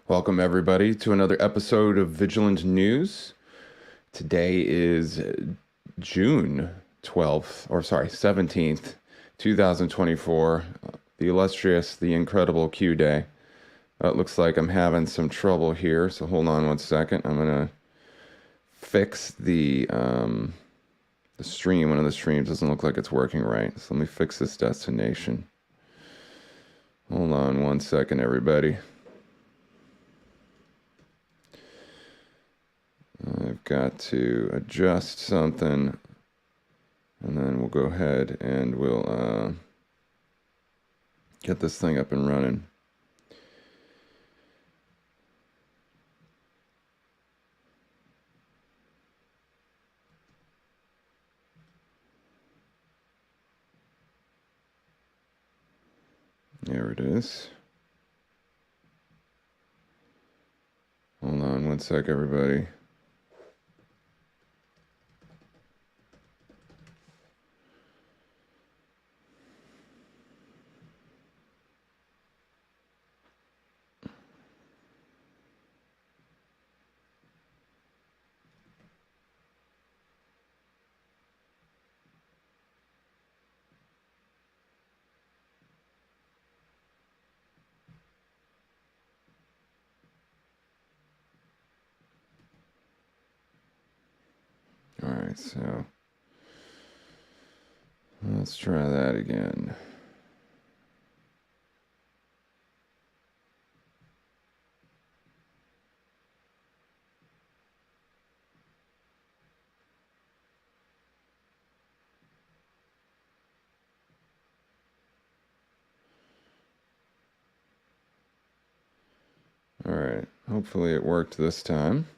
Welcome, everybody, to another episode of Vigilant News. Today is June 17th, 2024, the illustrious, the incredible Q Day. It looks like I'm having some trouble here, so hold on one second. I'm going to fix the stream. One of the streams doesn't look like it's working right, so let me fix this destination. Hold on one second, everybody. I've got to adjust something, and then we'll go ahead and we'll get this thing up and running. There it is. Hold on one sec, everybody. All right, so let's try that again. All right, hopefully it worked this time.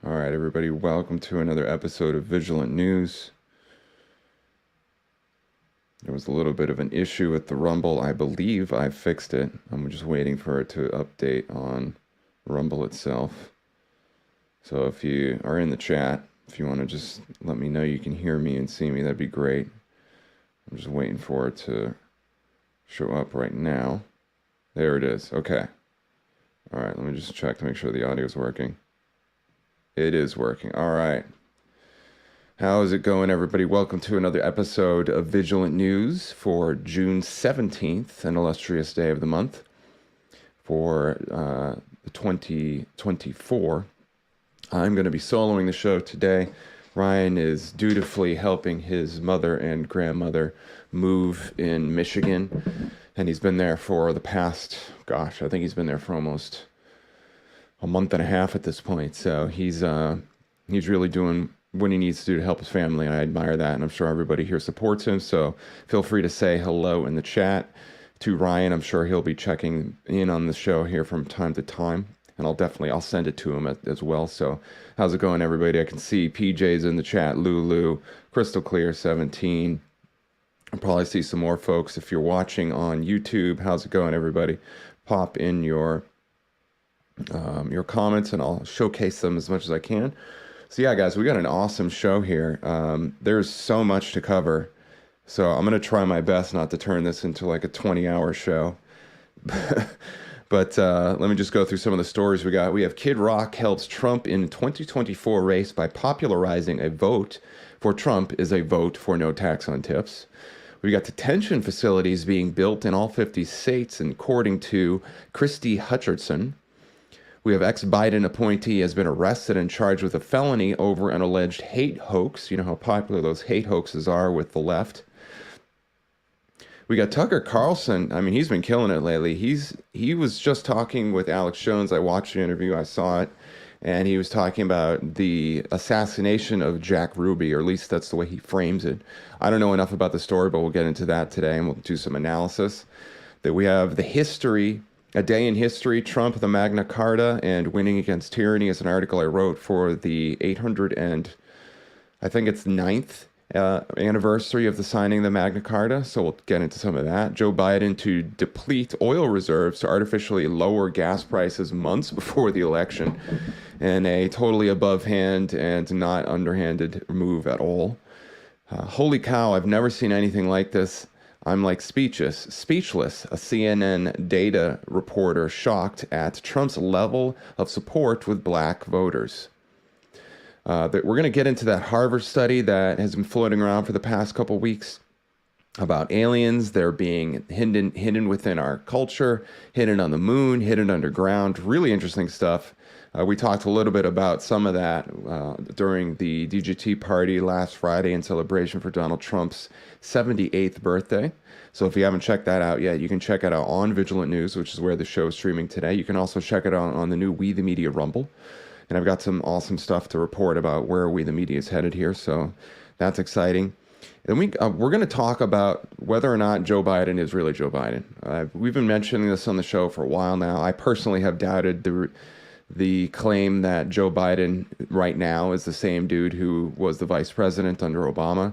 All right, everybody, welcome to another episode of Vigilant News. There was a little bit of an issue with the Rumble. I believe I fixed it. I'm just waiting for it to update on Rumble itself. So if you are in the chat, if you want to just let me know you can hear me and see me, that'd be great. I'm just waiting for it to show up right now. There it is. Okay. All right, let me just check to make sure the audio is working. It is working. All right. How is it going, everybody? Welcome to another episode of Vigilant News for June 17th, an illustrious day of the month for 2024. I'm going to be soloing the show today. Ryan is dutifully helping his mother and grandmother move in Michigan, and he's been there for the past, I think he's been there for almost a month and a half at this point. So he's really doing what he needs to do to help his family, and I admire that, and I'm sure everybody here supports him. So feel free to say hello in the chat to Ryan. I'm sure he'll be checking in on the show here from time to time, and I'll send it to him as well. So how's it going, everybody? I can see PJ's in the chat, Lulu, Crystal Clear 17. I'll probably see some more folks if you're watching on YouTube. How's it going, everybody? Pop in your comments, and I'll showcase them as much as I can. So yeah, guys, we got an awesome show here. There's so much to cover, so I'm gonna try my best not to turn this into like a 20-hour show. But let me just go through some of the stories we got. We have Kid Rock helps Trump in 2024 race by popularizing a vote for Trump is a vote for no tax on tips. We got detention facilities being built in all 50 states, according to Christy Hutcherson. We have ex-Biden appointee has been arrested and charged with a felony over an alleged hate hoax. You know how popular those hate hoaxes are with the left. We got Tucker Carlson. I mean, he's been killing it lately. He was just talking with Alex Jones. I watched the interview. I saw it. And he was talking about the assassination of Jack Ruby, or at least that's the way he frames it. I don't know enough about the story, but we'll get into that today, and we'll do some analysis. That we have the history, a day in history, Trump, the Magna Carta, and winning against tyranny is an article I wrote for the 9th anniversary of the signing of the Magna Carta, so we'll get into some of that. Joe Biden to deplete oil reserves to artificially lower gas prices months before the election, in a totally above hand and not underhanded move at all. Holy cow, I've never seen anything like this. I'm like speechless. A CNN data reporter shocked at Trump's level of support with black voters. We're going to get into that Harvard study that has been floating around for the past couple weeks about aliens. They're being hidden within our culture, hidden on the moon, hidden underground. Really interesting stuff. We talked a little bit about some of that during the DGT party last Friday in celebration for Donald Trump's 78th birthday. So if you haven't checked that out yet, you can check it out on Vigilant News, which is where the show is streaming today. You can also check it out on the new We the Media Rumble. And I've got some awesome stuff to report about where We the Media is headed here. So that's exciting. And we're going to talk about whether or not Joe Biden is really Joe Biden. We've been mentioning this on the show for a while now. I personally have doubted the claim that Joe Biden right now is the same dude who was the vice president under Obama.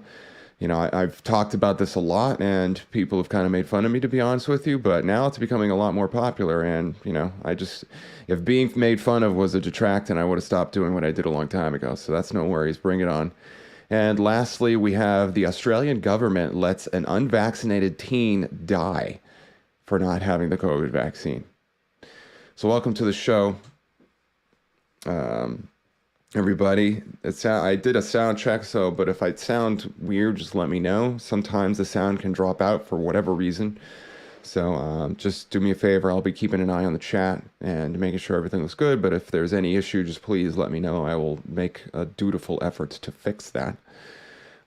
You know, I've talked about this a lot, and people have kind of made fun of me, to be honest with you, but now it's becoming a lot more popular, and, you know, if being made fun of was a detractant, I would have stopped doing what I did a long time ago, so that's no worries, bring it on. And lastly, we have the Australian government lets an unvaccinated teen die for not having the COVID vaccine. So welcome to the show. Everybody, I did a sound check, but if I sound weird, just let me know. Sometimes the sound can drop out for whatever reason. So just do me a favor. I'll be keeping an eye on the chat and making sure everything looks good. But if there's any issue, just please let me know. I will make a dutiful effort to fix that.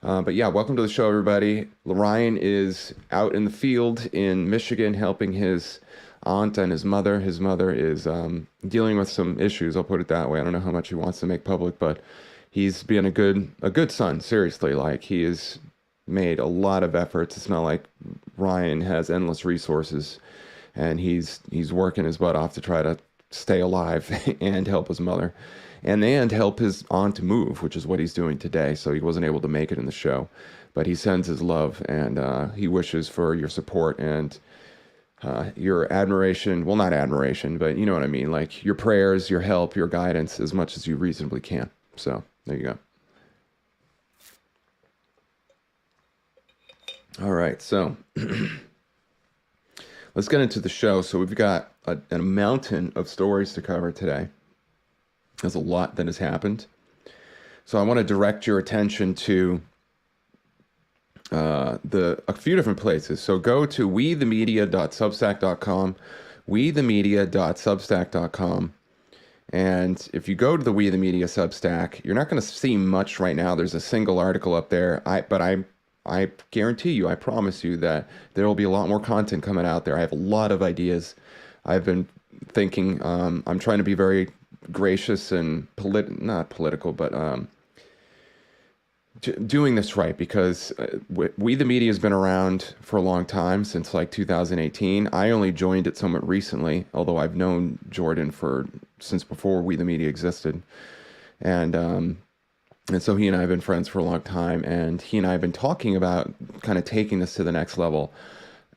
But yeah, welcome to the show, everybody. Ryan is out in the field in Michigan helping his aunt and his mother. His mother is dealing with some issues, I'll put it that way. I don't know how much he wants to make public, but he's being a good son, seriously. Like, he has made a lot of efforts. It's not like Ryan has endless resources, and he's working his butt off to try to stay alive and help his mother and help his aunt move, which is what he's doing today. So he wasn't able to make it in the show, but he sends his love, and he wishes for your support and your admiration. Well, not admiration, but you know what I mean, like your prayers, your help, your guidance, as much as you reasonably can. So there you go. All right, so let's get into the show. So we've got a mountain of stories to cover today. There's a lot that has happened. So I want to direct your attention to a few different places. So go to wethemedia.substack.com, wethemedia.substack.com. And if you go to the We the Media Substack, you're not going to see much right now. There's a single article up there. But I guarantee you, I promise you that there will be a lot more content coming out there. I have a lot of ideas. I've been thinking, I'm trying to be very gracious and not political, but doing this right, because We the Media has been around for a long time, since like 2018. I only joined it somewhat recently, although I've known Jordan since before We the Media existed. And so he and I have been friends for a long time, and he and I have been talking about kind of taking this to the next level.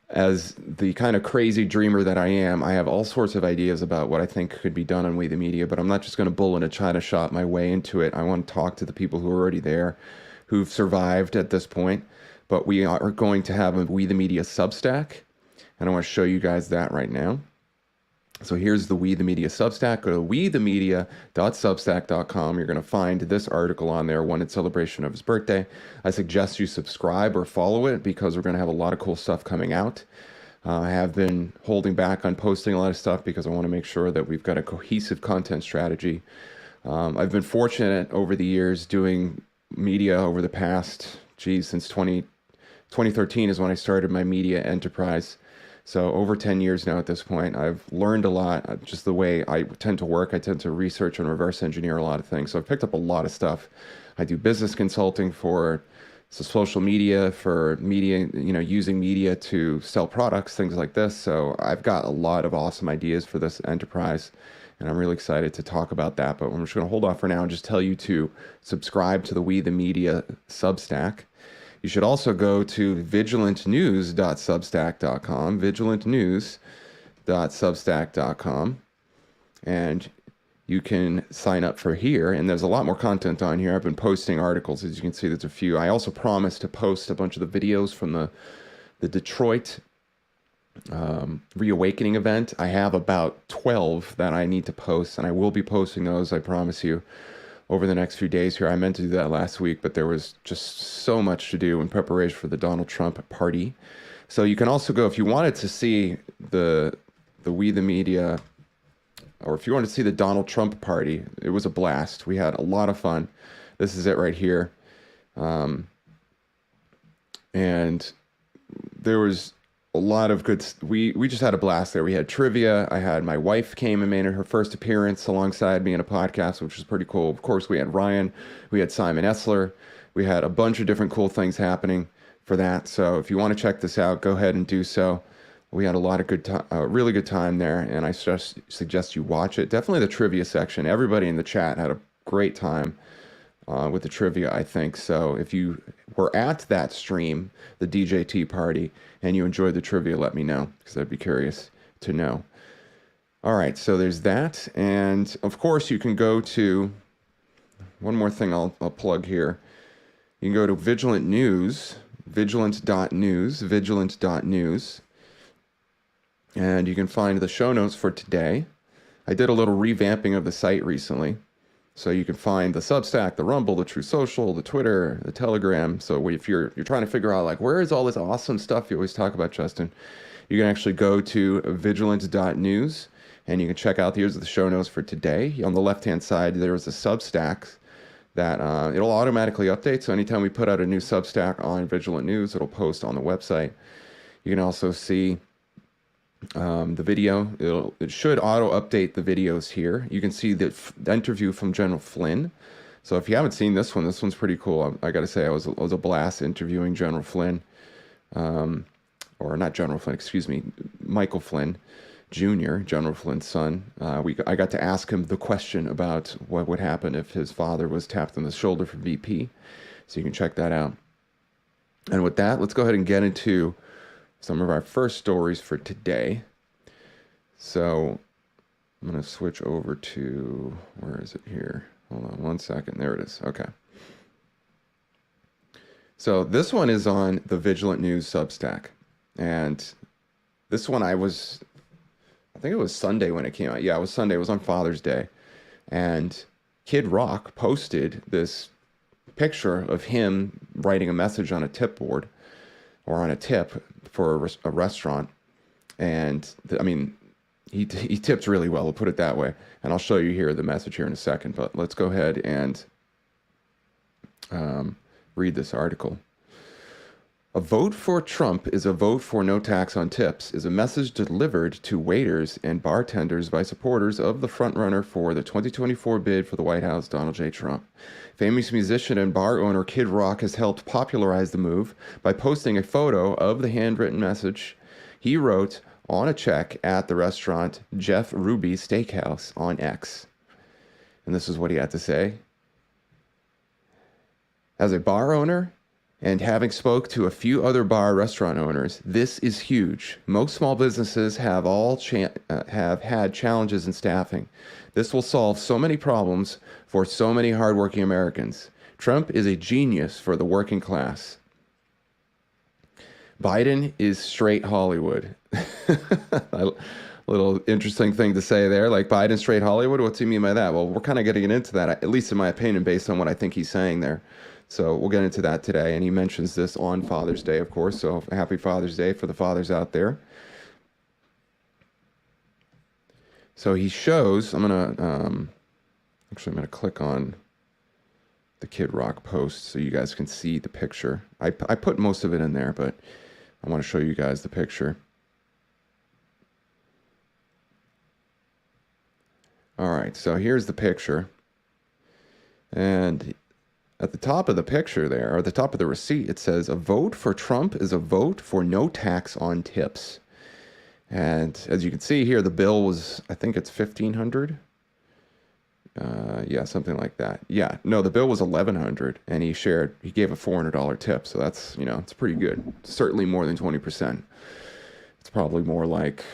As the kind of crazy dreamer that I am, I have all sorts of ideas about what I think could be done on We the Media, but I'm not just going to bull in a China shop my way into it. I want to talk to the people who are already there, who've survived at this point. But we are going to have a We the Media Substack, and I want to show you guys that right now. So here's the We the Media Substack. Go to wethemedia.substack.com. You're going to find this article on there, one in celebration of his birthday. I suggest you subscribe or follow it, because we're going to have a lot of cool stuff coming out. I have been holding back on posting a lot of stuff because I want to make sure that we've got a cohesive content strategy. I've been fortunate over the years doing media over the past, since 2013 is when I started my media enterprise. So over 10 years now at this point. I've learned a lot, just the way I tend to work. I tend to research and reverse engineer a lot of things. So I've picked up a lot of stuff. I do business consulting for social media, for media, using media to sell products, things like this. So I've got a lot of awesome ideas for this enterprise, and I'm really excited to talk about that. But I'm just going to hold off for now and just tell you to subscribe to the We the Media Substack. You should also go to vigilantnews.substack.com, vigilantnews.substack.com, and you can sign up for here. And there's a lot more content on here. I've been posting articles. As you can see, there's a few. I also promised to post a bunch of the videos from the Detroit reawakening event. I have about 12 that I need to post, and I will be posting those, I promise you, over the next few days here. I meant to do that last week, but there was just so much to do in preparation for the Donald Trump party. So you can also go, if you wanted to see the We the Media, or if you wanted to see the Donald Trump party, it was a blast. We had a lot of fun. This is it right here. And there was a lot of good, we just had a blast there. We had trivia. I had my wife came and made her first appearance alongside me in a podcast, which was pretty cool. Of course, we had Ryan, we had Simon Essler. We had a bunch of different cool things happening for that. So if you want to check this out, go ahead and do so. We had a lot of good time, really good time there, and I suggest you watch it. Definitely the trivia section. Everybody in the chat had a great time with the trivia, I think. So if you were at that stream, the DJT party, and you enjoyed the trivia, let me know, because I'd be curious to know. All right, so there's that. And of course, you can go to, one more thing I'll plug here. You can go to Vigilant News, vigilant.news, and you can find the show notes for today. I did a little revamping of the site recently. So you can find the Substack, the Rumble, the True Social, the Twitter, the Telegram. So if you're trying to figure out, like, where is all this awesome stuff you always talk about, Justin, you can actually go to vigilant.news, and you can check out, here's the show notes for today. On the left-hand side, there's a Substack that it'll automatically update. So anytime we put out a new Substack on Vigilant News, it'll post on the website. You can also see the video. It should auto update the videos here. You can see the interview from General Flynn. So if you haven't seen this one's pretty cool. I got to say, it was a blast interviewing General Flynn, or not General Flynn, excuse me, Michael Flynn Jr., General Flynn's son. I got to ask him the question about what would happen if his father was tapped on the shoulder for VP. So you can check that out. And with that, let's go ahead and get into some of our first stories for today. So I'm going to switch over to, where is it here? Hold on one second. There it is. Okay. So this one is on the Vigilant News Substack. And this one I think it was Sunday when it came out. Yeah, it was Sunday. It was on Father's Day. And Kid Rock posted this picture of him writing a message on a tip board, or on a tip for a restaurant. And I mean, he tips really well, we'll put it that way. And I'll show you here the message here in a second, but let's go ahead and read this article. A vote for Trump is a vote for no tax on tips is a message delivered to waiters and bartenders by supporters of the frontrunner for the 2024 bid for the White House, Donald J. Trump. Famous musician and bar owner Kid Rock has helped popularize the move by posting a photo of the handwritten message he wrote on a check at the restaurant Jeff Ruby Steakhouse on X. And this is what he had to say. As a bar owner, and having spoke to a few other bar restaurant owners, this is huge. Most small businesses have had challenges in staffing. This will solve so many problems for so many hardworking Americans. Trump is a genius for the working class. Biden is straight Hollywood. A little interesting thing to say there, like Biden straight Hollywood. What's he mean by that? Well, we're kind of getting into that, at least in my opinion, based on what I think he's saying there. So we'll get into that today. And he mentions this on Father's Day, of course. So happy Father's Day for the fathers out there. So he shows, I'm going to click on the Kid Rock post so you guys can see the picture. I put most of it in there, but I want to show you guys the picture. All right, so here's the picture. And at the top of the picture there, or at the top of the receipt, it says, a vote for Trump is a vote for no tax on tips. And as you can see here, the bill was, I think it's $1,500. Yeah, something like that. Yeah, no, the bill was $1,100, and he gave a $400 tip. So that's, it's pretty good. Certainly more than 20%. It's probably more like,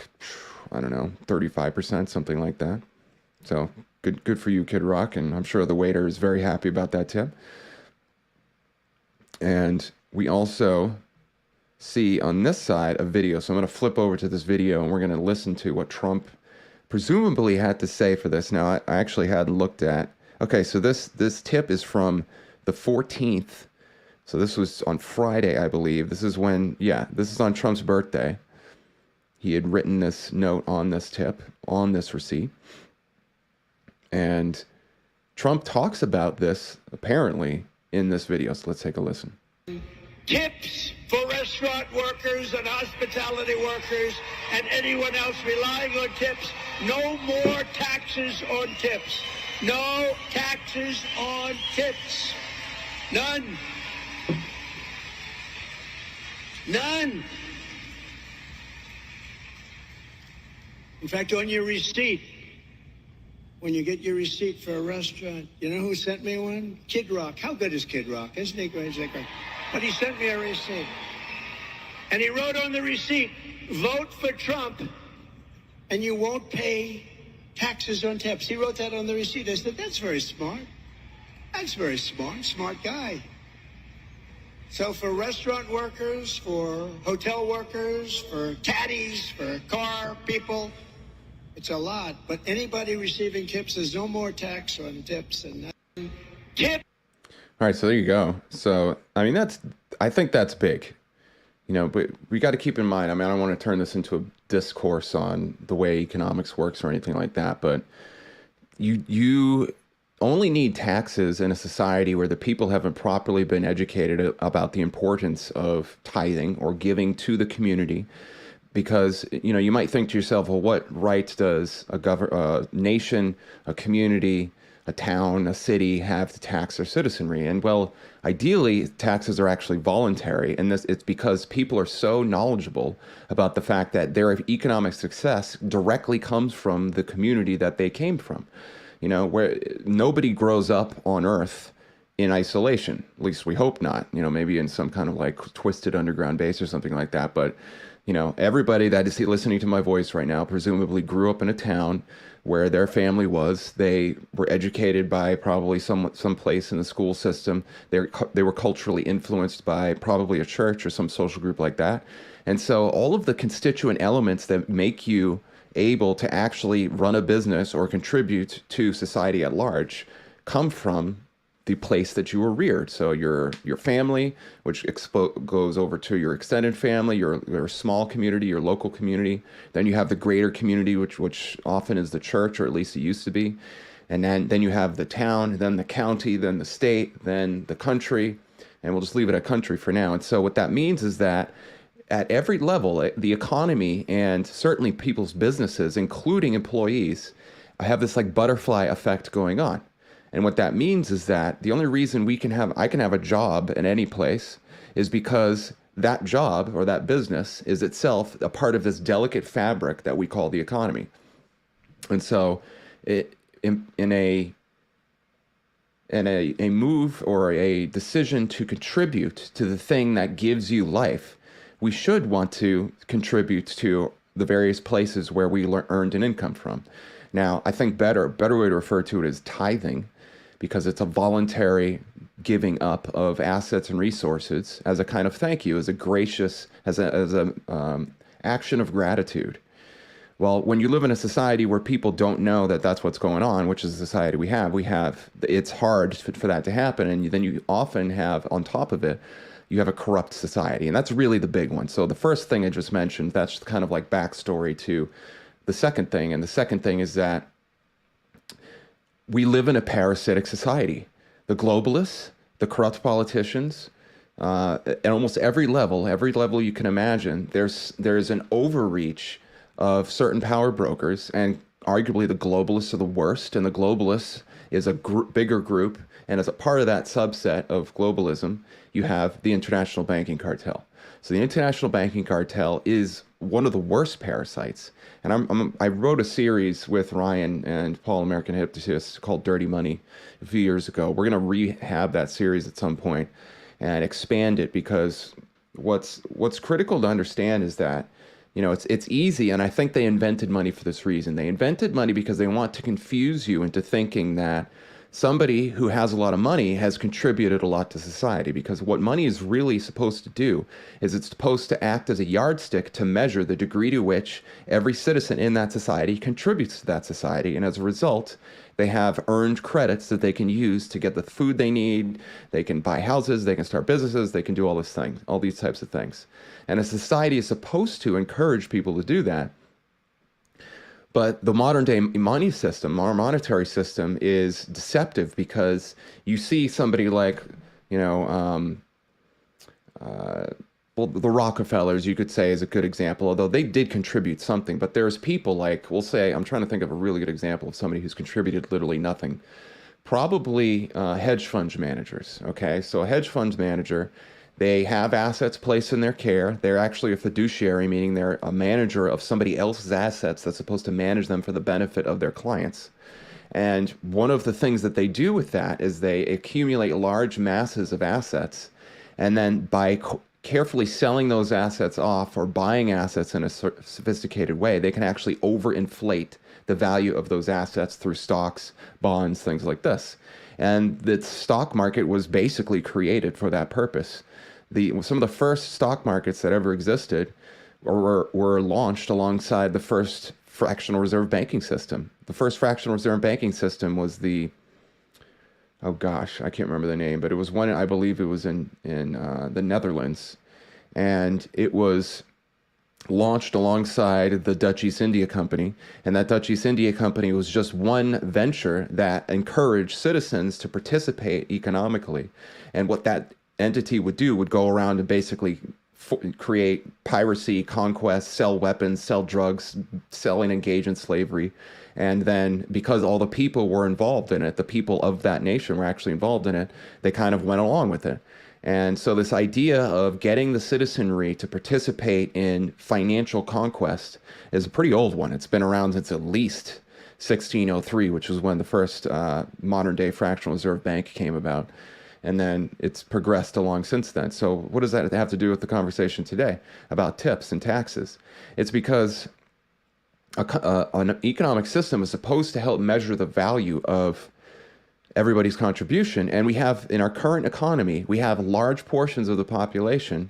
I don't know, 35%, something like that. So Good for you, Kid Rock. And I'm sure the waiter is very happy about that tip. And we also see on this side a video. So I'm going to flip over to this video and we're going to listen to what Trump presumably had to say for this. Now, I actually hadn't looked at. Okay, so this tip is from the 14th. So this was on Friday, I believe. This is when, yeah, this is on Trump's birthday. He had written this note on this tip, on this receipt. And Trump talks about this, apparently, in this video. So let's take a listen. Tips for restaurant workers and hospitality workers and anyone else relying on tips. No more taxes on tips. No taxes on tips. None. None. In fact, on your receipt, when you get your receipt for a restaurant, you know who sent me one? Kid Rock. How good is Kid Rock? Isn't he great? But he sent me a receipt. And he wrote on the receipt, vote for Trump and you won't pay taxes on tips. He wrote that on the receipt. I said, that's very smart. That's very smart. Smart guy. So for restaurant workers, for hotel workers, for caddies, for car people, it's a lot. But anybody receiving tips, there's no more tax on tips. And tip. All right, so there you go. So, I mean, I think that's big, you know, but we got to keep in mind, I mean, I don't want to turn this into a discourse on the way economics works or anything like that, but you only need taxes in a society where the people haven't properly been educated about the importance of tithing or giving to the community. Because, you know, you might think to yourself, well, what rights does a nation, a community, a town, a city have to tax their citizenry? And well, ideally, taxes are actually voluntary. And it's because people are so knowledgeable about the fact that their economic success directly comes from the community that they came from. You know, where nobody grows up on Earth in isolation. At least we hope not. You know, maybe in some kind of like twisted underground base or something like that. But, you know, everybody that is listening to my voice right now presumably grew up in a town where their family was. They were educated by probably some place in the school system. They were culturally influenced by probably a church or some social group like that. And so all of the constituent elements that make you able to actually run a business or contribute to society at large come from the place that you were reared. So your family, which goes over to your extended family, your small community, your local community. Then you have the greater community, which often is the church, or at least it used to be. And then you have the town, then the county, then the state, then the country. And we'll just leave it at country for now. And so what that means is that at every level, the economy and certainly people's businesses, including employees, have this like butterfly effect going on. And what that means is that the only reason I can have a job in any place is because that job or that business is itself a part of this delicate fabric that we call the economy. And so in a move or a decision to contribute to the thing that gives you life, we should want to contribute to the various places where we earned an income from. Now, I think better way to refer to it is tithing, because it's a voluntary giving up of assets and resources as a kind of thank you, as a action of gratitude. Well, when you live in a society where people don't know that that's what's going on, which is the society we have, it's hard for that to happen. And then you often have, on top of it, you have a corrupt society. And that's really the big one. So the first thing I just mentioned, that's kind of like backstory to the second thing. And the second thing is that we live in a parasitic society. The globalists, the corrupt politicians, at almost every level you can imagine, there's an overreach of certain power brokers, and arguably the globalists are the worst, and the globalists is a bigger group, and as a part of that subset of globalism, you have the international banking cartel. So the international banking cartel is one of the worst parasites. And I wrote a series with Ryan and Paul, American Hypnotist, called Dirty Money a few years ago. We're going to rehab that series at some point and expand it, because what's critical to understand is that You know, it's easy, and I think they invented money for this reason. They invented money because they want to confuse you into thinking that somebody who has a lot of money has contributed a lot to society, because what money is really supposed to do is it's supposed to act as a yardstick to measure the degree to which every citizen in that society contributes to that society. And as a result, they have earned credits that they can use to get the food they need. They can buy houses, they can start businesses, they can do all this thing, all these types of things. And a society is supposed to encourage people to do that. But the modern day money system, our monetary system, is deceptive, because you see somebody like, you know, well, the Rockefellers, you could say, is a good example, although they did contribute something. But there's people like, we'll say, I'm trying to think of a really good example of somebody who's contributed literally nothing. Probably hedge fund managers. Okay, so a hedge fund manager, they have assets placed in their care. They're actually a fiduciary, meaning they're a manager of somebody else's assets that's supposed to manage them for the benefit of their clients. And one of the things that they do with that is they accumulate large masses of assets, and then by carefully selling those assets off or buying assets in a sophisticated way, they can actually overinflate the value of those assets through stocks, bonds, things like this. And the stock market was basically created for that purpose. Some of the first stock markets that ever existed were launched alongside the first fractional reserve banking system. The first fractional reserve banking system was oh gosh, I can't remember the name, but it was one, I believe it was in the Netherlands, and it was launched alongside the Dutch East India Company, and that Dutch East India Company was just one venture that encouraged citizens to participate economically. And what that entity would do would go around and basically create piracy, conquest, sell weapons, sell drugs, sell and engage in slavery. And then because all the people were involved in it, the people of that nation were actually involved in it, they kind of went along with it. And so this idea of getting the citizenry to participate in financial conquest is a pretty old one. It's been around since at least 1603, which was when the first modern day fractional reserve bank came about. And then it's progressed along since then. So what does that have to do with the conversation today about tips and taxes? It's because an economic system is supposed to help measure the value of everybody's contribution. And we have, in our current economy, we have large portions of the population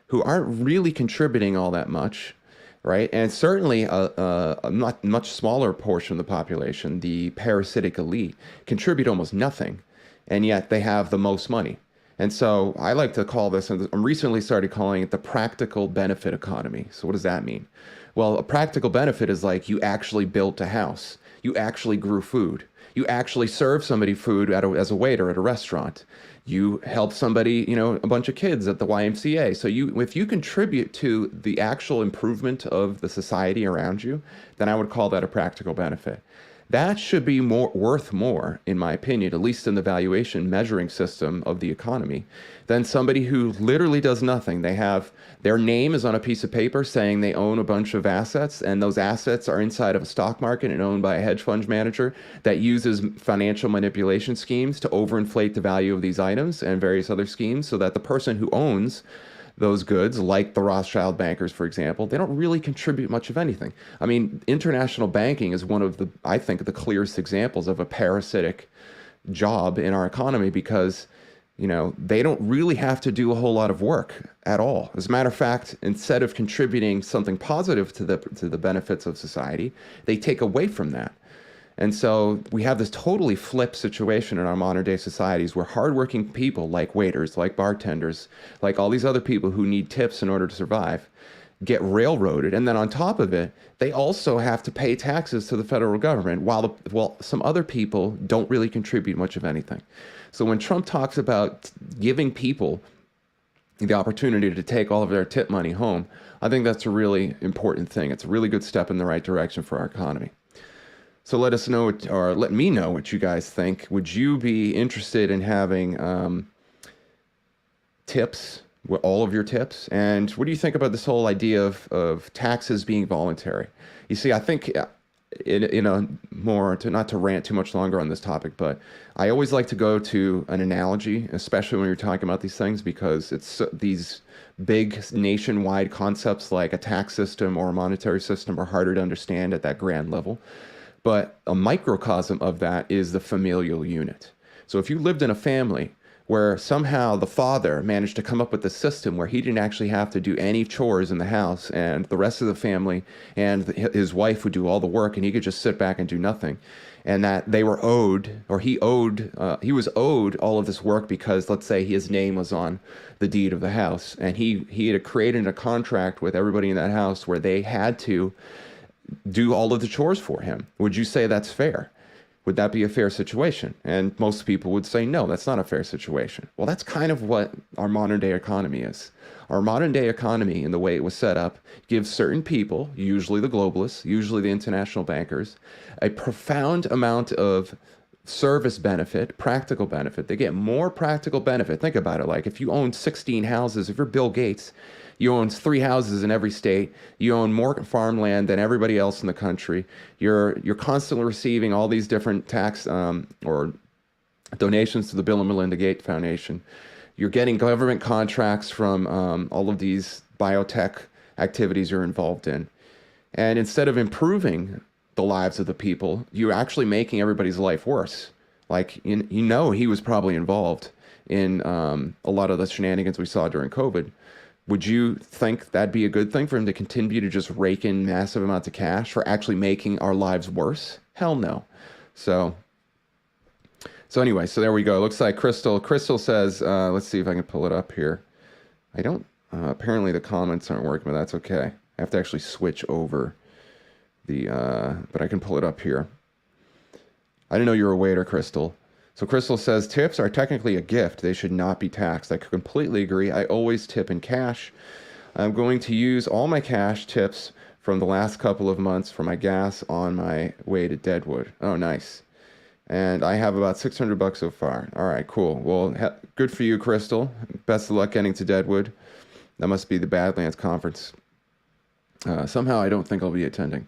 who aren't really contributing all that much, right? And certainly a much smaller portion of the population, the parasitic elite, contribute almost nothing. And yet they have the most money. And so I like to call this, and I'm recently started calling it the practical benefit economy. So what does that mean? Well, a practical benefit is like you actually built a house. You actually grew food. You actually served somebody food as a waiter at a restaurant. You helped somebody, a bunch of kids at the YMCA. So if you contribute to the actual improvement of the society around you, then I would call that a practical benefit. That should be worth more, in my opinion, at least in the valuation measuring system of the economy, than somebody who literally does nothing. Their name is on a piece of paper saying they own a bunch of assets, and those assets are inside of a stock market and owned by a hedge fund manager that uses financial manipulation schemes to overinflate the value of these items and various other schemes, so that the person who owns those goods, like the Rothschild bankers, for example, they don't really contribute much of anything. I mean, international banking is one of I think, the clearest examples of a parasitic job in our economy, because, they don't really have to do a whole lot of work at all. As a matter of fact, instead of contributing something positive to the benefits of society, they take away from that. And so we have this totally flipped situation in our modern day societies where hardworking people like waiters, like bartenders, like all these other people who need tips in order to survive, get railroaded. And then on top of it, they also have to pay taxes to the federal government, while some other people don't really contribute much of anything. So when Trump talks about giving people the opportunity to take all of their tip money home, I think that's a really important thing. It's a really good step in the right direction for our economy. So let us know, or let me know what you guys think. Would you be interested in having tips, all of your tips? And what do you think about this whole idea of taxes being voluntary? You see, I think more to not to rant too much longer on this topic, but I always like to go to an analogy, especially when you're talking about these things, because these big nationwide concepts like a tax system or a monetary system are harder to understand at that grand level. But a microcosm of that is the familial unit. So if you lived in a family where somehow the father managed to come up with a system where he didn't actually have to do any chores in the house, and the rest of the family and his wife would do all the work, and he could just sit back and do nothing, and that they were owed, or he was owed all of this work because, let's say, his name was on the deed of the house, and he had created a contract with everybody in that house where they had to do all of the chores for him. Would you say that's fair? Would that be a fair situation? And most people would say, no, that's not a fair situation. Well, that's kind of what our modern day economy is. Our modern day economy, in the way it was set up, gives certain people, usually the globalists, usually the international bankers, a profound amount of service benefit, practical benefit. They get more practical benefit. Think about it. Like if you own 16 houses, if you're Bill Gates, you own 3 houses in every state. You own more farmland than everybody else in the country. You're constantly receiving all these different tax or donations to the Bill and Melinda Gates Foundation. You're getting government contracts from all of these biotech activities you're involved in. And instead of improving the lives of the people, you're actually making everybody's life worse. Like, he was probably involved in a lot of the shenanigans we saw during COVID. Would you think that'd be a good thing for him to continue to just rake in massive amounts of cash for actually making our lives worse? Hell no. So anyway, so there we go. It looks like Crystal says, let's see if I can pull it up here. I don't, apparently the comments aren't working, but that's okay. I have to actually switch over but I can pull it up here. I didn't know you were a waiter, Crystal. So Crystal says, tips are technically a gift. They should not be taxed. I completely agree. I always tip in cash. I'm going to use all my cash tips from the last couple of months for my gas on my way to Deadwood. Oh, nice. And I have about $600 so far. All right, cool. Well, good for you, Crystal. Best of luck getting to Deadwood. That must be the Badlands Conference. Somehow I don't think I'll be attending.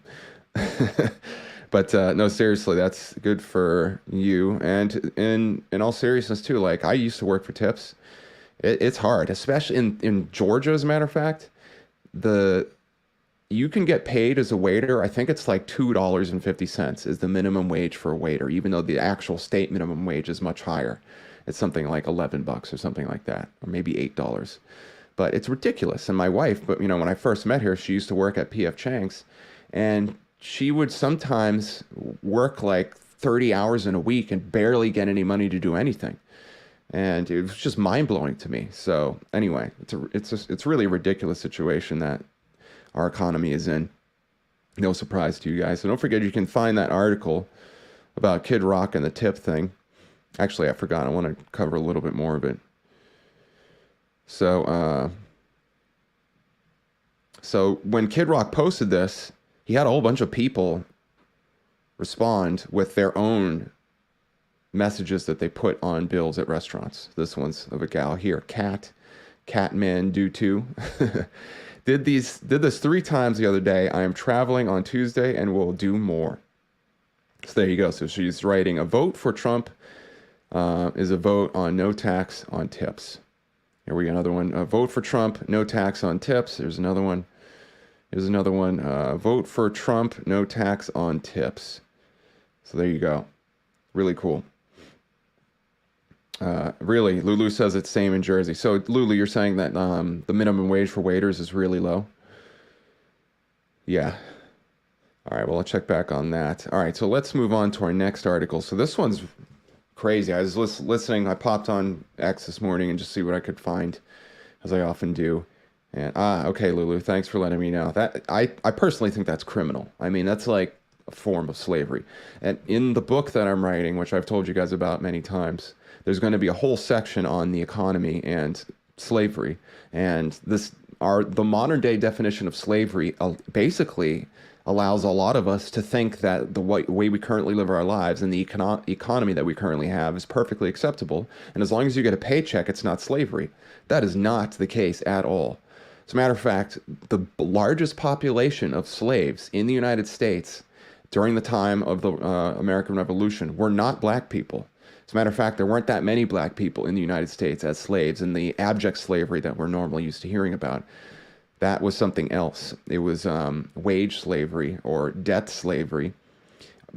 But no, seriously, that's good for you. And in all seriousness, too, like I used to work for tips. It's hard, especially in Georgia, as a matter of fact. You can get paid as a waiter. I think it's like $2.50 is the minimum wage for a waiter, even though the actual state minimum wage is much higher. It's something like $11 or something like that, or maybe $8. But it's ridiculous. And my wife, when I first met her, she used to work at P.F. Chang's, and she would sometimes work like 30 hours in a week and barely get any money to do anything. And it was just mind-blowing to me. So anyway, it's really a ridiculous situation that our economy is in. No surprise to you guys. So don't forget, you can find that article about Kid Rock and the tip thing. Actually, I forgot. I want to cover a little bit more of it. So when Kid Rock posted this, he had a whole bunch of people respond with their own messages that they put on bills at restaurants. This one's of a gal here, Catman Do Too. Did this 3 times the other day. I am traveling on Tuesday and will do more. So there you go. So she's writing, a vote for Trump is a vote on no tax on tips. Here we got another one. Vote for Trump, no tax on tips. There's another one. Here's another one. Vote for Trump, no tax on tips. So there you go. Really cool. Really, Lulu says it's same in Jersey. So Lulu, you're saying that the minimum wage for waiters is really low? Yeah. All right, well, I'll check back on that. All right, so let's move on to our next article. So this one's crazy. I was listening. I popped on X this morning and just see what I could find, as I often do. And okay, Lulu, thanks for letting me know. That I personally think that's criminal. I mean, that's like a form of slavery. And in the book that I'm writing, which I've told you guys about many times, there's going to be a whole section on the economy and slavery. And the modern day definition of slavery basically allows a lot of us to think that the way we currently live our lives and the economy that we currently have is perfectly acceptable. And as long as you get a paycheck, it's not slavery. That is not the case at all. As a matter of fact, the largest population of slaves in the United States during the time of the American Revolution were not black people. As a matter of fact, there weren't that many black people in the United States as slaves in the abject slavery that we're normally used to hearing about. That was something else. It was wage slavery or debt slavery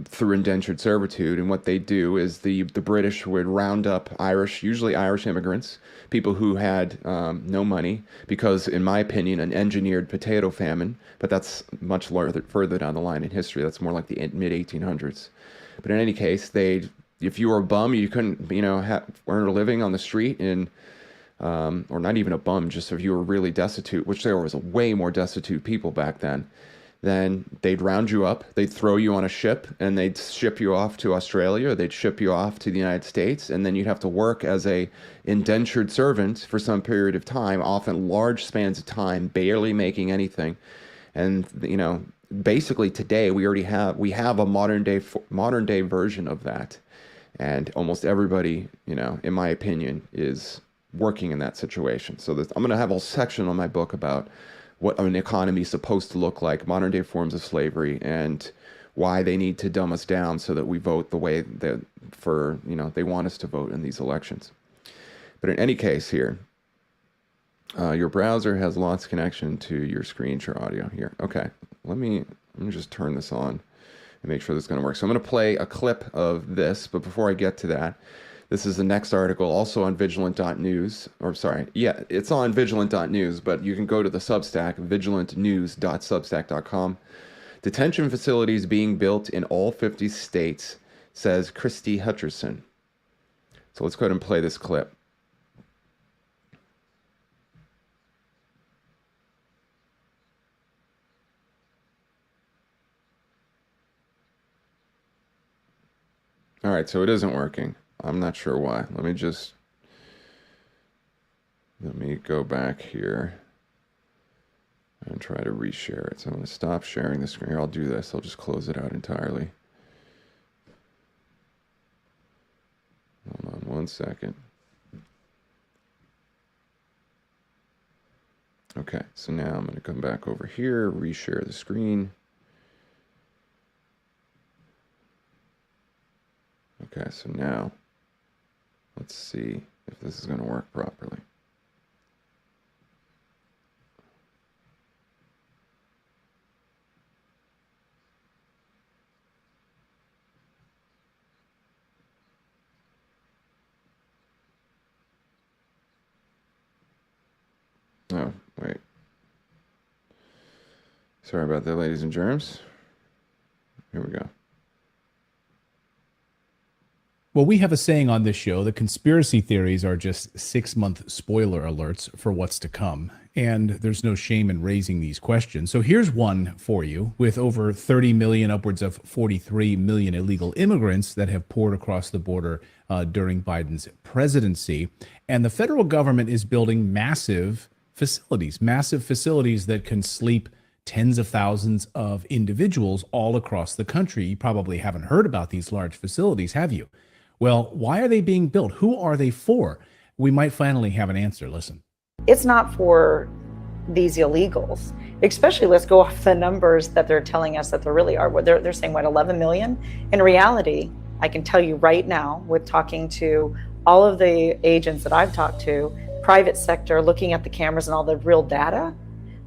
through indentured servitude. And what they do is the British would round up Irish, usually Irish immigrants, people who had no money, because in my opinion, an engineered potato famine, but that's much further down the line in history. That's more like the mid 1800s. But in any case, if you were a bum, you couldn't, earn a living on the street or not even a bum, just if you were really destitute, which there was way more destitute people back then they'd round you up, they'd throw you on a ship, and they'd ship you off to Australia, or they'd ship you off to the United States, and then you'd have to work as a indentured servant for some period of time, often large spans of time, barely making anything. And, basically today we have a modern day version of that. And almost everybody, in my opinion, is working in that situation. So I'm going to have a section on my book about what an economy is supposed to look like, modern day forms of slavery, and why they need to dumb us down so that we vote the way that they want us to vote in these elections. But in any case here, your browser has lost connection to your screen share audio here. Okay, let me just turn this on and make sure this is going to work. So I'm going to play a clip of this, but before I get to that, this is the next article, also on Vigilant.news, or sorry, yeah, it's on Vigilant.news, but you can go to the Substack, vigilantnews.substack.com. Detention facilities being built in all 50 states, says Christy Hutcherson. So let's go ahead and play this clip. All right, so it isn't working. I'm not sure why. Let me go back here and try to reshare it. So I'm going to stop sharing the screen. I'll do this. I'll just close it out entirely. Hold on one second. Okay, so now I'm going to come back over here, reshare the screen. Okay, so now let's see if this is going to work properly. Oh, wait. Sorry about that, ladies and germs. Here we go. Well, we have a saying on this show that conspiracy theories are just 6-month spoiler alerts for what's to come. And there's no shame in raising these questions. So here's one for you. With over 30 million, upwards of 43 million illegal immigrants that have poured across the border during Biden's presidency. And the federal government is building massive facilities that can sleep tens of thousands of individuals all across the country. You probably haven't heard about these large facilities, have you? Well, why are they being built? Who are they for? We might finally have an answer. Listen. It's not for these illegals, especially let's go off the numbers that they're telling us that there really are. They're saying, 11 million? In reality, I can tell you right now, with talking to all of the agents that I've talked to, private sector, looking at the cameras and all the real data,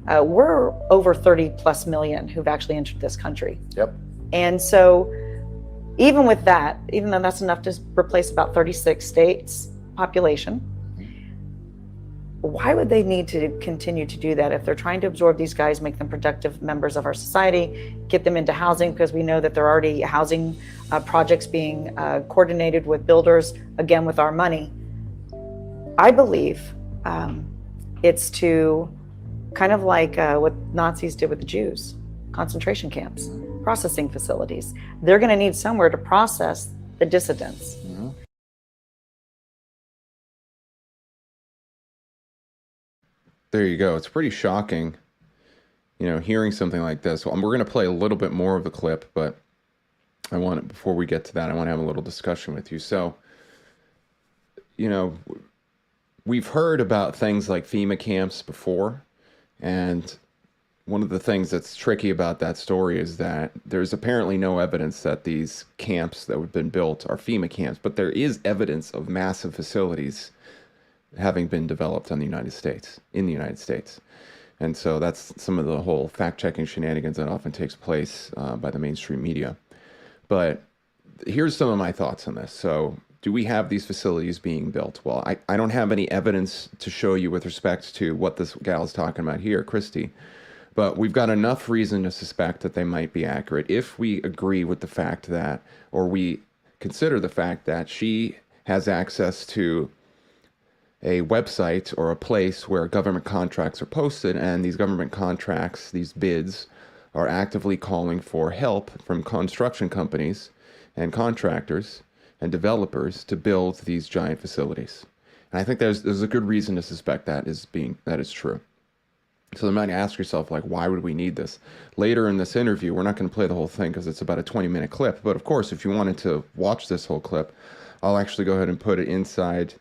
we're over 30 plus million who've actually entered this country. Yep. And so even with that, even though that's enough to replace about 36 states population, why would they need to continue to do that if they're trying to absorb these guys, make them productive members of our society, get them into housing, because we know that there are already housing projects being coordinated with builders, again, with our money. I believe it's to kind of like what Nazis did with the Jews, concentration camps, processing facilities. They're going to need somewhere to process the dissidents. Mm-hmm. There you go. It's pretty shocking, hearing something like this. Well, we're going to play a little bit more of the clip, but before we get to that, I want to have a little discussion with you. So, we've heard about things like FEMA camps before, and one of the things that's tricky about that story is that there's apparently no evidence that these camps that have been built are FEMA camps, but there is evidence of massive facilities having been developed in the United States. And so that's some of the whole fact-checking shenanigans that often takes place by the mainstream media. But here's some of my thoughts on this. So do we have these facilities being built? Well, I don't have any evidence to show you with respect to what this gal is talking about here, Christy. But we've got enough reason to suspect that they might be accurate if we agree with the fact that, or we consider the fact that she has access to a website or a place where government contracts are posted, and these government contracts, these bids, are actively calling for help from construction companies and contractors and developers to build these giant facilities. And I think there's a good reason to suspect that is true. So you might ask yourself, like, why would we need this? Later in this interview, we're not going to play the whole thing because it's about a 20-minute clip. But of course, if you wanted to watch this whole clip, I'll actually go ahead and put it inside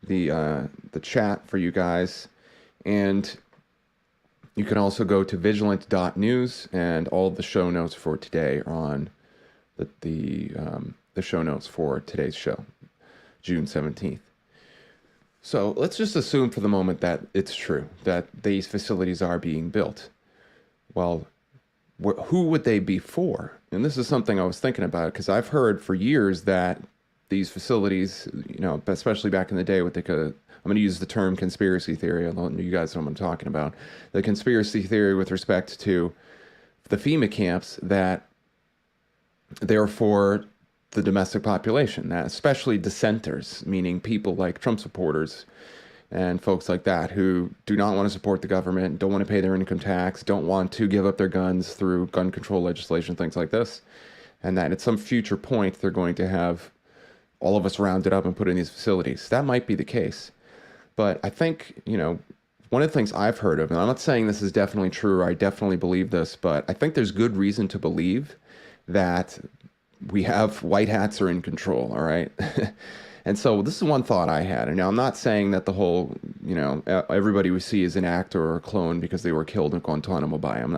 the chat for you guys. And you can also go to vigilant.news, and all the show notes for today are on the show notes for today's show, June 17th. So let's just assume for the moment that it's true, that these facilities are being built. Well, who would they be for? And this is something I was thinking about, because I've heard for years that these facilities, especially back in the day, I'm going to use the term conspiracy theory. I don't know you guys know what I'm talking about. The conspiracy theory with respect to the FEMA camps, that they're for the domestic population, especially dissenters, meaning people like Trump supporters and folks like that who do not want to support the government, don't want to pay their income tax, don't want to give up their guns through gun control legislation, things like this, and that at some future point they're going to have all of us rounded up and put in these facilities. That might be the case. But I think, one of the things I've heard of, and I'm not saying this is definitely true or I definitely believe this, but I think there's good reason to believe that we have white hats are in control, all right? And so this is one thought I had. And now I'm not saying that the whole, everybody we see is an actor or a clone because they were killed in Guantanamo Bay. I'm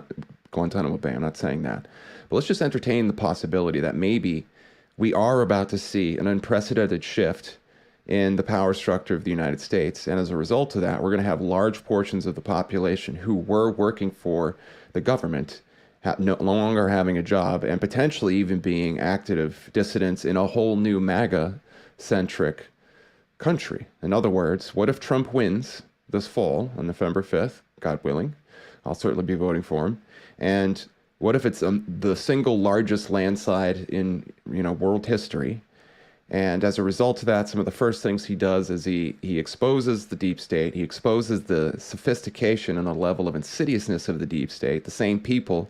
not saying that. But let's just entertain the possibility that maybe we are about to see an unprecedented shift in the power structure of the United States. And as a result of that, we're going to have large portions of the population who were working for the government no longer having a job, and potentially even being active dissidents in a whole new MAGA-centric country. In other words, what if Trump wins this fall on November 5th, God willing? I'll certainly be voting for him. And what if it's the single largest landslide in world history? And as a result of that, some of the first things he does is he exposes the deep state. He exposes the sophistication and the level of insidiousness of the deep state, the same people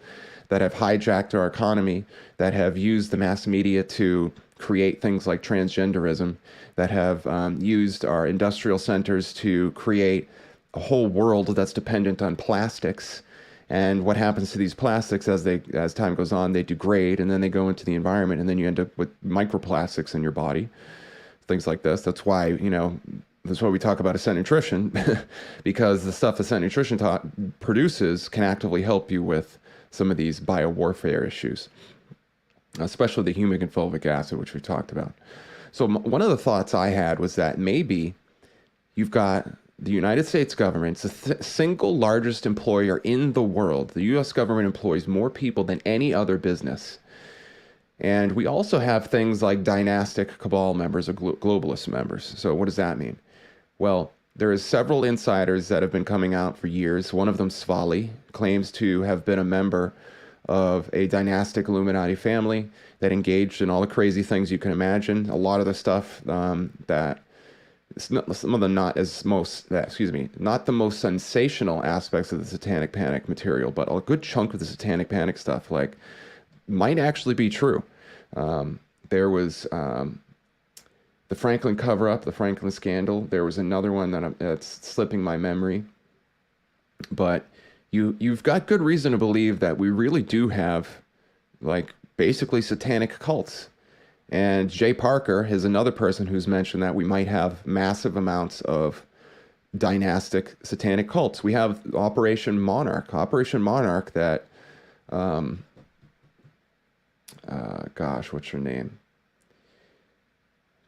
that have hijacked our economy, that have used the mass media to create things like transgenderism, that have used our industrial centers to create a whole world that's dependent on plastics. And what happens to these plastics as time goes on, they degrade, and then they go into the environment, and then you end up with microplastics in your body, things like this. That's why, that's why we talk about Ascent Nutrition, because the stuff Ascent Nutrition produces can actively help you with some of these biowarfare issues, especially the humic fulvic acid, which we talked about. So one of the thoughts I had was that maybe you've got the United States government, it's the single largest employer in the world. The U.S. government employs more people than any other business. And we also have things like dynastic cabal members or globalist members. So what does that mean? Well, there is several insiders that have been coming out for years. One of them, Svali, claims to have been a member of a dynastic Illuminati family that engaged in all the crazy things you can imagine. A lot of the stuff that some of the not the most sensational aspects of the Satanic Panic material, but a good chunk of the Satanic Panic stuff might actually be true. There was the Franklin cover-up, the Franklin scandal. There was another one that's slipping my memory, but you've got good reason to believe that we really do have basically satanic cults. And Jay Parker is another person who's mentioned that we might have massive amounts of dynastic satanic cults. We have Operation Monarch that, gosh, what's her name?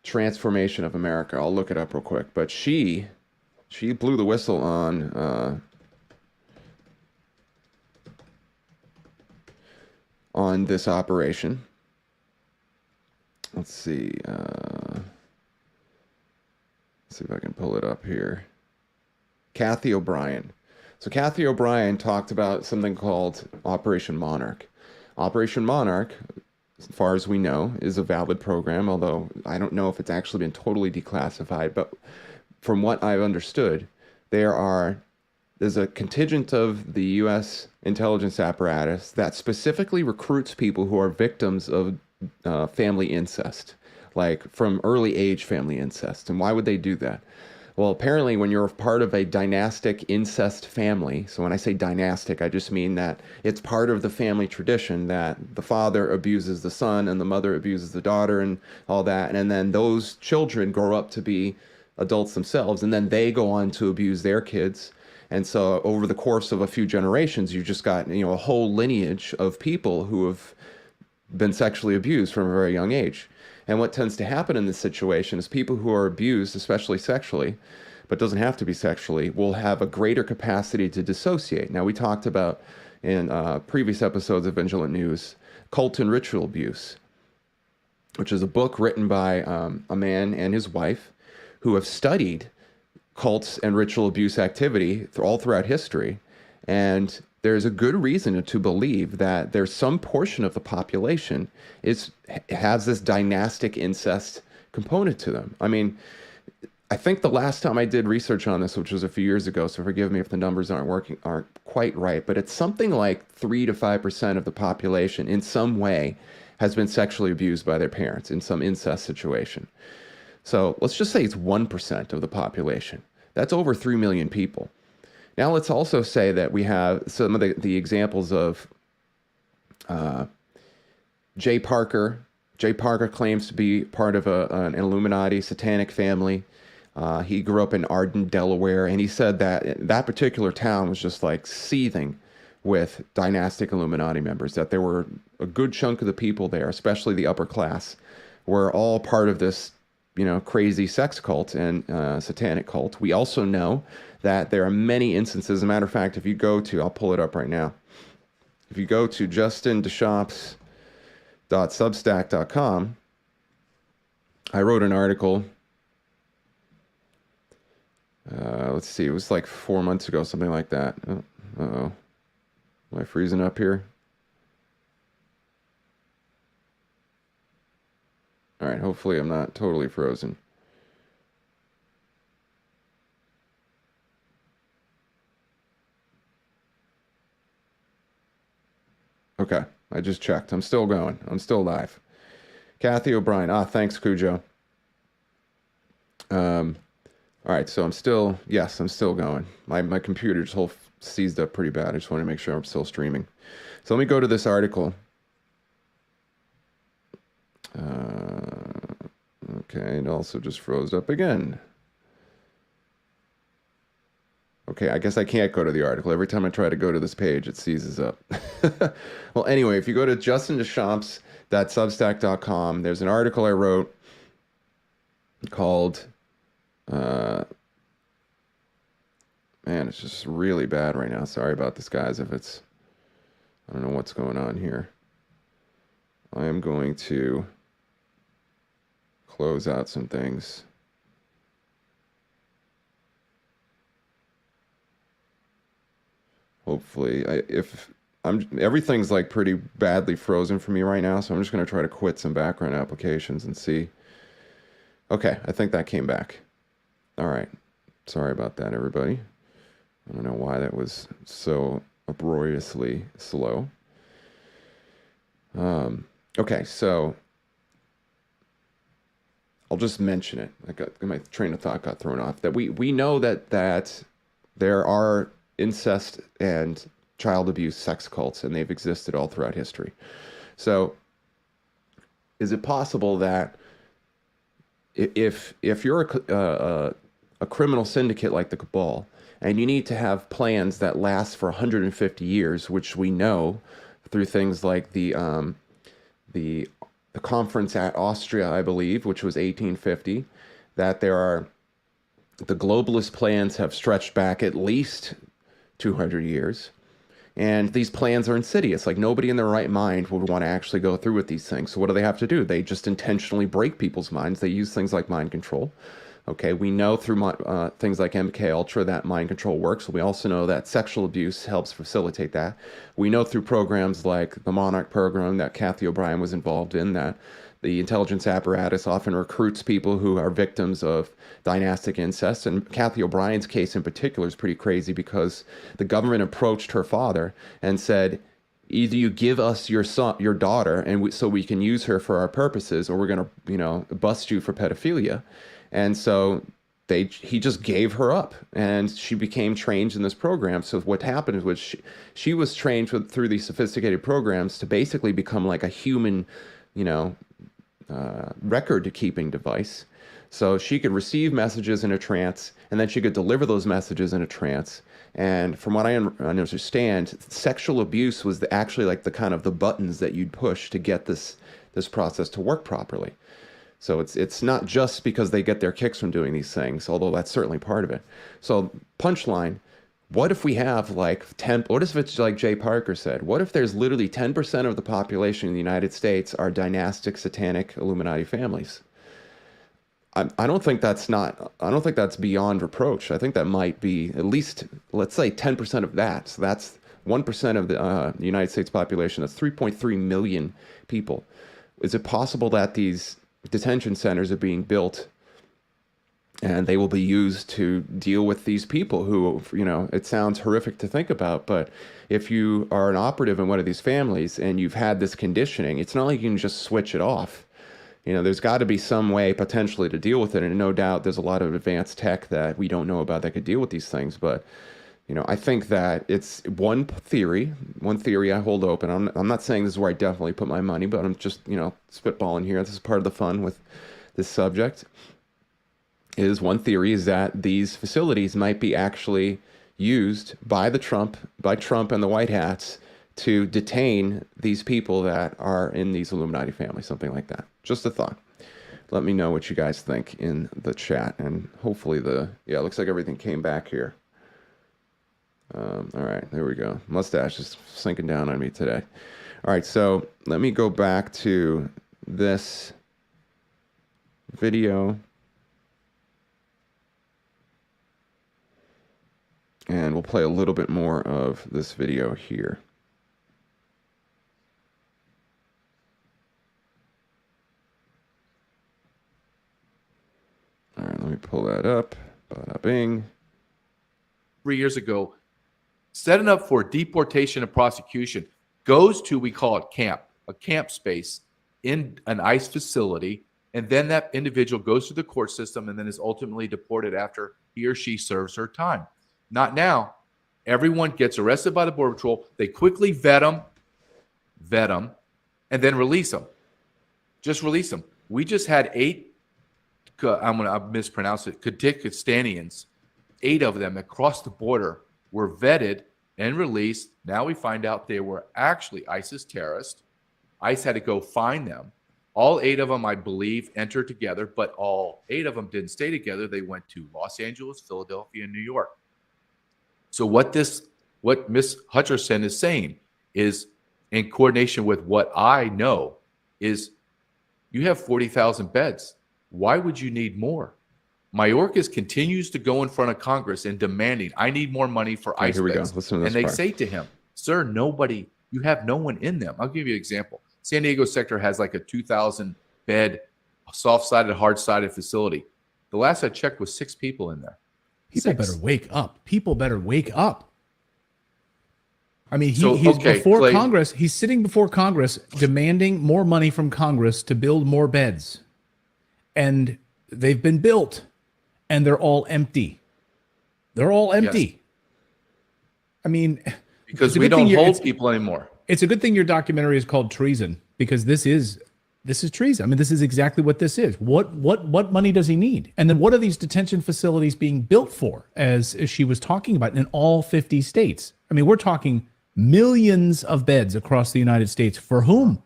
Transformation of America. I'll look it up real quick. But she blew the whistle on this operation. Let's see. See if I can pull it up here. Kathy O'Brien. So Kathy O'Brien talked about something called Operation Monarch. Operation Monarch, as far as we know, is a valid program, although I don't know if it's actually been totally declassified. But from what I've understood, there's a contingent of the U.S. intelligence apparatus that specifically recruits people who are victims of family incest, like from early age family incest. And why would they do that? Well, apparently when you're part of a dynastic incest family, so when I say dynastic, I just mean that it's part of the family tradition that the father abuses the son and the mother abuses the daughter and all that. And then those children grow up to be adults themselves, and then they go on to abuse their kids. And so over the course of a few generations, you've just got, a whole lineage of people who have been sexually abused from a very young age. And what tends to happen in this situation is people who are abused, especially sexually, but doesn't have to be sexually, will have a greater capacity to dissociate. Now, we talked about in previous episodes of Vigilant News, Cult and Ritual Abuse, which is a book written by a man and his wife who have studied cults and ritual abuse activity all throughout history. And there's a good reason to believe that there's some portion of the population has this dynastic incest component to them. I mean, I think the last time I did research on this, which was a few years ago, so forgive me if the numbers aren't quite right, but it's something like 3 to 5% of the population in some way has been sexually abused by their parents in some incest situation. So let's just say it's 1% of the population. That's over 3 million people. Now let's also say that we have some of the examples of Jay Parker. Jay Parker claims to be part of an Illuminati satanic family. He grew up in Arden, Delaware, and he said that that particular town was just like seething with dynastic Illuminati members, that there were a good chunk of the people there, especially the upper class, were all part of this crazy sex cult and satanic cult. We also know that there are many instances. As a matter of fact, if you go to, I'll pull it up right now. If you go to justindeschamps.substack.com, I wrote an article. Let's see, it was like 4 months ago, something like that. Uh-oh. Am I freezing up here? All right, hopefully I'm not totally frozen. Okay, I just checked. I'm still going. I'm still live. Kathy O'Brien. Thanks, Cujo. All right, so I'm still going. My computer's whole seized up pretty bad. I just want to make sure I'm still streaming. So let me go to this article. Okay, it also just froze up again. Okay, I guess I can't go to the article. Every time I try to go to this page, it seizes up. Well, anyway, if you go to justindeschamps.substack.com, there's an article I wrote called, man, it's just really bad right now. Sorry about this, guys, if it's, I don't know what's going on here. I am going to close out some things. Hopefully, everything's like pretty badly frozen for me right now, so I'm just going to try to quit some background applications and see. Okay, I think that came back. All right. Sorry about that, everybody. I don't know why that was so uproariously slow. Okay, so I'll just mention it. My train of thought got thrown off. That we know that there are incest and child abuse sex cults, and they've existed all throughout history. So is it possible that if you're a criminal syndicate like the cabal, and you need to have plans that last for 150 years, which we know through things like the conference at Austria, I believe, which was 1850, that the globalist plans have stretched back at least 200 years. And these plans are insidious. Like, nobody in their right mind would want to actually go through with these things. So what do they have to do? They just intentionally break people's minds. They use things like mind control. Okay, we know through things like MK Ultra that mind control works. We also know that sexual abuse helps facilitate that. We know through programs like the Monarch program that Kathy O'Brien was involved in that the intelligence apparatus often recruits people who are victims of dynastic incest. And Kathy O'Brien's case in particular is pretty crazy because the government approached her father and said, either you give us your daughter, and so we can use her for our purposes, or we're going to, bust you for pedophilia. And so he just gave her up, and she became trained in this program. So what happened was she was trained through these sophisticated programs to basically become like a human, record-keeping device. So she could receive messages in a trance, and then she could deliver those messages in a trance. And from what I understand, sexual abuse was actually like the kind of the buttons that you'd push to get this process to work properly. So it's not just because they get their kicks from doing these things, although that's certainly part of it. So punchline, what if we have what if it's like Jay Parker said, what if there's literally 10% of the population in the United States are dynastic satanic Illuminati families? I don't think that's beyond reproach. I think that might be at least, let's say 10% of that. So that's 1% of the United States population. That's 3.3 million people. Is it possible that these detention centers are being built and they will be used to deal with these people who, it sounds horrific to think about, but if you are an operative in one of these families and you've had this conditioning, it's not like you can just switch it off. There's got to be some way potentially to deal with it. And no doubt there's a lot of advanced tech that we don't know about that could deal with these things. But, I think that it's one theory I hold open. I'm not saying this is where I definitely put my money, but I'm just, spitballing here. This is part of the fun with this subject. One theory is that these facilities might be actually used by Trump and the White Hats to detain these people that are in these Illuminati families, something like that. Just a thought. Let me know what you guys think in the chat, and hopefully it looks like everything came back here. All right, there we go. Mustache is sinking down on me today. All right, so let me go back to this video. And we'll play a little bit more of this video here. All right, let me pull that up. Bada bing. 3 years ago, setting up for deportation and prosecution, goes to, we call it camp, a camp space in an ICE facility, and then that individual goes through the court system and then is ultimately deported after he or she serves her time. Not now. Everyone gets arrested by the Border Patrol. They quickly vet them, and then release them. Just release them. We just had 8, I'm going to mispronounce it, Kyrgyzstanians, 8 of them across the border were vetted and released. Now we find out they were actually ISIS terrorists. ICE had to go find them. All 8 of them, I believe, entered together, but all 8 of them didn't stay together. They went to Los Angeles, Philadelphia, and New York. So what Ms. Hutcherson is saying is, in coordination with what I know, is you have 40,000 beds. Why would you need more? Mayorkas continues to go in front of Congress and demanding, I need more money for ICE Here we beds. go. Listen to this and they part. say to him, sir, you have no one in them. I'll give you an example. San Diego sector has like a 2,000 bed, soft-sided, hard-sided facility. The last I checked was 6 people in there. People better wake up. People better wake up. I mean, he's okay, before Clay, Congress. He's sitting before Congress demanding more money from Congress to build more beds. And they've been built, and they're all empty. They're all empty. Yes. I mean, because we don't hold people anymore. It's a good thing your documentary is called Treason, because this is This is treason. I mean, this is exactly what this is. What money does he need? And then what are these detention facilities being built for, as she was talking about, in all 50 states? I mean, we're talking millions of beds across the United States. For whom?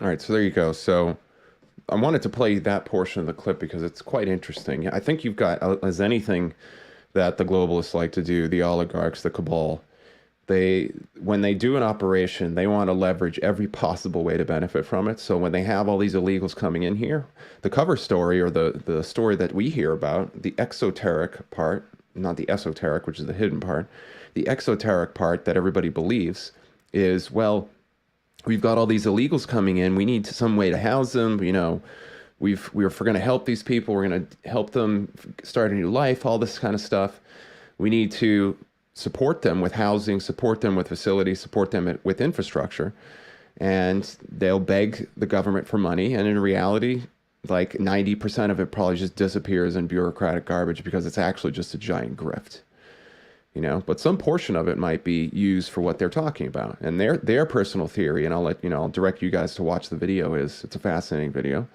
All right, so there you go. So I wanted to play that portion of the clip because it's quite interesting. I think you've got, as anything that the globalists like to do, the oligarchs, the cabal, when they do an operation, they want to leverage every possible way to benefit from it. So when they have all these illegals coming in here, the cover story, or the story that we hear about, the exoteric part, not the esoteric, which is the hidden part, the exoteric part that everybody believes is, well, we've got all these illegals coming in, we need some way to house them, you know, we're going to help these people, we're going to help them start a new life, all this kind of stuff. We need to support them with housing, support them with facilities, support them with infrastructure. And they'll beg the government for money. And in reality, like 90% of it probably just disappears in bureaucratic garbage because it's actually just a giant grift. You know, but some portion of it might be used for what they're talking about. And their personal theory, and I'll direct you guys to watch the video, it's a fascinating video,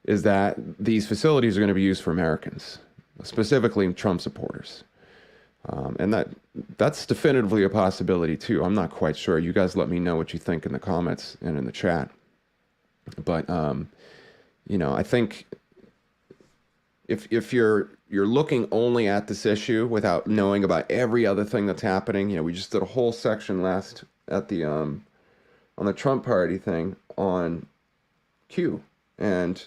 is that these facilities are going to be used for Americans, specifically Trump supporters. And that's definitively a possibility too. I'm not quite sure. You guys let me know what you think in the comments and in the chat. But you know, I think if you're looking only at this issue without knowing about every other thing that's happening, you know, we just did a whole section last at the on the Trump party thing on Q, and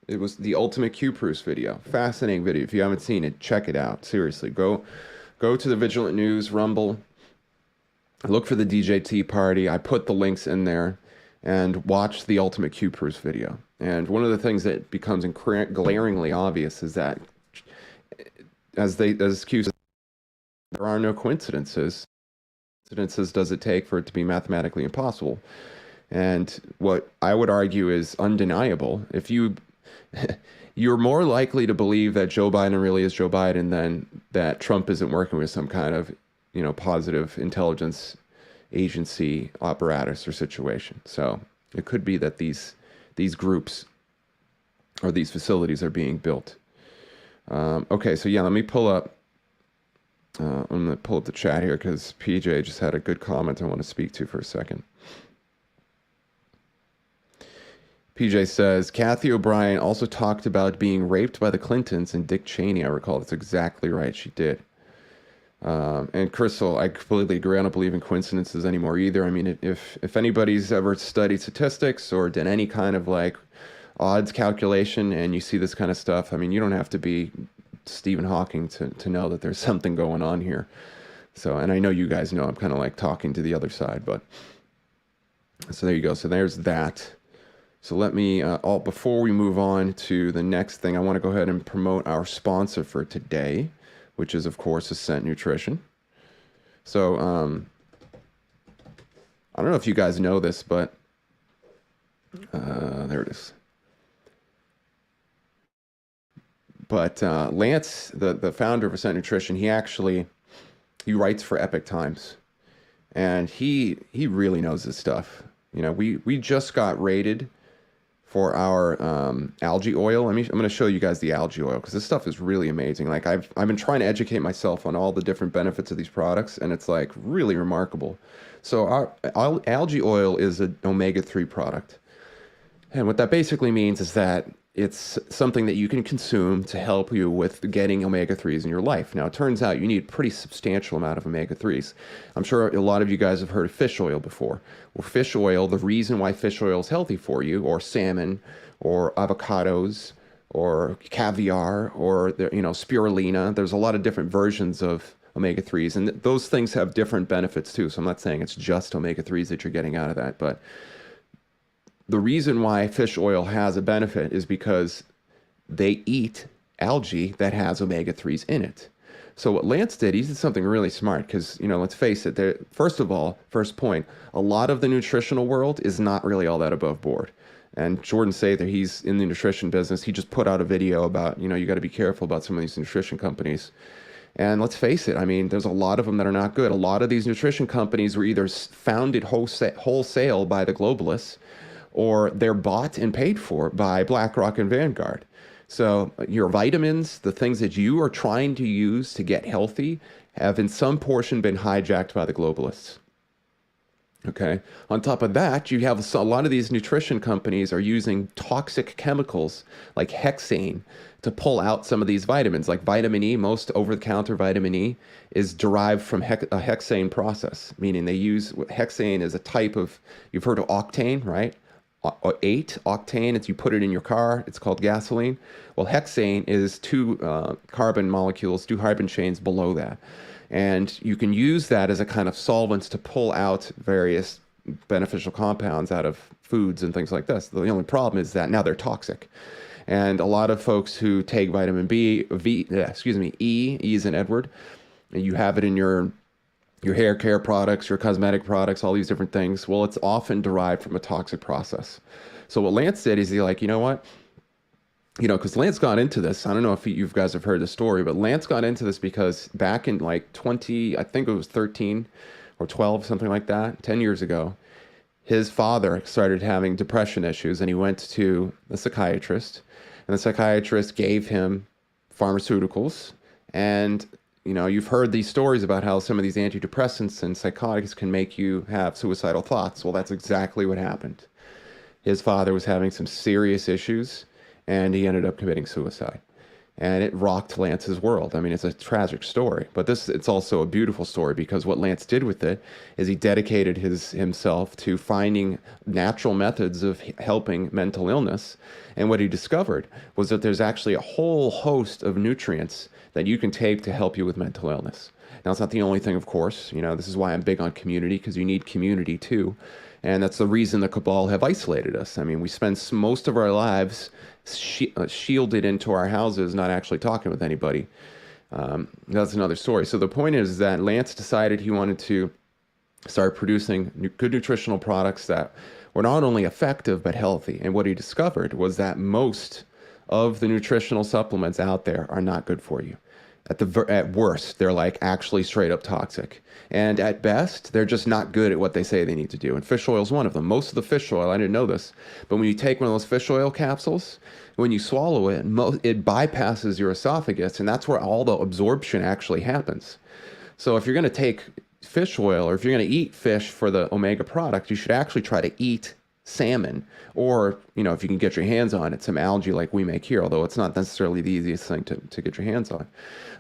it was the ultimate Q proofs video. Fascinating video. If you haven't seen it, check it out. Seriously, go to the Vigilant News, Rumble, look for the DJT party. I put the links in there, and watch the ultimate Q proofs video. And one of the things that becomes glaringly obvious is that, as Q says, there are no coincidences. Coincidences does it take for it to be mathematically impossible? And what I would argue is undeniable. If you're more likely to believe that Joe Biden really is Joe Biden than that Trump isn't working with some kind of, you know, positive intelligence agency apparatus or situation. So it could be that these groups or these facilities are being built. Okay, so yeah, let me pull up. I'm gonna pull up the chat here because PJ just had a good comment I want to speak to for a second. PJ says, Kathy O'Brien also talked about being raped by the Clintons and Dick Cheney. I recall. That's exactly right. She did. And Crystal, I completely agree. I don't believe in coincidences anymore either. I mean, if anybody's ever studied statistics or done any kind of like odds calculation and you see this kind of stuff, I mean, you don't have to be Stephen Hawking to know that there's something going on here. So, and I know you guys know I'm kind of like talking to the other side, but so there you go. So there's that. So let me, before we move on to the next thing, I want to go ahead and promote our sponsor for today, which is, of course, Ascent Nutrition. So, I don't know if you guys know this, but there it is. But Lance, the founder of Ascent Nutrition, he writes for Epic Times, and he really knows his stuff. You know, we just got rated for our algae oil. I'm going to show you guys the algae oil because this stuff is really amazing. Like I've been trying to educate myself on all the different benefits of these products, and it's like really remarkable. So our algae oil is an omega-3 product. And what that basically means is that it's something that you can consume to help you with getting omega-3s in your life. Now, it turns out you need a pretty substantial amount of omega-3s. I'm sure a lot of you guys have heard of fish oil before. Well, fish oil, the reason why fish oil is healthy for you, or salmon, or avocados, or caviar, or spirulina, there's a lot of different versions of omega-3s, and those things have different benefits too. So I'm not saying it's just omega-3s that you're getting out of that, but the reason why fish oil has a benefit is because they eat algae that has omega-3s in it. So what Lance did, he did something really smart because, let's face it, first point, a lot of the nutritional world is not really all that above board. And Jordan Sather, he's in the nutrition business. He just put out a video about, you got to be careful about some of these nutrition companies. And let's face it, I mean, there's a lot of them that are not good. A lot of these nutrition companies were either founded wholesale by the globalists, or they're bought and paid for by BlackRock and Vanguard. So your vitamins, the things that you are trying to use to get healthy, have in some portion been hijacked by the globalists. Okay. On top of that, you have a lot of these nutrition companies are using toxic chemicals like hexane to pull out some of these vitamins. Like vitamin E, most over-the-counter vitamin E is derived from a hexane process, meaning they use hexane as a type of, you've heard of octane, right? 8 octane, it's you put it in your car, it's called gasoline. Well, hexane is 2 carbon molecules, 2 carbon chains below that. And you can use that as a kind of solvent to pull out various beneficial compounds out of foods and things like this. The only problem is that now they're toxic. And a lot of folks who take vitamin E is in Edward, and you have it in your hair care products, your cosmetic products, all these different things. Well, it's often derived from a toxic process. So what Lance did is you know what? Because Lance got into this. I don't know if you guys have heard the story, but Lance got into this because back in I think it was 13 or 12, something like that, 10 years ago, his father started having depression issues, and he went to the psychiatrist, and the psychiatrist gave him pharmaceuticals. And, you've heard these stories about how some of these antidepressants and psychotics can make you have suicidal thoughts. Well, that's exactly what happened. His father was having some serious issues, and he ended up committing suicide. And it rocked Lance's world. I mean, it's a tragic story, but it's also a beautiful story, because what Lance did with it is he dedicated himself to finding natural methods of helping mental illness. And what he discovered was that there's actually a whole host of nutrients that you can take to help you with mental illness. Now, it's not the only thing, of course. This is why I'm big on community, because you need community too. And that's the reason the cabal have isolated us. I mean, we spend most of our lives shielded into our houses, not actually talking with anybody. That's another story. So the point is that Lance decided he wanted to start producing good nutritional products that were not only effective but healthy. And what he discovered was that most of the nutritional supplements out there are not good for you. At worst, they're actually straight up toxic. And at best, they're just not good at what they say they need to do. And fish oil is one of them. Most of the fish oil, I didn't know this, but when you take one of those fish oil capsules, when you swallow it, it bypasses your esophagus, and that's where all the absorption actually happens. So if you're going to take fish oil, or if you're going to eat fish for the omega product, you should actually try to eat salmon, or if you can get your hands on it, some algae like we make here, although it's not necessarily the easiest thing to get your hands on.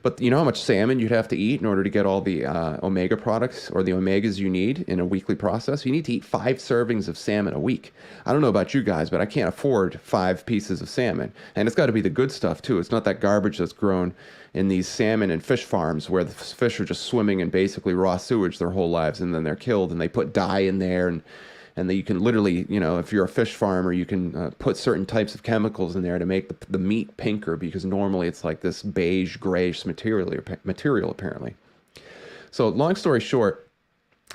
But you know how much salmon you'd have to eat in order to get all the omega products, or the omegas you need in a weekly process? You need to eat 5 servings of salmon a week. I don't know about you guys, but I can't afford 5 pieces of salmon. And it's got to be the good stuff too. It's not that garbage that's grown in these salmon and fish farms where the fish are just swimming in basically raw sewage their whole lives, and then they're killed, and they put dye in there, and then you can literally, if you're a fish farmer, you can put certain types of chemicals in there to make the meat pinker, because normally it's like this beige, grayish material apparently. So long story short,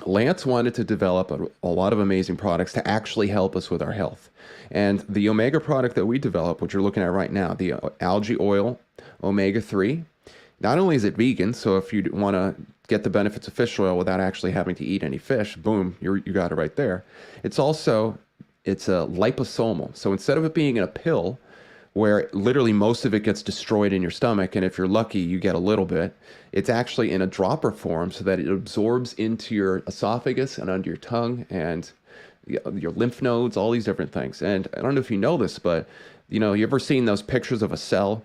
Lance wanted to develop a lot of amazing products to actually help us with our health. And the omega product that we developed, which you're looking at right now, the algae oil omega-3, not only is it vegan, so if you want to get the benefits of fish oil without actually having to eat any fish, boom, you got it right there. It's a liposomal. So instead of it being in a pill where literally most of it gets destroyed in your stomach, and if you're lucky, you get a little bit, it's actually in a dropper form so that it absorbs into your esophagus and under your tongue and your lymph nodes, all these different things. And I don't know if you know this, but you ever seen those pictures of a cell,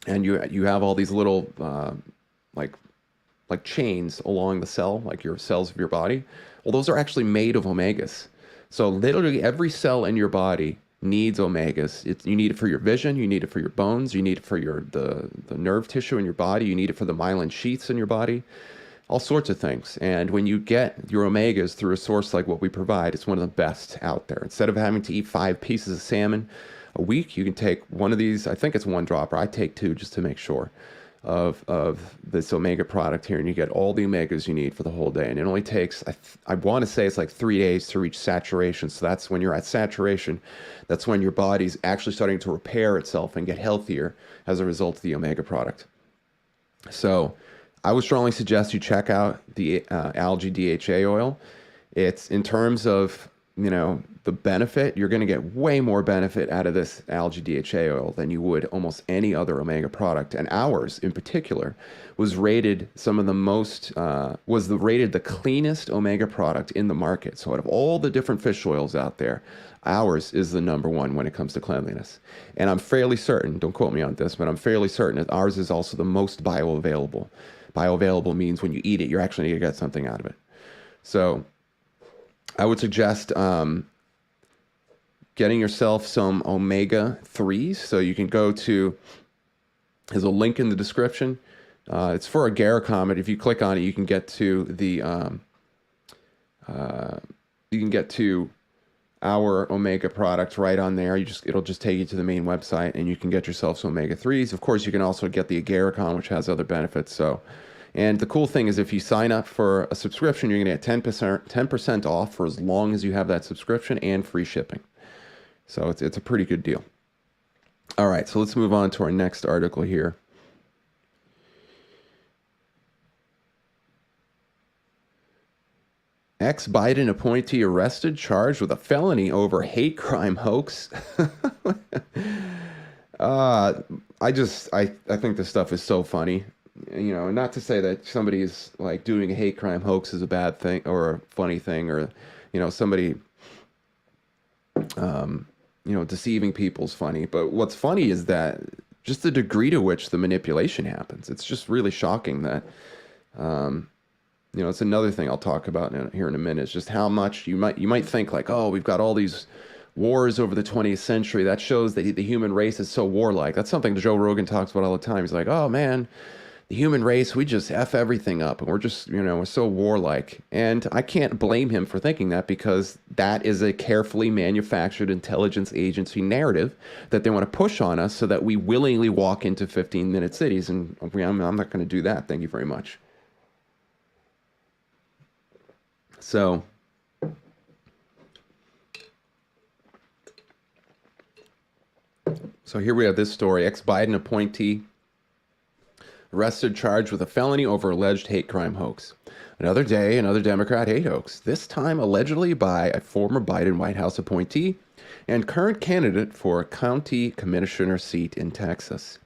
and you have all these little like chains along the cell, like your cells of your body? Well, those are actually made of omegas. So literally every cell in your body needs omegas. You need it for your vision, you need it for your bones, you need it for the nerve tissue in your body, you need it for the myelin sheaths in your body, all sorts of things. And when you get your omegas through a source like what we provide, it's one of the best out there. Instead of having to eat 5 pieces of salmon a week, you can take one of these. I think it's 1 dropper. I take 2 just to make sure of this omega product here, and you get all the omegas you need for the whole day. And it only takes, I want to say it's like 3 days to reach saturation. So that's when you're at saturation. That's when your body's actually starting to repair itself and get healthier as a result of the omega product. So I would strongly suggest you check out the algae DHA oil. It's, in terms of the benefit, you're going to get way more benefit out of this algae DHA oil than you would almost any other omega product. And ours, in particular, was rated rated the cleanest omega product in the market. So out of all the different fish oils out there, ours is the number one when it comes to cleanliness. And I'm fairly certain, don't quote me on this, but I'm fairly certain that ours is also the most bioavailable. Bioavailable means when you eat it, you're actually going to get something out of it. So I would suggest getting yourself some omega-3s. So you can go to, there's a link in the description. It's for Agarikon, but if you click on it, you can get to our omega product right on there. It'll just take you to the main website, and you can get yourself some omega-3s. Of course, you can also get the Agarikon, which has other benefits. And the cool thing is if you sign up for a subscription, you're going to get 10% off for as long as you have that subscription and free shipping. So it's a pretty good deal. All right, so let's move on to our next article here. Ex-Biden appointee arrested, charged with a felony over hate crime hoax. I think this stuff is so funny. Not to say that somebody is like doing a hate crime hoax is a bad thing or a funny thing, or somebody deceiving people's funny. But what's funny is that just the degree to which the manipulation happens. It's just really shocking that it's another thing I'll talk about here in a minute. It's just how much you might think like, oh, we've got all these wars over the 20th century. That shows that the human race is so warlike. That's something Joe Rogan talks about all the time. He's like, oh man, the human race, we just F everything up, and we're just, we're so warlike. And I can't blame him for thinking that, because that is a carefully manufactured intelligence agency narrative that they want to push on us so that we willingly walk into 15-minute cities. And I'm not going to do that. Thank you very much. So here we have this story. Ex-Biden appointee arrested, charged with a felony over alleged hate crime hoax. Another day, another Democrat hate hoax, this time allegedly by a former Biden White House appointee and current candidate for a county commissioner seat in Texas.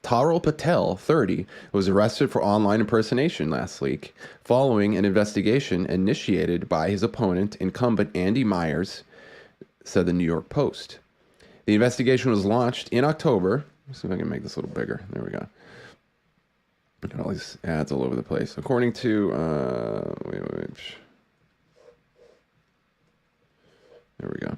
Tarul Patel, 30, was arrested for online impersonation last week following an investigation initiated by his opponent, incumbent Andy Myers, said the New York Post. The investigation was launched in October. Let's see if I can make this a little bigger. There we go. Got all these ads all over the place. According to, there we go.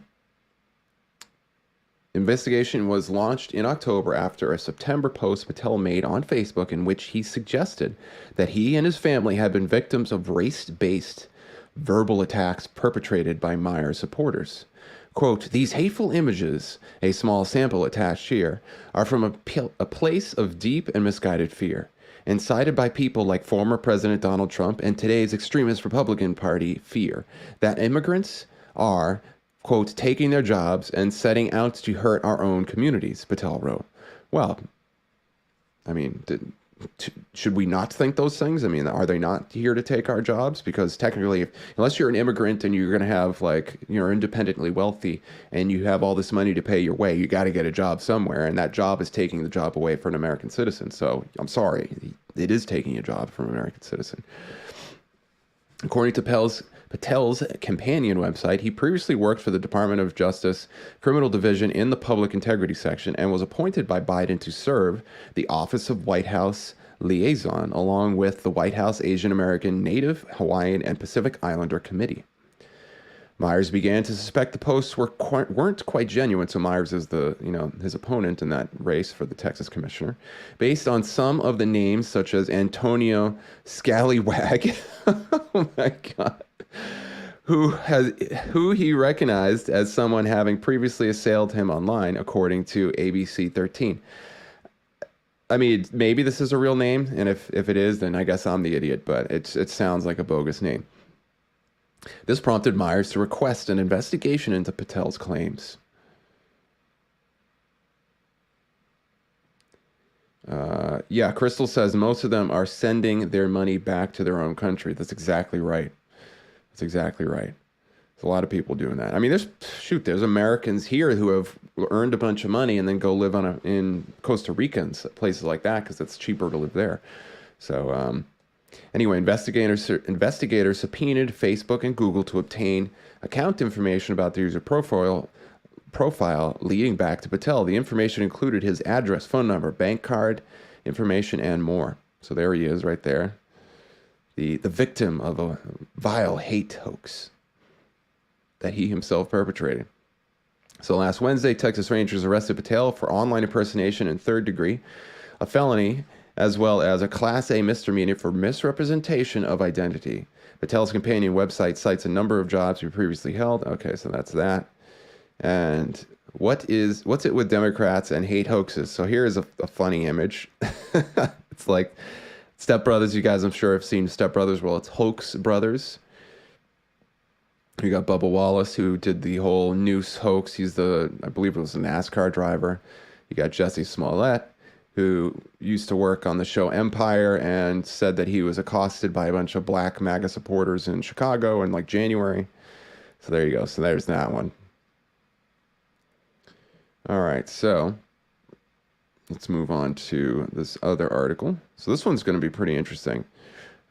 Investigation was launched in October after a September post Patel made on Facebook in which he suggested that he and his family had been victims of race-based verbal attacks perpetrated by Myers supporters. Quote, these hateful images, a small sample attached here, are from a place of deep and misguided fear, incited by people like former President Donald Trump and today's extremist Republican Party fear that immigrants are, quote, taking their jobs and setting out to hurt our own communities, Patel wrote. Well, I mean, should we not think those things? I mean, are they not here to take our jobs? Because technically, unless you're an immigrant and you're going to have, like, you're independently wealthy and you have all this money to pay your way, you got to get a job somewhere, and that job is taking the job away from an American citizen. So I'm sorry, it is taking a job from an American citizen. According to Patel's companion website, he previously worked for the Department of Justice Criminal Division in the Public Integrity Section and was appointed by Biden to serve the Office of White House Liaison, along with the White House Asian American, Native, Hawaiian, and Pacific Islander Committee. Myers began to suspect the posts weren't quite genuine, so Myers is his opponent in that race for the Texas commissioner, based on some of the names such as Antonio Scallywag, oh my God, who he recognized as someone having previously assailed him online, according to ABC 13. I mean, maybe this is a real name, and if it is, then I guess I'm the idiot, but it sounds like a bogus name. This prompted Myers to request an investigation into Patel's claims. Crystal says most of them are sending their money back to their own country. That's exactly right. That's exactly right. There's a lot of people doing that. I mean, there's Americans here who have earned a bunch of money and then go live in Costa Rica and places like that because it's cheaper to live there. So anyway, investigators subpoenaed Facebook and Google to obtain account information about the user profile leading back to Patel. The information included his address, phone number, bank card information, and more. So there he is right there. The victim of a vile hate hoax that he himself perpetrated. So last Wednesday, Texas Rangers arrested Patel for online impersonation in third degree, a felony, as well as a Class A misdemeanor for misrepresentation of identity. Patel's companion website cites a number of jobs he previously held. Okay, so that's that. And what's it with Democrats and hate hoaxes? So here is a funny image. It's like Step Brothers. You guys, I'm sure, have seen Step Brothers. Well, it's Hoax Brothers. You got Bubba Wallace, who did the whole noose hoax. He's I believe it was a NASCAR driver. You got Jesse Smollett, who used to work on the show Empire and said that he was accosted by a bunch of black MAGA supporters in Chicago in like January. So there you go. So there's that one. All right, so let's move on to this other article. So this one's going to be pretty interesting.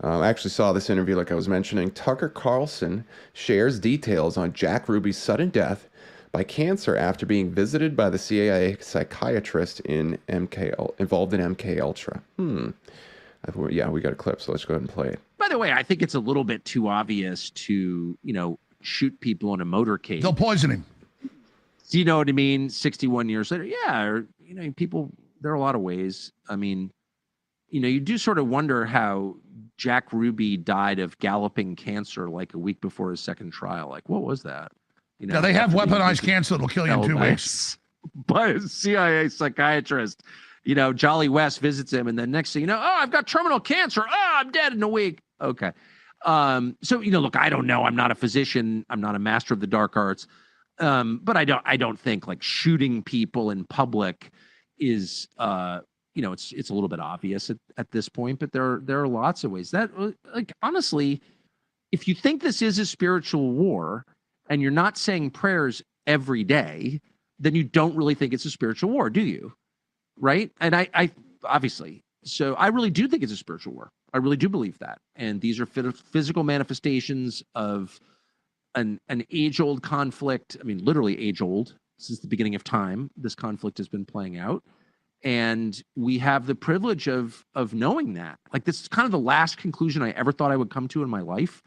I actually saw this interview like I was mentioning. Tucker Carlson shares details on Jack Ruby's sudden death by cancer after being visited by the CIA psychiatrist involved in MK Ultra. Yeah, we got a clip, so let's go ahead and play it. By the way, I think it's a little bit too obvious to, shoot people in a motorcade. They'll poison him. Do you know what I mean? 61 years later. Yeah. Or, people, there are a lot of ways. I mean, you do sort of wonder how Jack Ruby died of galloping cancer like a week before his second trial. Like, what was that? Yeah, they have weaponized cancer that'll kill you in 2 weeks. By a CIA psychiatrist. Jolly West visits him, and then next thing I've got terminal cancer. Oh, I'm dead in a week. Okay. So, look, I don't know. I'm not a physician. I'm not a master of the dark arts. But I don't think like shooting people in public is, it's a little bit obvious at this point, but there are lots of ways that, like, honestly, if you think this is a spiritual war and you're not saying prayers every day, then you don't really think it's a spiritual war, do you? Right. And I obviously, so I really do think it's a spiritual war. I really do believe that. And these are physical manifestations of an age-old conflict. I mean, literally age-old. Since the beginning of time, this conflict has been playing out. And we have the privilege of knowing that. Like, this is kind of the last conclusion I ever thought I would come to in my life,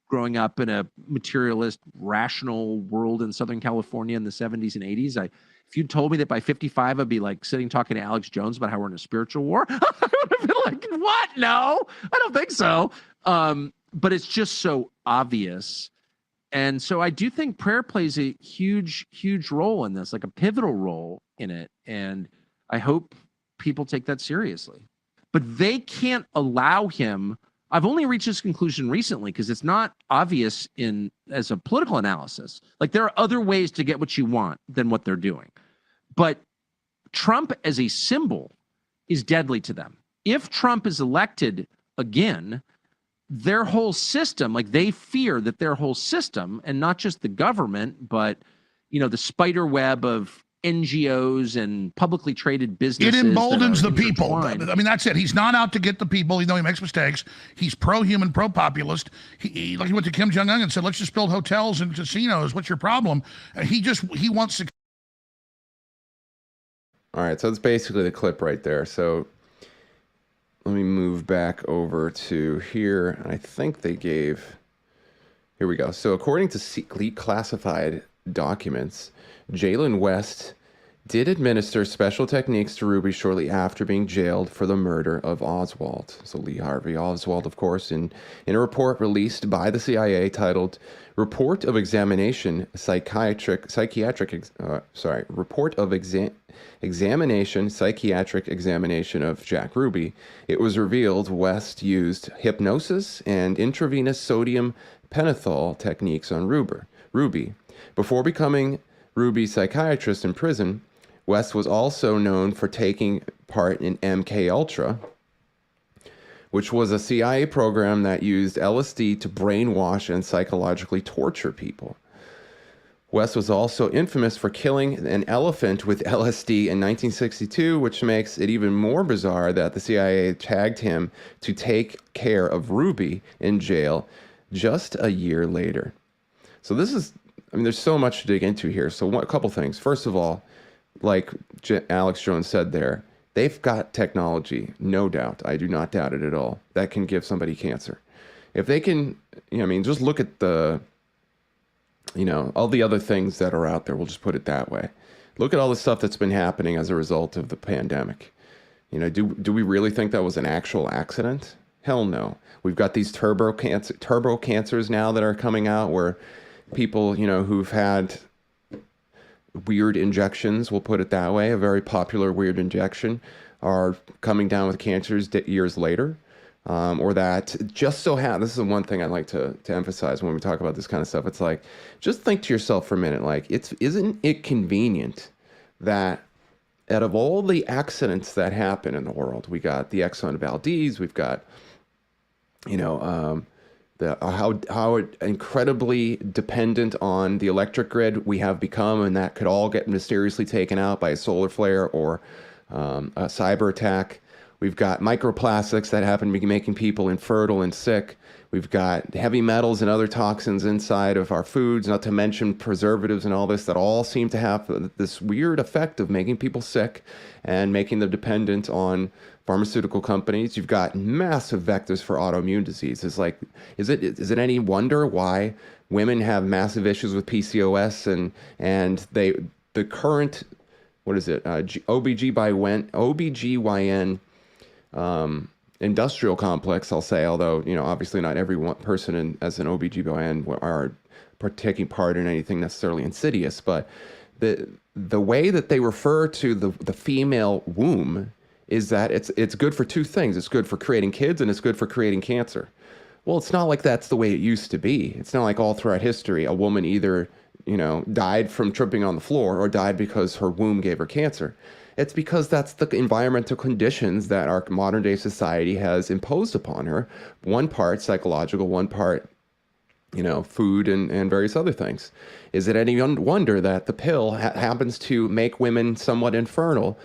growing up in a materialist, rational world in Southern California in the 70s and 80s. If you'd told me that by 55, I'd be like sitting talking to Alex Jones about how we're in a spiritual war, I would have been like, what? No, I don't think so. But it's just so obvious. And so I do think prayer plays a huge, huge role in this, like a pivotal role in it. And I hope people take that seriously. But they can't allow him. I've only reached this conclusion recently because it's not obvious as a political analysis. Like, there are other ways to get what you want than what they're doing. But Trump as a symbol is deadly to them. If Trump is elected again, their whole system, like, they fear that their whole system, and not just the government, but, the spider web of NGOs and publicly traded businesses. It emboldens the people. I mean, that's it. He's not out to get the people, even though he makes mistakes. He's pro-human, pro-populist. He went to Kim Jong-un and said, let's just build hotels and casinos. What's your problem? He wants to. All right, so that's basically the clip right there. So let me move back over to here. I think they gave, here we go. So according to classified documents, Jalen West did administer special techniques to Ruby shortly after being jailed for the murder of Oswald. So Lee Harvey Oswald, of course, in a report released by the CIA titled "Report of Examination Psychiatric Examination of Jack Ruby," it was revealed West used hypnosis and intravenous sodium pentothal techniques on Ruby. Before becoming Ruby's psychiatrist in prison, West was also known for taking part in MK Ultra, which was a CIA program that used LSD to brainwash and psychologically torture people. West was also infamous for killing an elephant with LSD in 1962, which makes it even more bizarre that the CIA tagged him to take care of Ruby in jail just a year later. So this is, I mean, there's so much to dig into here. So a couple things. First of all, like Alex Jones said there, they've got technology, no doubt. I do not doubt it at all. That can give somebody cancer. If they can, you know, I mean, just look at the, you know, all the other things that are out there. We'll just put it that way. Look at all the stuff that's been happening as a result of the pandemic. You know, do we really think that was an actual accident? Hell no. We've got these turbo cancers now that are coming out where people, you know, who've had weird injections, we'll put it that way, a very popular weird injection, are coming down with cancers years later. Or that just so happens, this is the one thing I like to emphasize when we talk about this kind of stuff. It's like, just think to yourself for a minute, like, isn't it convenient that out of all the accidents that happen in the world, we got the Exxon Valdez, we've got, you know, how incredibly dependent on the electric grid we have become, and that could all get mysteriously taken out by a solar flare or a cyber attack. We've got microplastics that happen to be making people infertile and sick. We've got heavy metals and other toxins inside of our foods, not to mention preservatives and all this, that all seem to have this weird effect of making people sick and making them dependent on pharmaceutical companies. You've got massive vectors for autoimmune disease. It's like, is it any wonder why women have massive issues with PCOS and the current, what is it, OBGYN industrial complex, I'll say, although, you know, obviously not every one person as an OBGYN are taking part in anything necessarily insidious, but the way that they refer to the female womb is that it's good for two things. It's good for creating kids and it's good for creating cancer. Well, it's not like that's the way it used to be. It's not like all throughout history a woman either, you know, died from tripping on the floor or died because her womb gave her cancer. It's because that's the environmental conditions that our modern day society has imposed upon her. One part psychological, one part, you know, food and various other things. Is it any wonder that the pill happens to make women somewhat infertile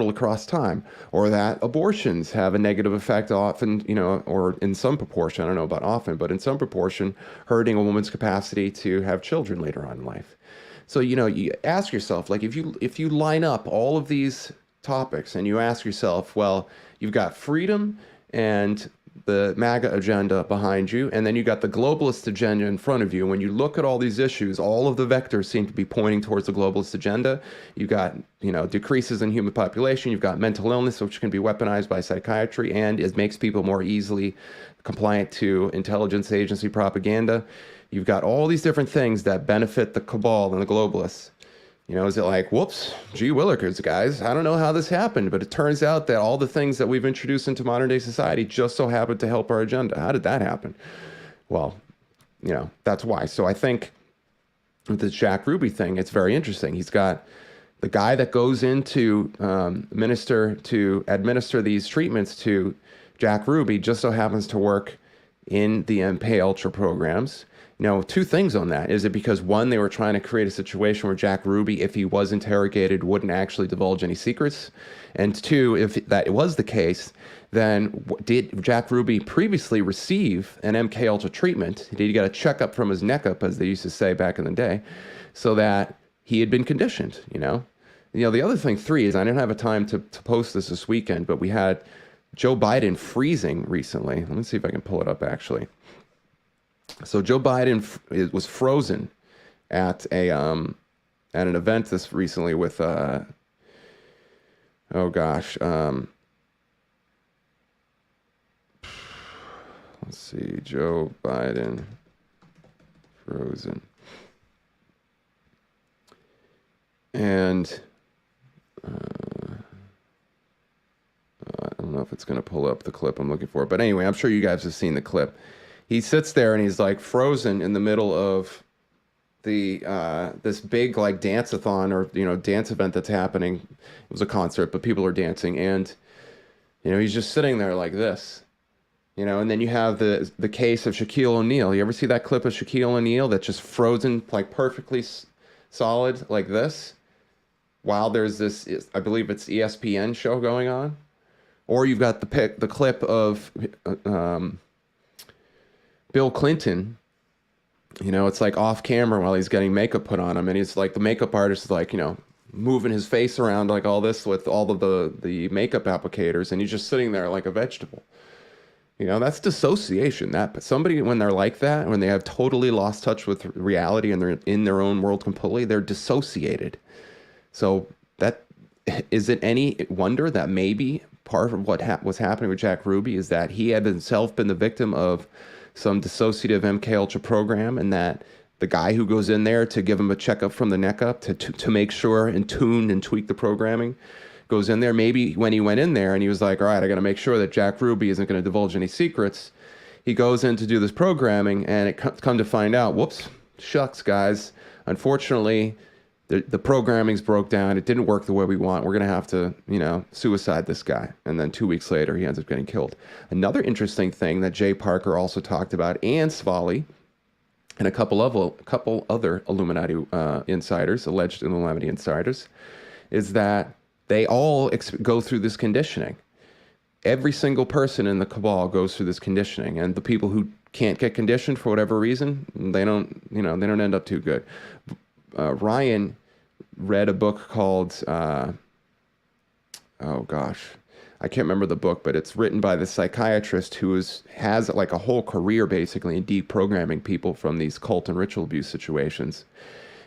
across time? Or that abortions have a negative effect often, you know, or in some proportion, I don't know about often, but in some proportion, hurting a woman's capacity to have children later on in life. So, you know, you ask yourself, like, if you line up all of these topics and you ask yourself, well, you've got freedom and the MAGA agenda behind you, and then you got the globalist agenda in front of you. When you look at all these issues, all of the vectors seem to be pointing towards the globalist agenda. You've got, you know, decreases in human population. You've got mental illness, which can be weaponized by psychiatry, and it makes people more easily compliant to intelligence agency propaganda. You've got all these different things that benefit the cabal and the globalists. You know, is it like, whoops, gee willikers, guys, I don't know how this happened, but it turns out that all the things that we've introduced into modern day society just so happened to help our agenda. How did that happen? Well, you know, that's why. So I think with this Jack Ruby thing, it's very interesting. He's got the guy that goes in to administer these treatments to Jack Ruby just so happens to work in the MK Ultra programs. You know, two things on that. Is it because, one, they were trying to create a situation where Jack Ruby, if he was interrogated, wouldn't actually divulge any secrets? And two, if that was the case, then did Jack Ruby previously receive an MK Ultra treatment? Did he get a checkup from his neck up, as they used to say back in the day, so that he had been conditioned, you know? You know, the other thing, three, is I didn't have a time to post this weekend, but we had Joe Biden freezing recently. Let me see if I can pull it up, actually. So Joe Biden was frozen at an event this recently with let's see, Joe Biden frozen, and I don't know if it's going to pull up the clip I'm looking for, but anyway, I'm sure you guys have seen the clip. He sits there and he's like frozen in the middle of the this big like dance-a-thon, or, you know, dance event that's happening. It was a concert, but people are dancing, and, you know, he's just sitting there like this, you know. And then you have the case of Shaquille O'Neal. You ever see that clip of Shaquille O'Neal that's just frozen like perfectly solid like this, while there's this, I believe it's ESPN show going on, or you've got the clip of Bill Clinton. You know, it's like off camera while he's getting makeup put on him, and he's like, the makeup artist is like, you know, moving his face around like all this with all of the makeup applicators, and he's just sitting there like a vegetable. You know, that's dissociation. That somebody, when they're like that, when they have totally lost touch with reality and they're in their own world completely, they're dissociated. So that, is it any wonder that maybe part of what was happening with Jack Ruby is that he had himself been the victim of some dissociative MK Ultra program, and that the guy who goes in there to give him a checkup from the neck up to make sure and tune and tweak the programming goes in there. Maybe when he went in there and he was like, all right, I got to make sure that Jack Ruby isn't going to divulge any secrets. He goes in to do this programming, and it come to find out, whoops, shucks, guys. Unfortunately, the programming's broke down. It didn't work the way we want. We're going to have to, you know, suicide this guy. And then 2 weeks later, he ends up getting killed. Another interesting thing that Jay Parker also talked about, and Svali, and a couple other Illuminati insiders, alleged Illuminati insiders, is that they all go through this conditioning. Every single person in the cabal goes through this conditioning, and the people who can't get conditioned for whatever reason, they don't end up too good. Ryan read a book called, oh gosh, I can't remember the book, but it's written by the psychiatrist who has like a whole career basically in deprogramming people from these cult and ritual abuse situations.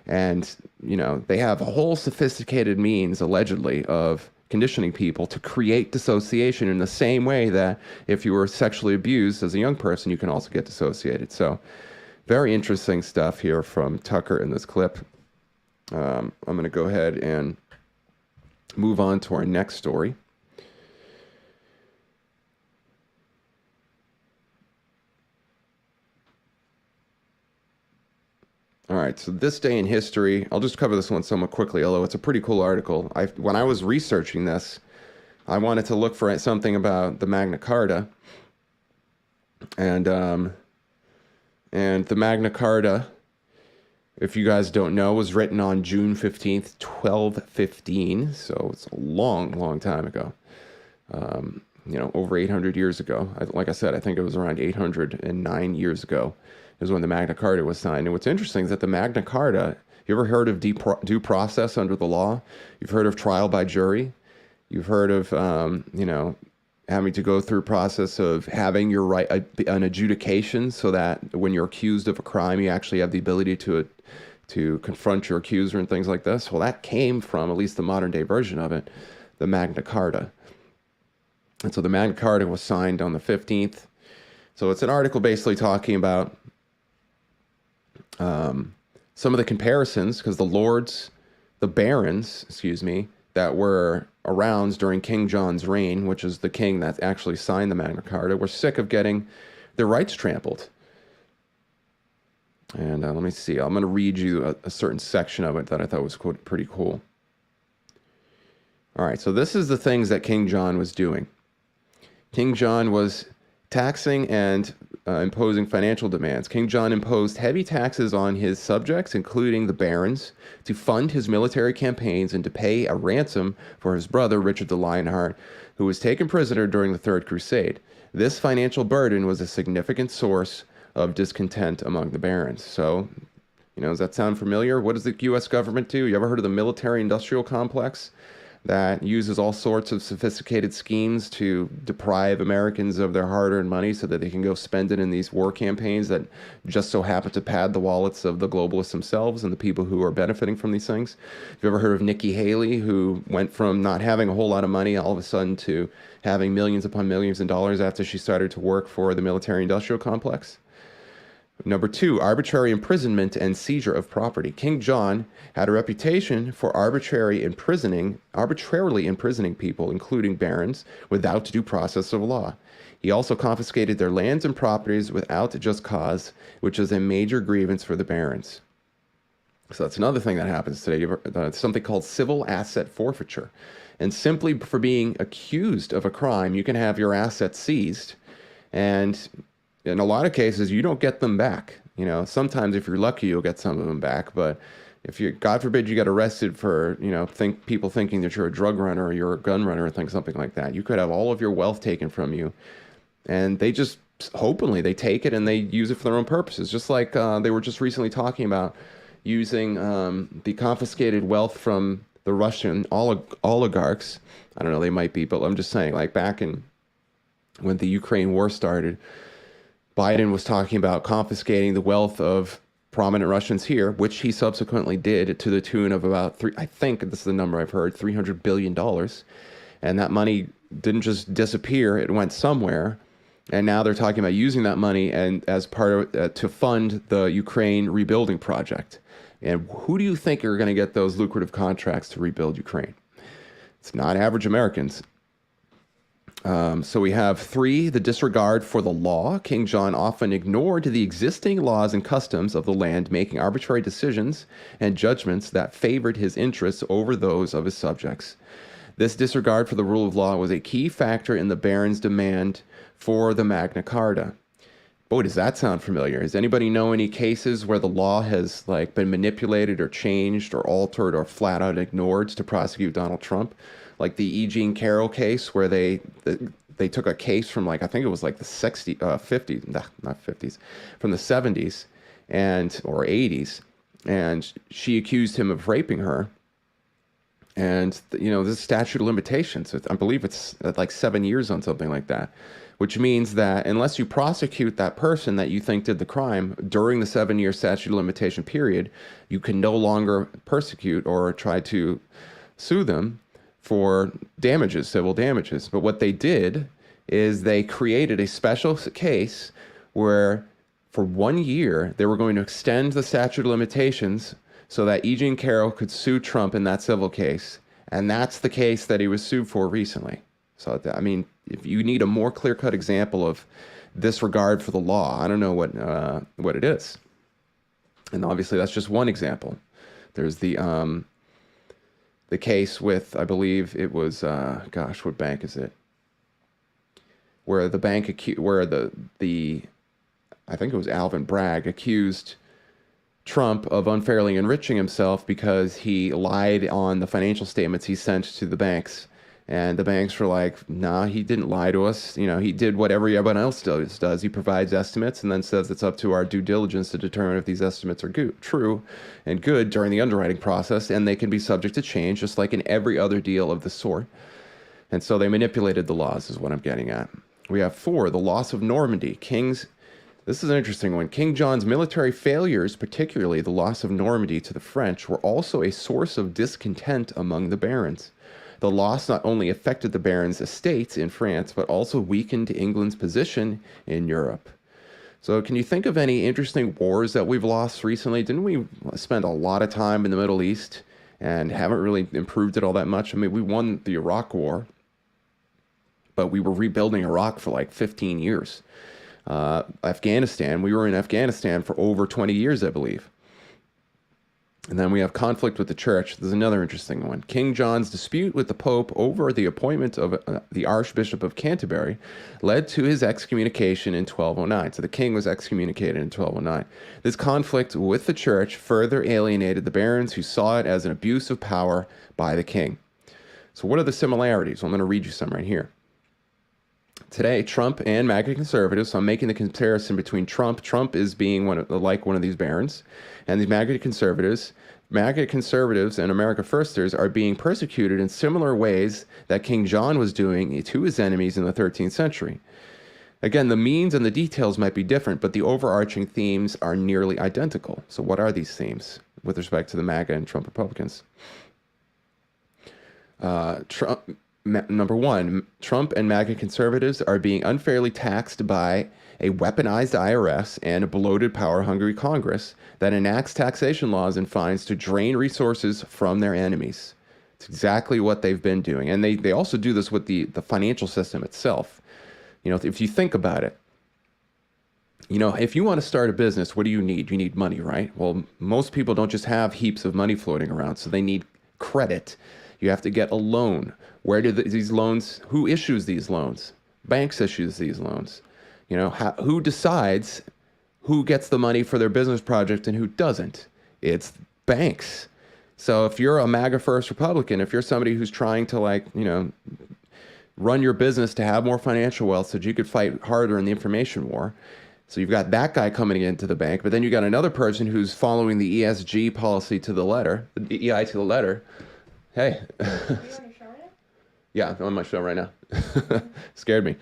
And, you know, they have a whole sophisticated means, allegedly, of conditioning people to create dissociation in the same way that if you were sexually abused as a young person, you can also get dissociated. So very interesting stuff here from Tucker in this clip. I'm going to go ahead and move on to our next story. All right, so this day in history, I'll just cover this one somewhat quickly, although it's a pretty cool article. When I was researching this, I wanted to look for something about the Magna Carta. And the Magna Carta, if you guys don't know, was written on June 15th, 1215. So it's a long, long time ago. You know, over 800 years ago. Like I said, I think it was around 809 years ago is when the Magna Carta was signed. And what's interesting is that the Magna Carta, you ever heard of due process under the law? You've heard of trial by jury? You've heard of, you know, having to go through a process of having your right, an adjudication, so that when you're accused of a crime, you actually have the ability to confront your accuser and things like this. Well, that came from, at least the modern day version of it, the Magna Carta. And so the Magna Carta was signed on the 15th. So it's an article basically talking about some of the comparisons, because the barons, that were around during King John's reign, which is the king that actually signed the Magna Carta, were sick of getting their rights trampled. And let me see. I'm going to read you a certain section of it that I thought was pretty cool. All right, so this is the things that King John was doing. King John was taxing and imposing financial demands. King John imposed heavy taxes on his subjects, including the barons, to fund his military campaigns and to pay a ransom for his brother, Richard the Lionheart, who was taken prisoner during the Third Crusade. This financial burden was a significant source of discontent among the barons. So, you know, does that sound familiar? What does the U.S. government do? You ever heard of the military-industrial complex? That uses all sorts of sophisticated schemes to deprive Americans of their hard-earned money so that they can go spend it in these war campaigns that just so happen to pad the wallets of the globalists themselves and the people who are benefiting from these things. Have you ever heard of Nikki Haley, who went from not having a whole lot of money all of a sudden to having millions upon millions of dollars after she started to work for the military-industrial complex? Number 2, arbitrary imprisonment and seizure of property. King John had a reputation for arbitrarily imprisoning people, including barons, without due process of law. He also confiscated their lands and properties without just cause, which is a major grievance for the barons. So that's another thing that happens today. It's something called civil asset forfeiture. And simply for being accused of a crime, you can have your assets seized, and in a lot of cases, you don't get them back. You know, sometimes if you're lucky, you'll get some of them back, but if you, God forbid, you get arrested for, people thinking that you're a drug runner or you're a gun runner or something like that, you could have all of your wealth taken from you, and they just openly they take it and they use it for their own purposes. Just like they were just recently talking about using the confiscated wealth from the Russian oligarchs. I don't know, they might be, but I'm just saying, like back in when the Ukraine war started, Biden was talking about confiscating the wealth of prominent Russians here, which he subsequently did to the tune of about I think this is the number I've heard, $300 billion. And that money didn't just disappear, it went somewhere. And now they're talking about using that money and as part of to fund the Ukraine rebuilding project. And who do you think are going to get those lucrative contracts to rebuild Ukraine? It's not average Americans. So we have 3, the disregard for the law. King John often ignored the existing laws and customs of the land, making arbitrary decisions and judgments that favored his interests over those of his subjects. This disregard for the rule of law was a key factor in the barons' demand for the Magna Carta. Boy, does that sound familiar. Does anybody know any cases where the law has been manipulated or changed or altered or flat out ignored to prosecute Donald Trump? Like the E. Jean Carroll case, where they took a case from I think it was the 50s, not 50s, from the 70s or 80s, and she accused him of raping her. And this statute of limitations, I believe it's 7 years on something like that, which means that unless you prosecute that person that you think did the crime during the 7-year statute of limitation period, you can no longer persecute or try to sue them for damages, civil damages. But what they did is they created a special case where for 1 year they were going to extend the statute of limitations so that E. Jean Carroll could sue Trump in that civil case. And that's the case that he was sued for recently. So, I mean, if you need a more clear-cut example of disregard for the law, I don't know what it is. And obviously that's just one example. There's the case with, I believe it was, what bank is it? Where the bank where I think it was Alvin Bragg accused Trump of unfairly enriching himself because he lied on the financial statements he sent to the banks. And the banks were like, nah, he didn't lie to us. He did what everyone else does. He provides estimates and then says it's up to our due diligence to determine if these estimates are true and good during the underwriting process, and they can be subject to change, just like in every other deal of the sort. And so they manipulated the laws, is what I'm getting at. We have 4, the loss of Normandy. This is an interesting one. King John's military failures, particularly the loss of Normandy to the French, were also a source of discontent among the barons. The loss not only affected the barons' estates in France, but also weakened England's position in Europe. So can you think of any interesting wars that we've lost recently? Didn't we spend a lot of time in the Middle East and haven't really improved it all that much? I mean, we won the Iraq War, but we were rebuilding Iraq for 15 years. Afghanistan, we were in Afghanistan for over 20 years, I believe. And then we have conflict with the church. There's another interesting one. King John's dispute with the Pope over the appointment of the Archbishop of Canterbury led to his excommunication in 1209. So the king was excommunicated in 1209. This conflict with the church further alienated the barons, who saw it as an abuse of power by the king. So what are the similarities? Well, I'm going to read you some right here. Today, Trump and MAGA conservatives, so I'm making the comparison between Trump is being one of these barons, and these MAGA conservatives and America Firsters are being persecuted in similar ways that King John was doing to his enemies in the 13th century. Again, the means and the details might be different, but the overarching themes are nearly identical. So what are these themes with respect to the MAGA and Trump Republicans? Number 1, Trump and MAGA conservatives are being unfairly taxed by a weaponized IRS and a bloated, power-hungry Congress that enacts taxation laws and fines to drain resources from their enemies. It's exactly what they've been doing. And they also do this with the financial system itself. If you think about it, if you want to start a business, what do you need? You need money, right? Well, most people don't just have heaps of money floating around, so they need credit. You have to get a loan. Where do these loans, who issues these loans? Banks issues these loans. Who decides who gets the money for their business project and who doesn't? It's banks. So if you're a MAGA first Republican, if you're somebody who's trying to, like, you know, run your business to have more financial wealth so that you could fight harder in the information war. So you've got that guy coming into the bank, but then you got another person who's following the ESG policy to the letter, the EI to the letter. Hey. Are you on your show right now? Yeah, I'm on my show right now. Scared me.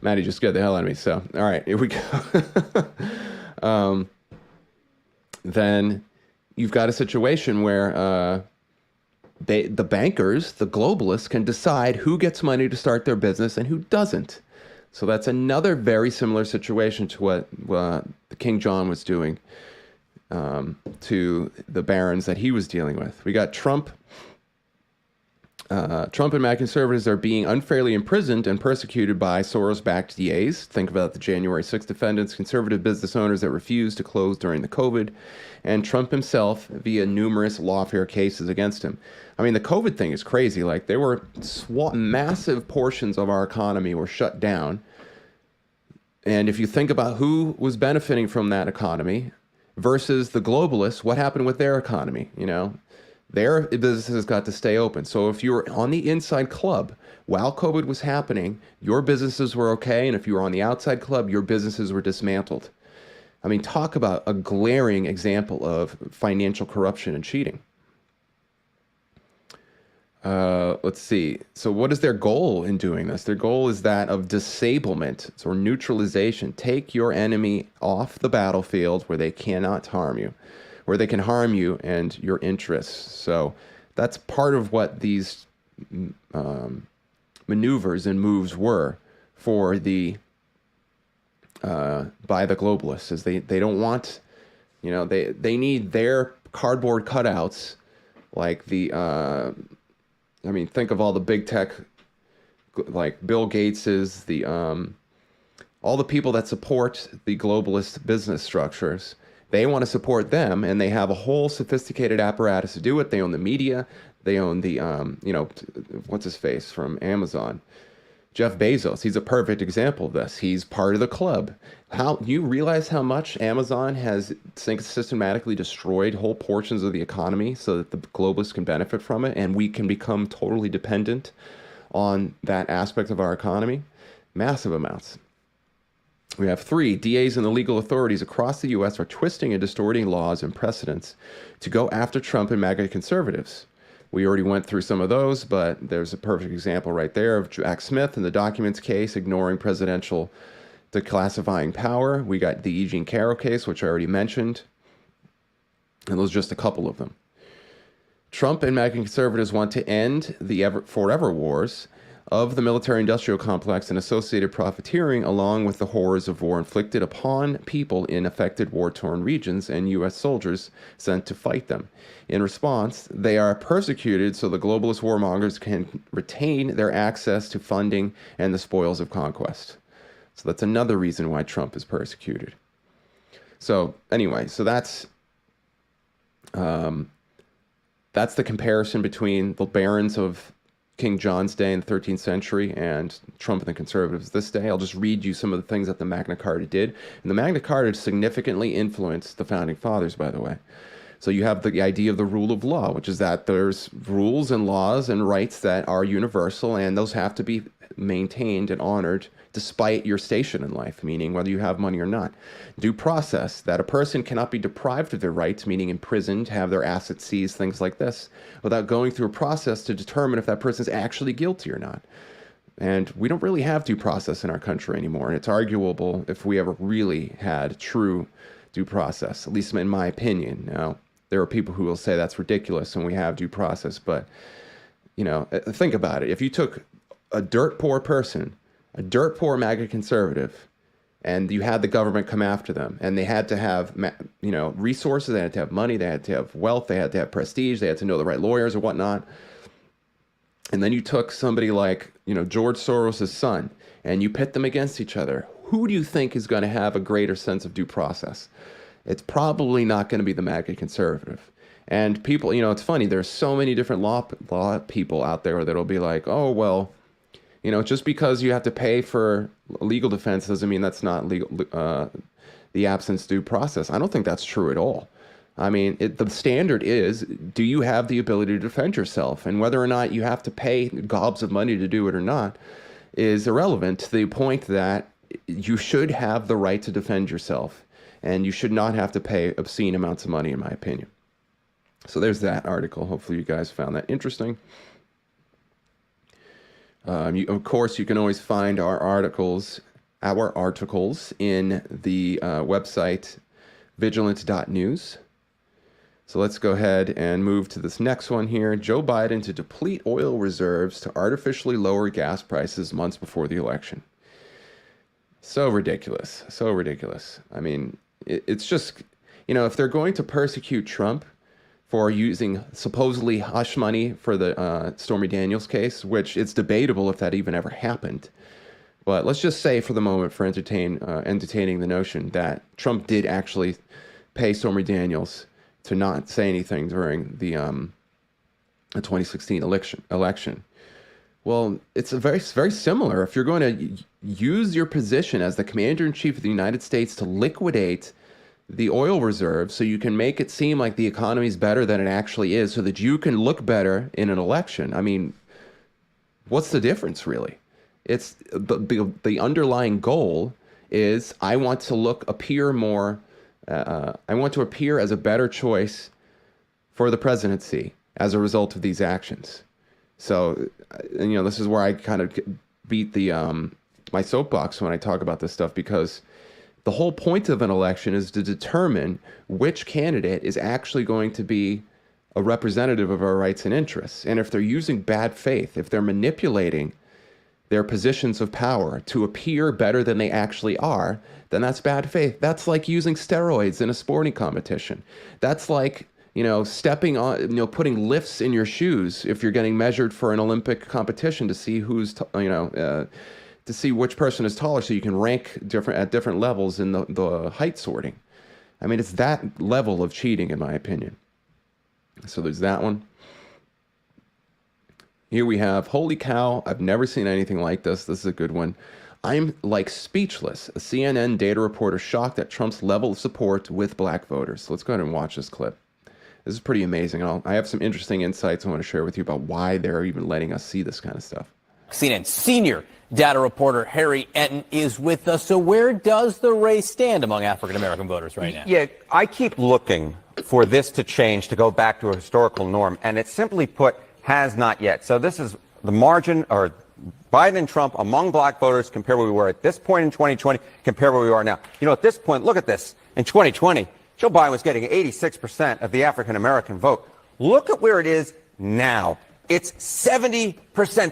Maddie just scared the hell out of me. So, all right, here we go. Then you've got a situation where the bankers, the globalists, can decide who gets money to start their business and who doesn't. So that's another very similar situation to what King John was doing to the barons that he was dealing with. We got Trump. Trump and MAGA conservatives are being unfairly imprisoned and persecuted by Soros-backed DAs. Think about the January 6th defendants, conservative business owners that refused to close during the COVID, and Trump himself via numerous lawfare cases against him. I mean, the COVID thing is crazy. Like, there were massive portions of our economy were shut down. And if you think about who was benefiting from that economy versus the globalists, what happened with their economy, you know? Their businesses got to stay open. So if you were on the inside club while COVID was happening, your businesses were okay. And if you were on the outside club, your businesses were dismantled. I mean, talk about a glaring example of financial corruption and cheating. Let's see. So what is their goal in doing this? Their goal is that of disablement or neutralization. Take your enemy off the battlefield where they cannot harm you, where they can harm you and your interests. So that's part of what these maneuvers and moves were for the by the globalists, is they don't want, you know, they need their cardboard cutouts, like the I mean, think of all the big tech, like Bill Gates's, the all the people that support the globalist business structures. They want to support them, and they have a whole sophisticated apparatus to do it. They own the media. They own the, you know, what's his face from Amazon? Jeff Bezos. He's a perfect example of this. He's part of the club. How you realize how much Amazon has systematically destroyed whole portions of the economy so that the globalists can benefit from it, and we can become totally dependent on that aspect of our economy? Massive amounts. We have 3, DAs and the legal authorities across the U.S. are twisting and distorting laws and precedents to go after Trump and MAGA conservatives. We already went through some of those, but there's a perfect example right there of Jack Smith in the documents case, ignoring presidential declassifying power. We got the E. Jean Carroll case, which I already mentioned, and those are just a couple of them. Trump and MAGA conservatives want to end the forever wars of the military-industrial complex and associated profiteering, along with the horrors of war inflicted upon people in affected war-torn regions and U.S. soldiers sent to fight them. In response, they are persecuted so the globalist warmongers can retain their access to funding and the spoils of conquest. So that's another reason why Trump is persecuted. So anyway, so that's the comparison between the barons of King John's day in the 13th century and Trump and the conservatives this day. I'll just read you some of the things that the Magna Carta did. And the Magna Carta significantly influenced the founding fathers, by the way. So you have the idea of the rule of law, which is that there's rules and laws and rights that are universal, and those have to be maintained and honored despite your station in life, meaning whether you have money or not. Due process, that a person cannot be deprived of their rights, meaning imprisoned, have their assets seized, things like this, without going through a process to determine if that person is actually guilty or not. And we don't really have due process in our country anymore, and it's arguable if we ever really had true due process, at least in my opinion. Now, there are people who will say that's ridiculous and we have due process, but, you know, think about it. If you took a dirt poor person, a dirt poor MAGA conservative, and you had the government come after them, and they had to have, you know, resources, they had to have money, they had to have wealth, they had to have prestige, they had to know the right lawyers or whatnot. And then you took somebody like, you know, George Soros' son, and you pit them against each other. Who do you think is going to have a greater sense of due process? It's probably not going to be the MAGA conservative. And people, you know, it's funny, there's so many different law people out there that'll be like, oh, well, you know, just because you have to pay for legal defense doesn't mean that's not legal, the absence due process. I don't think that's true at all. I mean, the standard is, do you have the ability to defend yourself? And whether or not you have to pay gobs of money to do it or not is irrelevant to the point that you should have the right to defend yourself. And you should not have to pay obscene amounts of money, in my opinion. So there's that article. Hopefully you guys found that interesting. Of course, you can always find our articles in the website vigilant.news. So let's go ahead and move to this next one here. Joe Biden to deplete oil reserves to artificially lower gas prices months before the election. So ridiculous. So ridiculous. I mean, it's just, if they're going to persecute Trump for using supposedly hush money for the Stormy Daniels case, which it's debatable if that even ever happened. But let's just say for the moment, for entertaining the notion that Trump did actually pay Stormy Daniels to not say anything during the 2016 election. Well, it's very similar. If you're going to use your position as the commander-in-chief of the United States to liquidate the oil reserves so you can make it seem like the economy is better than it actually is so that you can look better in an election. I mean, what's the difference, really? It's the underlying goal is I want to appear more. I want to appear as a better choice for the presidency as a result of these actions. So, this is where I kind of beat my soapbox when I talk about this stuff, because the whole point of an election is to determine which candidate is actually going to be a representative of our rights and interests. And if they're using bad faith, if they're manipulating their positions of power to appear better than they actually are, then that's bad faith. That's like using steroids in a sporting competition. That's like, stepping on, putting lifts in your shoes if you're getting measured for an Olympic competition to see to see which person is taller so you can rank at different levels in the height sorting. I mean, it's that level of cheating, in my opinion. So there's that one. Here we have, holy cow, I've never seen anything like this. This is a good one. I'm like speechless. A CNN data reporter shocked at Trump's level of support with black voters. So let's go ahead and watch this clip. This is pretty amazing. I have some interesting insights I want to share with you about why they're even letting us see this kind of stuff. CNN senior data reporter Harry Enton is with us. So where does the race stand among African-American voters right now? Yeah, I keep looking for this to change, to go back to a historical norm, and it simply put has not yet. So this is the margin, or Biden and Trump among black voters, compare where we were at this point in 2020, compare where we are now. At this point, look at this. In 2020, Joe Biden was getting 86% of the African-American vote. Look at where it is now. It's 70%.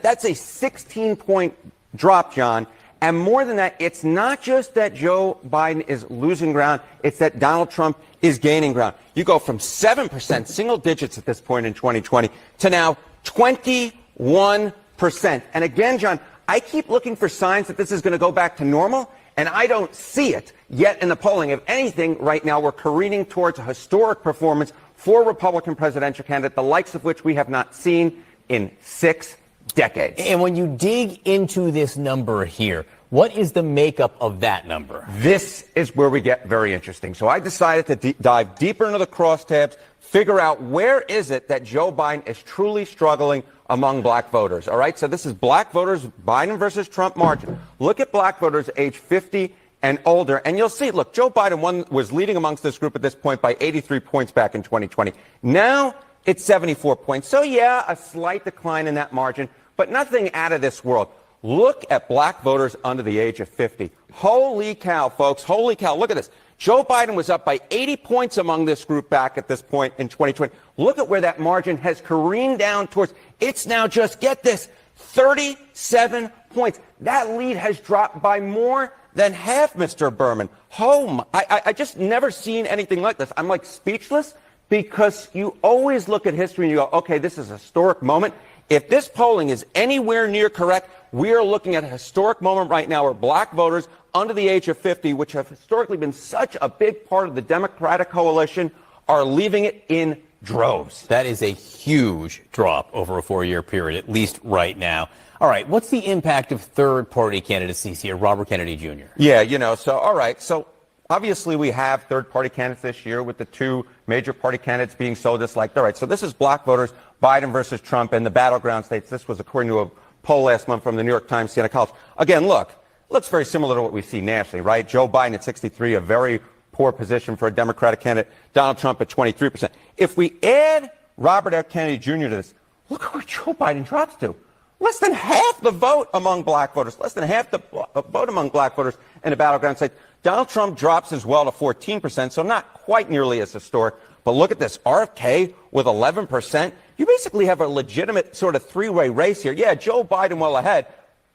That's a 16-point drop, John. And more than that, it's not just that Joe Biden is losing ground, it's that Donald Trump is gaining ground. You go from 7%, single digits at this point in 2020, to now 21%. And again, John, I keep looking for signs that this is going to go back to normal, and I don't see it yet in the polling. If anything, right now we're careening towards a historic performance for a Republican presidential candidate, the likes of which we have not seen in 6 decades. And when you dig into this number here, what is the makeup of that number? This is where we get very interesting. So I decided to dive deeper into the crosstabs, figure out where is it that Joe Biden is truly struggling among black voters. All right, so this is black voters, Biden versus Trump margin. Look at black voters age 50 and older, and you'll see, look, Joe Biden was leading amongst this group at this point by 83 points back in 2020. Now it's 74 points. So yeah, a slight decline in that margin, but nothing out of this world. Look at black voters under the age of 50. Holy cow, folks. Holy cow. Look at this. Joe Biden was up by 80 points among this group back at this point in 2020. Look at where that margin has careened down towards. It's now just, get this, 37 points. That lead has dropped by more than half, Mr. Berman. I just never seen anything like this. I'm like speechless, because you always look at history and you go, okay, this is a historic moment. If this polling is anywhere near correct, we are looking at a historic moment right now where black voters under the age of 50, which have historically been such a big part of the Democratic coalition, are leaving it in droves. That is a huge drop over a 4-year period, at least right now. All right, what's the impact of third-party candidacies here, Robert Kennedy Jr.? Yeah, so, all right, so Obviously, we have third-party candidates this year with the two major party candidates being so disliked. All right, so this is black voters, Biden versus Trump in the battleground states. This was according to a poll last month from the New York Times, Siena College. Again, looks very similar to what we see nationally, right? Joe Biden at 63, a very poor position for a Democratic candidate. Donald Trump at 23%. If we add Robert F. Kennedy Jr. to this, look where Joe Biden drops to. Less than half the vote among black voters, less than half the vote among black voters in the battleground states. Donald Trump drops as well to 14%, so not quite nearly as historic. But look at this, RFK with 11%. You basically have a legitimate sort of three-way race here. Yeah, Joe Biden well ahead,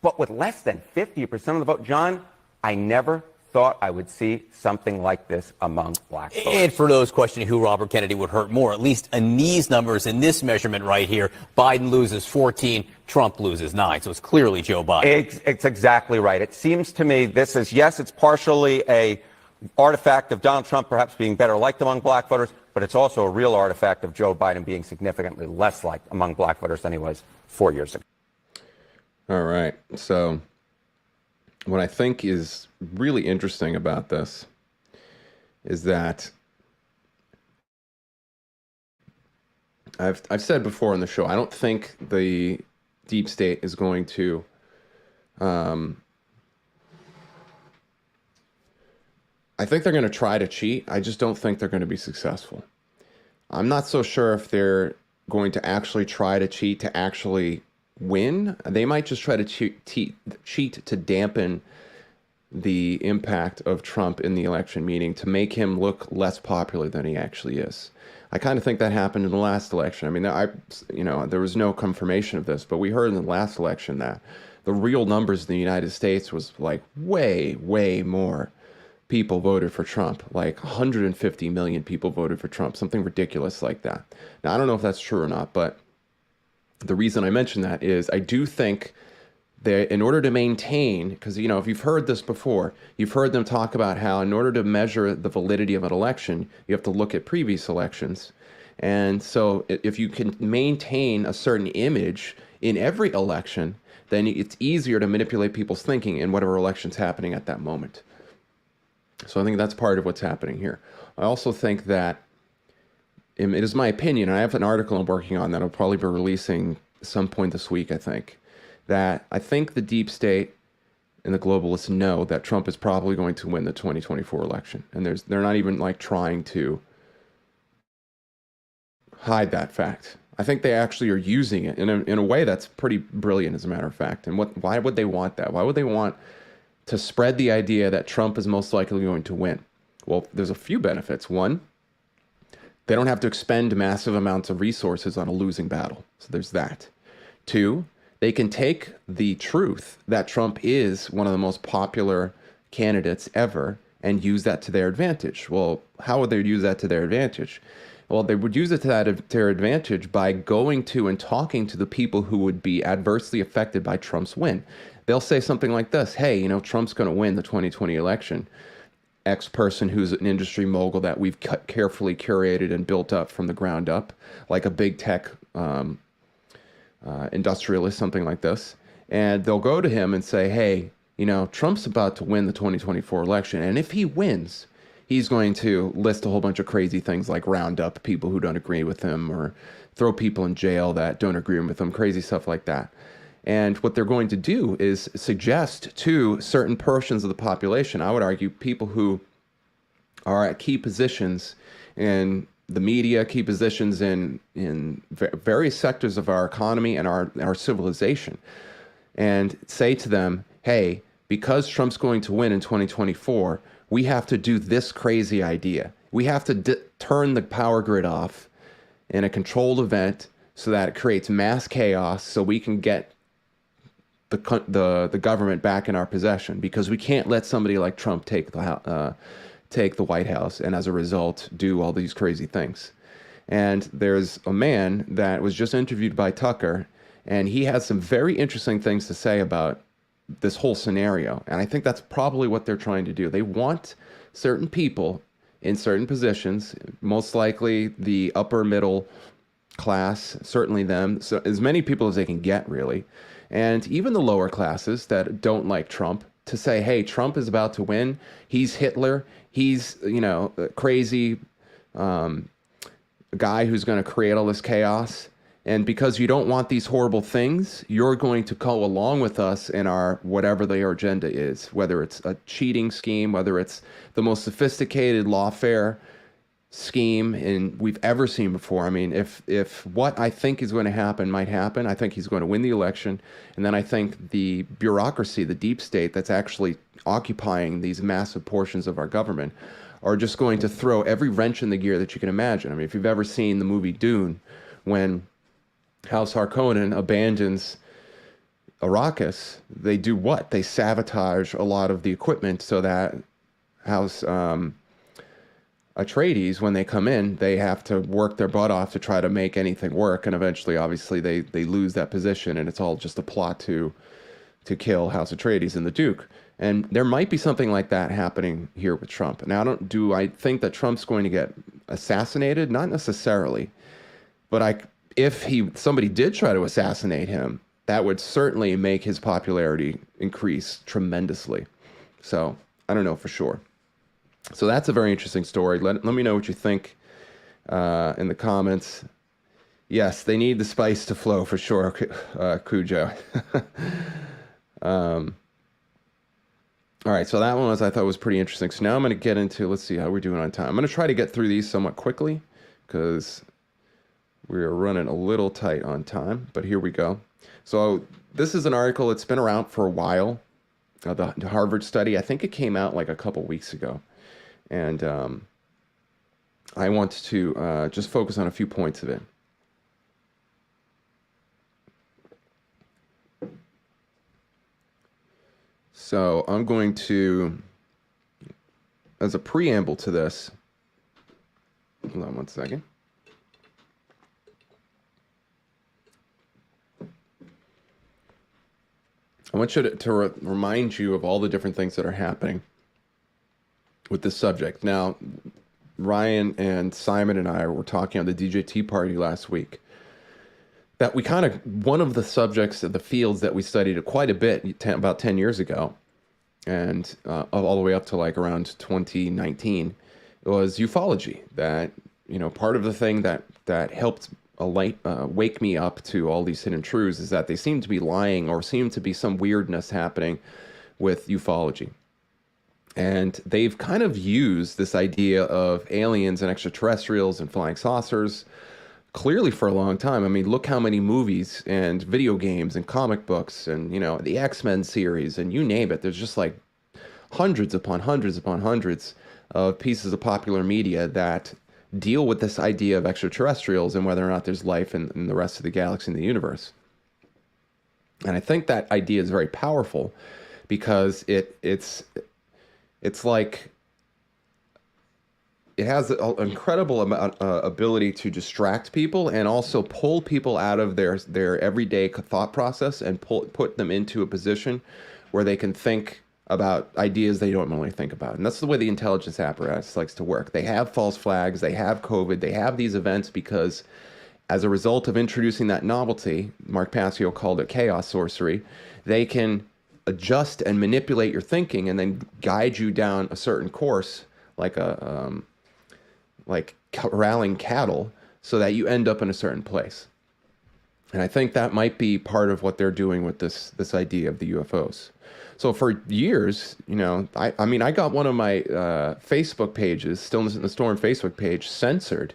but with less than 50% of the vote. John, I never thought I would see something like this among black voters. And for those questioning who Robert Kennedy would hurt more, at least in these numbers, in this measurement right here, Biden loses 14, Trump loses 9. So it's clearly Joe Biden. It's exactly right. It seems to me this is, yes, it's partially a artifact of Donald Trump perhaps being better liked among black voters, but it's also a real artifact of Joe Biden being significantly less liked among black voters than he was 4 years ago. All right. So what I think is really interesting about this is that I've said before on the show, I don't think the deep state is going to I think they're going to try to cheat. I just don't think they're going to be successful. I'm not so sure if they're going to actually try to cheat to actually win. They might just try to cheat to dampen the impact of Trump in the election, meaning to make him look less popular than he actually is. I kind of think that happened in the last election. I mean, there was no confirmation of this, but we heard in the last election that the real numbers in the United States was like way, way more people voted for Trump. Like 150 million people voted for Trump, something ridiculous like that. Now, I don't know if that's true or not, but the reason I mention that is I do think that in order to maintain, because, if you've heard this before, you've heard them talk about how in order to measure the validity of an election, you have to look at previous elections. And so if you can maintain a certain image in every election, then it's easier to manipulate people's thinking in whatever election's happening at that moment. So I think that's part of what's happening here. I also think that it is my opinion, and I have an article I'm working on that I'll probably be releasing some point this week, I think, that I think the deep state and the globalists know that Trump is probably going to win the 2024 election. And they're not even like trying to hide that fact. I think they actually are using it in a way that's pretty brilliant, as a matter of fact. And why would they want that? Why would they want to spread the idea that Trump is most likely going to win? Well, there's a few benefits. One, they don't have to expend massive amounts of resources on a losing battle. So there's that. Two, they can take the truth that Trump is one of the most popular candidates ever and use that to their advantage. Well, how would they use that to their advantage? Well, they would use it to their advantage by going to and talking to the people who would be adversely affected by Trump's win. They'll say something like this: hey, Trump's going to win the 2020 election. X person who's an industry mogul that we've carefully curated and built up from the ground up, like a big tech industrialist, something like this. And they'll go to him and say, hey, Trump's about to win the 2024 election. And if he wins, he's going to list a whole bunch of crazy things like round up people who don't agree with him or throw people in jail that don't agree with him, crazy stuff like that. And what they're going to do is suggest to certain portions of the population, I would argue people who are at key positions in the media, key positions in various sectors of our economy and our civilization, and say to them, hey, because Trump's going to win in 2024, we have to do this crazy idea. We have to turn the power grid off in a controlled event so that it creates mass chaos so we can get the government back in our possession, because we can't let somebody like Trump take the White House and as a result do all these crazy things. And there's a man that was just interviewed by Tucker, and he has some very interesting things to say about this whole scenario. And I think that's probably what they're trying to do. They want certain people in certain positions, most likely the upper middle class, certainly them, so as many people as they can get, really. And even the lower classes that don't like Trump, to say, hey, Trump is about to win. He's Hitler. He's, a crazy guy who's going to create all this chaos. And because you don't want these horrible things, you're going to go along with us in our whatever their agenda is, whether it's a cheating scheme, whether it's the most sophisticated lawfare scheme we've ever seen before. I mean, if what I think is going to happen might happen, I think he's going to win the election. And then I think the bureaucracy, the deep state that's actually occupying these massive portions of our government are just going to throw every wrench in the gear that you can imagine. I mean, if you've ever seen the movie Dune, when House Harkonnen abandons Arrakis, they do what? They sabotage a lot of the equipment so that House Atreides, when they come in, they have to work their butt off to try to make anything work, and eventually, obviously, they lose that position, and it's all just a plot to kill House Atreides and the Duke. And there might be something like that happening here with Trump. Now, do I think that Trump's going to get assassinated? Not necessarily, but if somebody did try to assassinate him, that would certainly make his popularity increase tremendously. So I don't know for sure. So that's a very interesting story. Let me know what you think in the comments. Yes, they need the spice to flow for sure, Cujo. All right, so that one I thought was pretty interesting. So now I'm going to get into, let's see how we're doing on time. I'm going to try to get through these somewhat quickly because we're running a little tight on time, but here we go. So this is an article that's been around for a while, the Harvard study. I think it came out like a couple weeks ago. And I want to just focus on a few points of it. So I'm going to, as a preamble to this, hold on one second. I want you to remind you of all the different things that are happening with this subject. Now, Ryan and Simon and I were talking on the DJ Tea Party last week that one of the subjects of the fields that we studied quite a bit about 10 years ago, and all the way up to like around 2019, was ufology. That, part of the thing that helped wake me up to all these hidden truths is that they seem to be lying, or seem to be some weirdness happening with ufology. And they've kind of used this idea of aliens and extraterrestrials and flying saucers clearly for a long time. I mean, look how many movies and video games and comic books and, the X-Men series and you name it. There's just like hundreds upon hundreds upon hundreds of pieces of popular media that deal with this idea of extraterrestrials and whether or not there's life in the rest of the galaxy and the universe. And I think that idea is very powerful because it's like it has an incredible ability to distract people and also pull people out of their everyday thought process and put them into a position where they can think about ideas they don't normally think about. And that's the way the intelligence apparatus likes to work. They have false flags, they have COVID, they have these events because as a result of introducing that novelty, Mark Passio called it chaos sorcery, they can adjust and manipulate your thinking and then guide you down a certain course like corralling cattle so that you end up in a certain place. And I think that might be part of what they're doing with this idea of the UFOs. So for years, I got one of my Facebook pages, Stillness in the Storm Facebook page, censored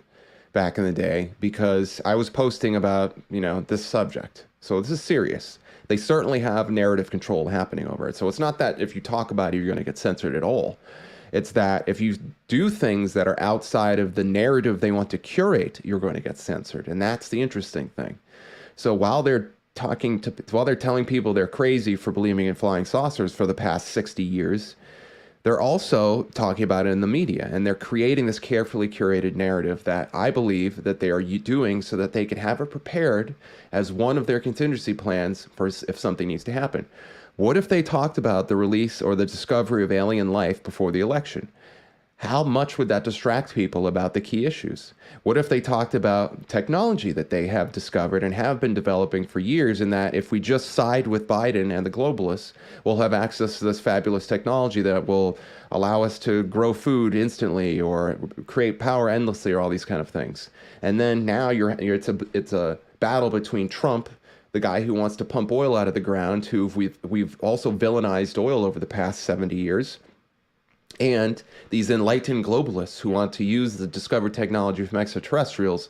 back in the day because I was posting about, this subject. So this is serious. They certainly have narrative control happening over it. So it's not that if you talk about it, you're going to get censored at all. It's that if you do things that are outside of the narrative they want to curate, you're going to get censored. And that's the interesting thing. So while they're telling people they're crazy for believing in flying saucers for the past 60 years, they're also talking about it in the media, and they're creating this carefully curated narrative that I believe that they are doing so that they can have it prepared as one of their contingency plans for if something needs to happen. What if they talked about the release or the discovery of alien life before the election? how much would that distract people about the key issues? What if they talked about technology that they have discovered and have been developing for years, and that if we just side with Biden and the globalists, we'll have access to this fabulous technology that will allow us to grow food instantly or create power endlessly or all these kind of things. And then now it's a battle between Trump, the guy who wants to pump oil out of the ground, who we've also villainized oil over the past 70 years, and these enlightened globalists who want to use the discovered technology from extraterrestrials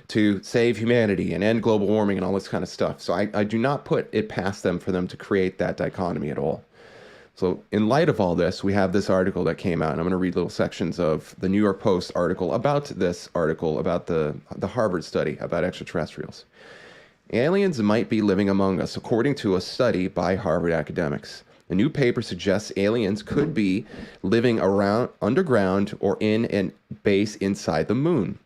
to save humanity and end global warming and all this kind of stuff. So I do not put it past them for them to create that dichotomy at all. So in light of all this, we have this article that came out, and I'm going to read little sections of the New York Post article about this article about the Harvard study about extraterrestrials. Aliens might be living among us, according to a study by Harvard academics. A new paper suggests aliens could be living around underground or in a base inside the moon.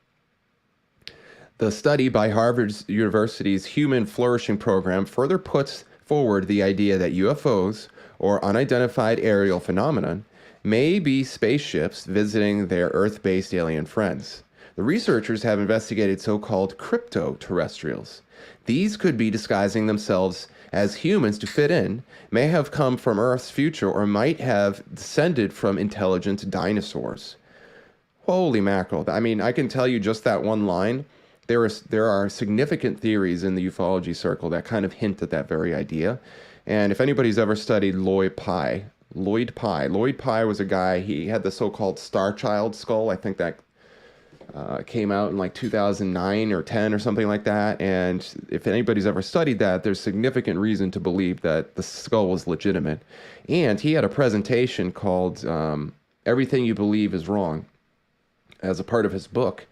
The study by Harvard University's Human Flourishing Program further puts forward the idea that UFOs, or unidentified aerial phenomenon, may be spaceships visiting their Earth-based alien friends. The researchers have investigated so-called crypto-terrestrials. These could be disguising themselves as humans to fit in, may have come from Earth's future, or might have descended from intelligent dinosaurs. Holy mackerel. I mean, I can tell you just that one line. There are significant theories in the ufology circle that kind of hint at that very idea. And if anybody's ever studied Lloyd Pye was a guy, he had the so-called Star Child skull. I think that came out in like 2009 or 10 or something like that. And if anybody's ever studied that, there's significant reason to believe that the skull was legitimate. And he had a presentation called Everything You Believe is Wrong as a part of his book.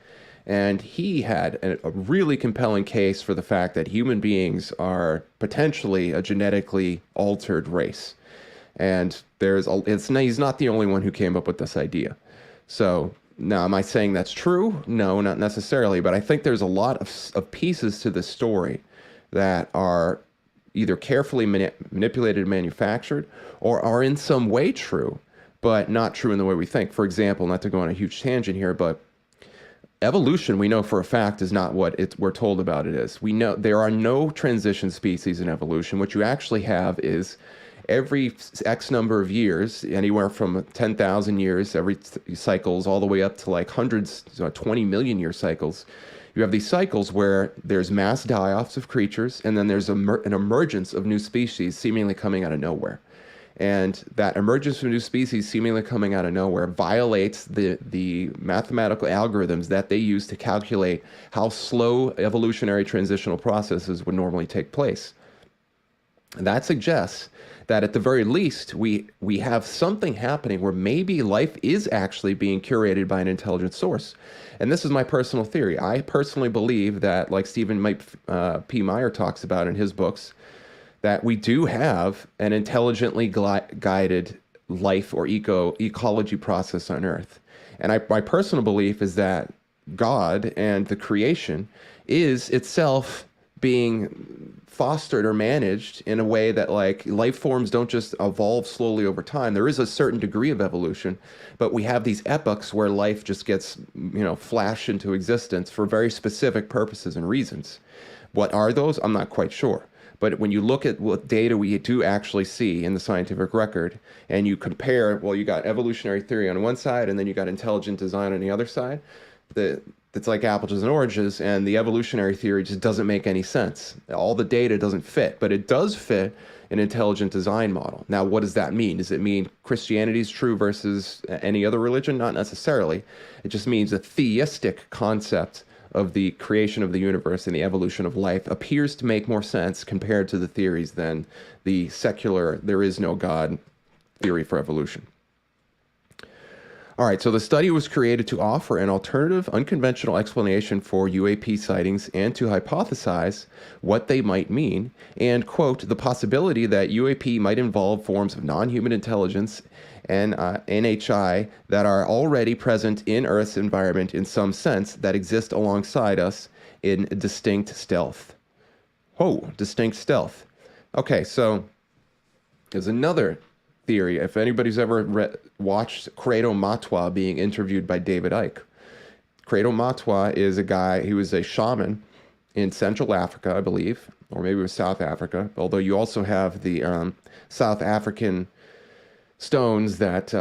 And he had a really compelling case for the fact that human beings are potentially a genetically altered race. And he's not the only one who came up with this idea. So now, am I saying that's true? No, not necessarily. But I think there's a lot of pieces to this story that are either carefully manipulated and manufactured, or are in some way true, but not true in the way we think. For example, not to go on a huge tangent here, but evolution, we know for a fact, is not what we're told about it is. We know there are no transition species in evolution. What you actually have is every X number of years, anywhere from 10,000 years, every cycles, all the way up to like hundreds, 20 million year cycles. You have these cycles where there's mass die-offs of creatures, and then there's an emergence of new species seemingly coming out of nowhere. And that emergence of new species seemingly coming out of nowhere violates the mathematical algorithms that they use to calculate how slow evolutionary transitional processes would normally take place. And that suggests that at the very least, we have something happening where maybe life is actually being curated by an intelligent source. And this is my personal theory. I personally believe that, like Stephen P. Meyer talks about in his books, that we do have an intelligently guided life or ecology process on Earth. And my personal belief is that God and the creation is itself being fostered or managed in a way that, like, life forms don't just evolve slowly over time. There is a certain degree of evolution, but we have these epochs where life just gets, flashed into existence for very specific purposes and reasons. What are those? I'm not quite sure. But when you look at what data we do actually see in the scientific record, and you compare, well, you got evolutionary theory on one side, and then you got intelligent design on the other side, it's like apples and oranges, and the evolutionary theory just doesn't make any sense. All the data doesn't fit, but it does fit an intelligent design model. Now, what does that mean? Does it mean Christianity is true versus any other religion? Not necessarily. It just means a theistic concept of the creation of the universe and the evolution of life appears to make more sense compared to the theories than the secular, there is no God theory for evolution. All right, so the study was created to offer an alternative, unconventional explanation for UAP sightings and to hypothesize what they might mean, and, quote, the possibility that UAP might involve forms of non-human intelligence and NHI that are already present in Earth's environment in some sense that exist alongside us in distinct stealth. Distinct stealth. Okay, so there's another theory. If anybody's ever watched Credo Matwa being interviewed by David Icke, Credo Matwa is a guy, he was a shaman in Central Africa, I believe, or maybe it was South Africa, although you also have the South African stones that,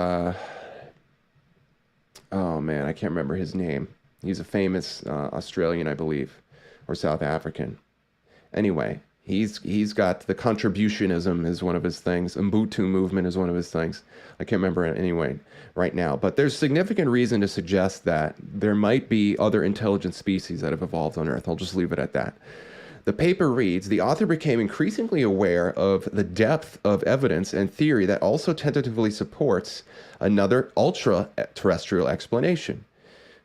oh man, I can't remember his name. He's a famous Australian, I believe, or South African. Anyway, he's got the contributionism is one of his things. Ubuntu movement is one of his things. I can't remember it anyway right now. But there's significant reason to suggest that there might be other intelligent species that have evolved on Earth. I'll just leave it at that. The paper reads, the author became increasingly aware of the depth of evidence and theory that also tentatively supports another ultra-terrestrial explanation.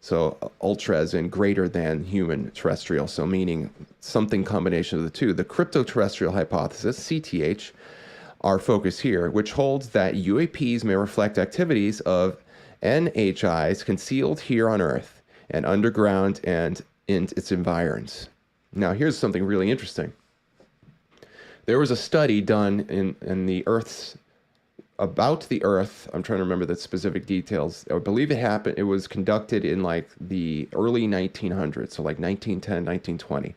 So ultra as in greater than human terrestrial, so meaning something combination of the two. The crypto-terrestrial hypothesis, CTH, our focus here, which holds that UAPs may reflect activities of NHIs concealed here on Earth and underground and in its environs. Now, here's something really interesting. There was a study done in the Earth's, about the Earth. I'm trying to remember the specific details. I believe it was conducted in like the early 1900s, so like 1910, 1920.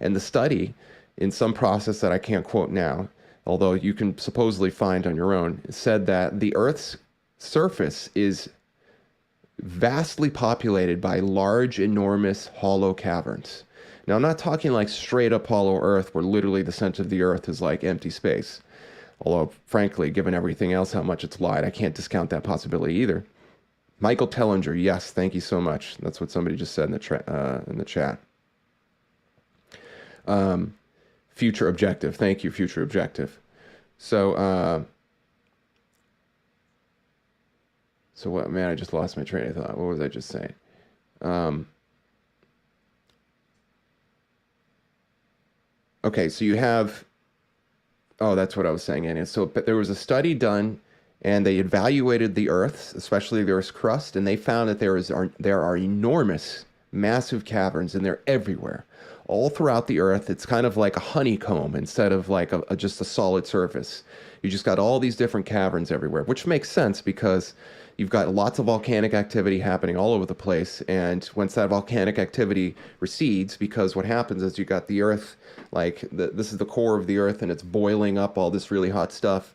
And the study, in some process that I can't quote now, although you can supposedly find on your own, said that the Earth's surface is vastly populated by large, enormous, hollow caverns. Now, I'm not talking like straight up hollow Earth where literally the center of the Earth is like empty space. Although, frankly, given everything else, how much it's lied, I can't discount that possibility either. Michael Tellinger, yes, thank you so much. That's what somebody just said in the chat. Future Objective, thank you, Future Objective. So what? Man, I just lost my train of thought. What was I just saying? Okay, so you have. Oh, that's what I was saying, Annie. So but there was a study done, and they evaluated the Earth, especially the Earth's crust, and they found that there are enormous, massive caverns, and they're everywhere, all throughout the Earth. It's kind of like a honeycomb instead of like just a solid surface. You just got all these different caverns everywhere, which makes sense because you've got lots of volcanic activity happening all over the place, and once that volcanic activity recedes, because what happens is you got the Earth, like this is the core of the Earth, and it's boiling up all this really hot stuff.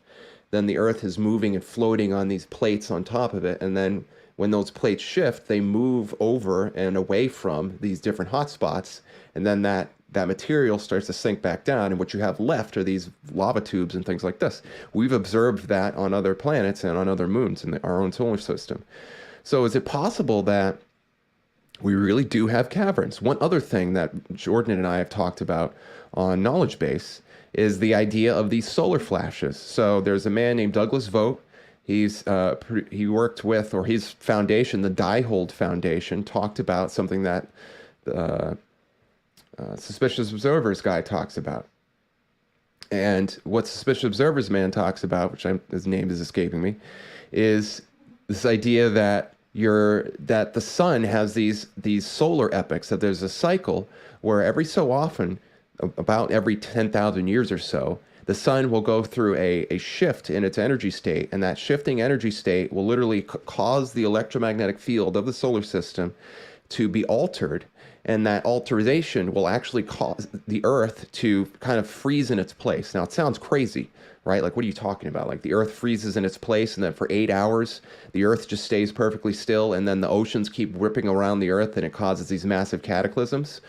Then the Earth is moving and floating on these plates on top of it, and then when those plates shift, they move over and away from these different hot spots, and then that material starts to sink back down, and what you have left are these lava tubes and things like this. We've observed that on other planets and on other moons in our own solar system. So is it possible that we really do have caverns? One other thing that Jordan and I have talked about on Knowledge Base is the idea of these solar flashes. So there's a man named Douglas Vogt. He worked with, or his foundation, the Diehold Foundation, talked about something that Suspicious Observers guy talks about. And what Suspicious Observers man talks about, his name is escaping me, is this idea that the sun has these solar epochs, that there's a cycle where every so often, about every 10,000 years or so, the sun will go through a shift in its energy state, and that shifting energy state will literally cause the electromagnetic field of the solar system to be altered, and that alteration will actually cause the Earth to kind of freeze in its place. Now, it sounds crazy, right? Like, what are you talking about? Like, the Earth freezes in its place, and then for 8 hours, the Earth just stays perfectly still, and then the oceans keep ripping around the Earth, and it causes these massive cataclysms.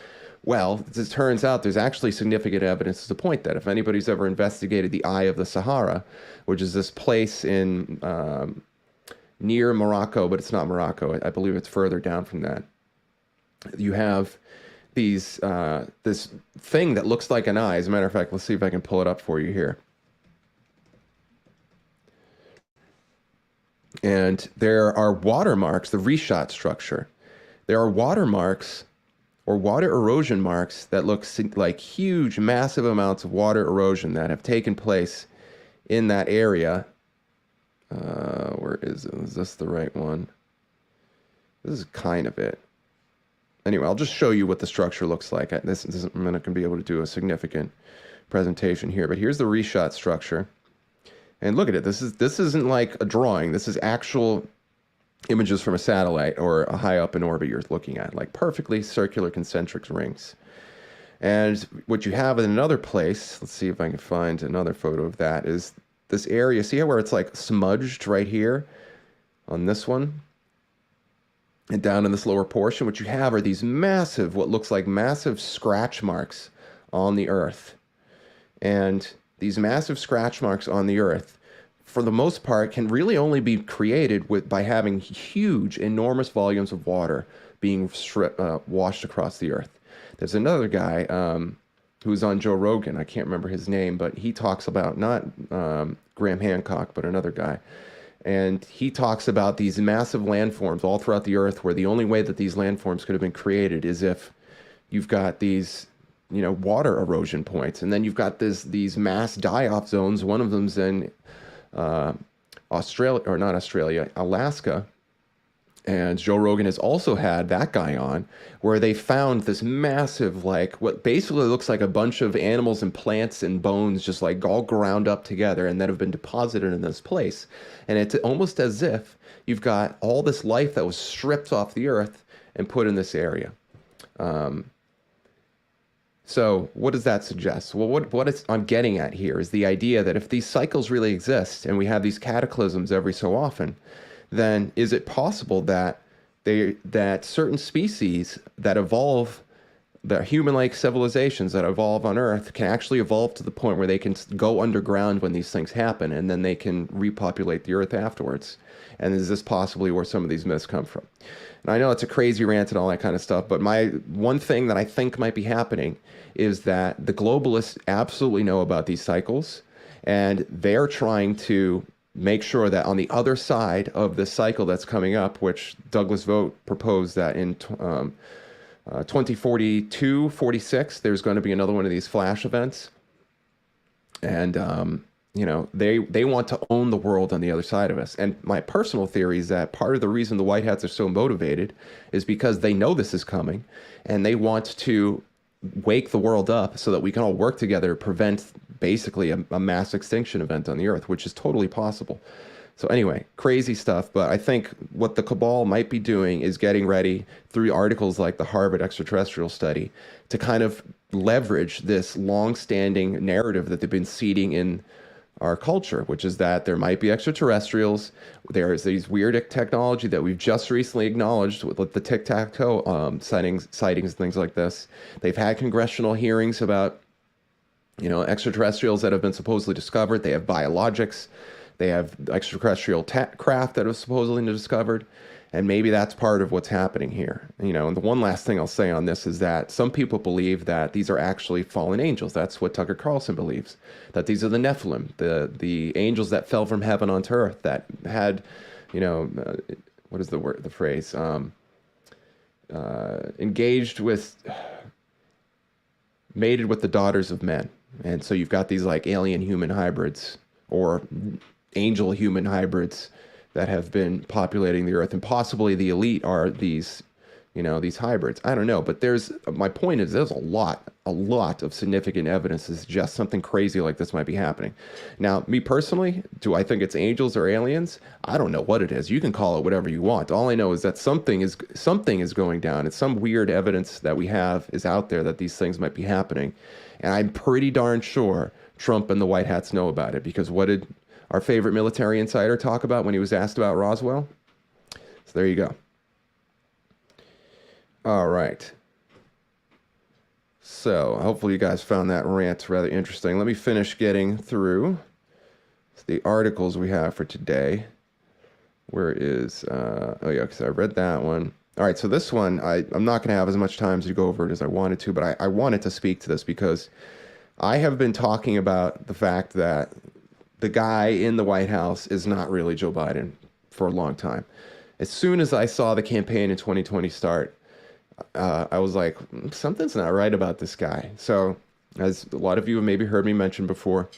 Well, as it turns out, there's actually significant evidence to point that. If anybody's ever investigated the Eye of the Sahara, which is this place in near Morocco, but it's not Morocco. I believe it's further down from that. You have these this thing that looks like an eye. As a matter of fact, let's see if I can pull it up for you here. And there are watermarks, the reshot structure. There are watermarks or water erosion marks that look like huge, massive amounts of water erosion that have taken place in that area. Where is it? Is this the right one? This is kind of it. Anyway, I'll just show you what the structure looks like. I'm not going to be able to do a significant presentation here, but here's the reshot structure. And look at it. This isn't like a drawing. This is actual images from a satellite or a high up in orbit you're looking at, like perfectly circular concentric rings. And what you have in another place, let's see if I can find another photo of that, is this area. See where it's like smudged right here on this one? And down in this lower portion, what you have are these massive, what looks like massive scratch marks on the Earth. And these massive scratch marks on the Earth, for the most part, can really only be created by having huge, enormous volumes of water being washed across the Earth. There's another guy who's on Joe Rogan. I can't remember his name, but he talks about, not Graham Hancock, but another guy. And he talks about these massive landforms all throughout the Earth, where the only way that these landforms could have been created is if you've got these, water erosion points. And then you've got these mass die-off zones. One of them's in Australia, or not Australia, Alaska. And Joe Rogan has also had that guy on, where they found this massive, like, what basically looks like a bunch of animals and plants and bones just like all ground up together and that have been deposited in this place. And it's almost as if you've got all this life that was stripped off the Earth and put in this area. So what does that suggest? Well, what I'm getting at here is the idea that if these cycles really exist and we have these cataclysms every so often, then is it possible that certain species that evolve, that human-like civilizations that evolve on Earth, can actually evolve to the point where they can go underground when these things happen, and then they can repopulate the Earth afterwards? And is this possibly where some of these myths come from? And I know it's a crazy rant and all that kind of stuff, but my one thing that I think might be happening is that the globalists absolutely know about these cycles, and they're trying to make sure that on the other side of this cycle that's coming up, which Douglas Vogt proposed that in 2042, 46, there's going to be another one of these flash events. And, they want to own the world on the other side of us. And my personal theory is that part of the reason the White Hats are so motivated is because they know this is coming, and they want to wake the world up so that we can all work together to prevent basically a mass extinction event on the Earth, which is totally possible. So anyway, crazy stuff. But I think what the cabal might be doing is getting ready through articles like the Harvard extraterrestrial study to kind of leverage this long-standing narrative that they've been seeding in our culture, which is that there might be extraterrestrials. There's these weird technology that we've just recently acknowledged with the tic-tac-toe sightings and things like this. They've had congressional hearings about extraterrestrials that have been supposedly discovered. They have biologics. They have extraterrestrial craft that was supposedly discovered. And maybe that's part of what's happening here. And the one last thing I'll say on this is that some people believe that these are actually fallen angels. That's what Tucker Carlson believes, that these are the Nephilim, the angels that fell from heaven onto earth, that had, what is the phrase? Mated with the daughters of men. And so you've got these like alien human hybrids or angel human hybrids that have been populating the Earth, and possibly the elite are these, these hybrids. I don't know, but my point is there's a lot of significant evidence to suggest something crazy like this might be happening. Now, me personally, do I think it's angels or aliens? I don't know what it is. You can call it whatever you want. All I know is that something is going down. It's some weird evidence that we have is out there that these things might be happening. And I'm pretty darn sure Trump and the White Hats know about it, because what did our favorite military insider talk about when he was asked about Roswell? So there you go. All right. So hopefully you guys found that rant rather interesting. Let me finish getting through the articles we have for today. Where is, oh yeah, because I read that one. All right, so this one, I'm not going to have as much time to go over it as I wanted to, but I wanted to speak to this because I have been talking about the fact that the guy in the White House is not really Joe Biden for a long time. As soon as I saw the campaign in 2020 start, I was like, something's not right about this guy. So, as a lot of you have maybe heard me mention before,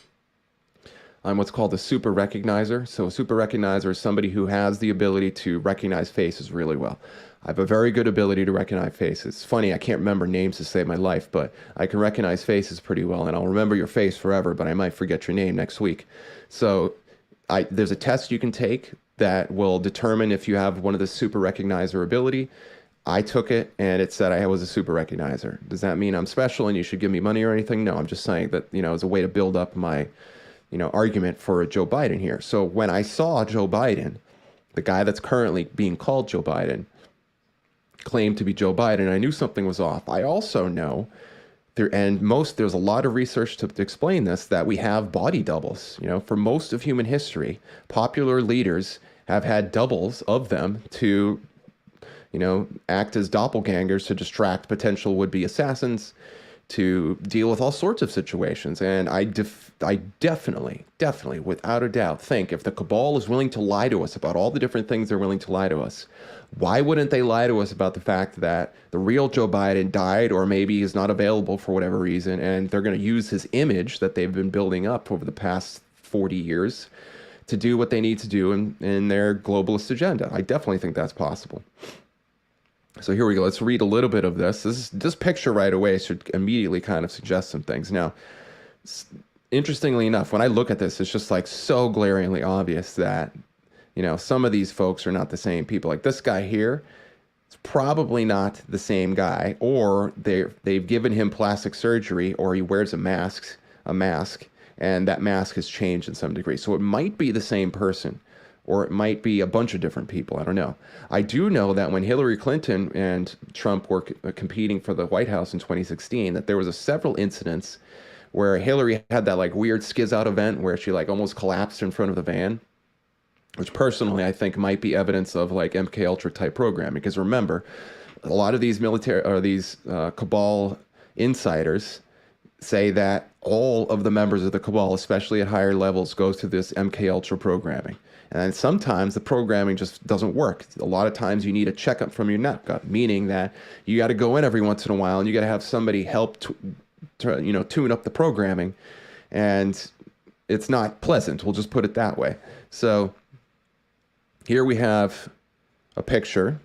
I'm what's called a super recognizer. So a super recognizer is somebody who has the ability to recognize faces really well. I have a very good ability to recognize faces. It's funny, I can't remember names to save my life, but I can recognize faces pretty well, and I'll remember your face forever, but I might forget your name next week. So there's a test you can take that will determine if you have one of the super recognizer ability. I took it and it said I was a super recognizer. Does that mean I'm special and you should give me money or anything? No, I'm just saying that, as a way to build up my, argument for Joe Biden here. So when I saw Joe Biden, the guy that's currently being called Joe Biden, claimed to be Joe Biden, I knew something was off. I also know there's a lot of research to explain this, that we have body doubles. For most of human history, popular leaders have had doubles of them to, act as doppelgangers to distract potential would-be assassins, to deal with all sorts of situations. And I definitely, without a doubt, think if the cabal is willing to lie to us about all the different things they're willing to lie to us, why wouldn't they lie to us about the fact that the real Joe Biden died or maybe is not available for whatever reason, and they're going to use his image that they've been building up over the past 40 years to do what they need to do in their globalist agenda? I definitely think that's possible. So here we go. Let's read a little bit of this. This picture right away should immediately kind of suggest some things. Now, interestingly enough, when I look at this, it's just like so glaringly obvious that, some of these folks are not the same people. Like this guy here, it's probably not the same guy, or they've given him plastic surgery, or he wears a mask, and that mask has changed in some degree. So it might be the same person, or it might be a bunch of different people. I don't know. I do know that when Hillary Clinton and Trump were competing for the White House in 2016, that there was several incidents where Hillary had that like weird skiz out event where she like almost collapsed in front of the van, which personally I think might be evidence of like MK Ultra type programming. Because remember, a lot of these military or these cabal insiders say that all of the members of the cabal, especially at higher levels, go through this MK Ultra programming. And sometimes the programming just doesn't work. A lot of times you need a checkup from your nut gut, meaning that you got to go in every once in a while and you got to have somebody help tune up the programming. And it's not pleasant. We'll just put it that way. So here we have a picture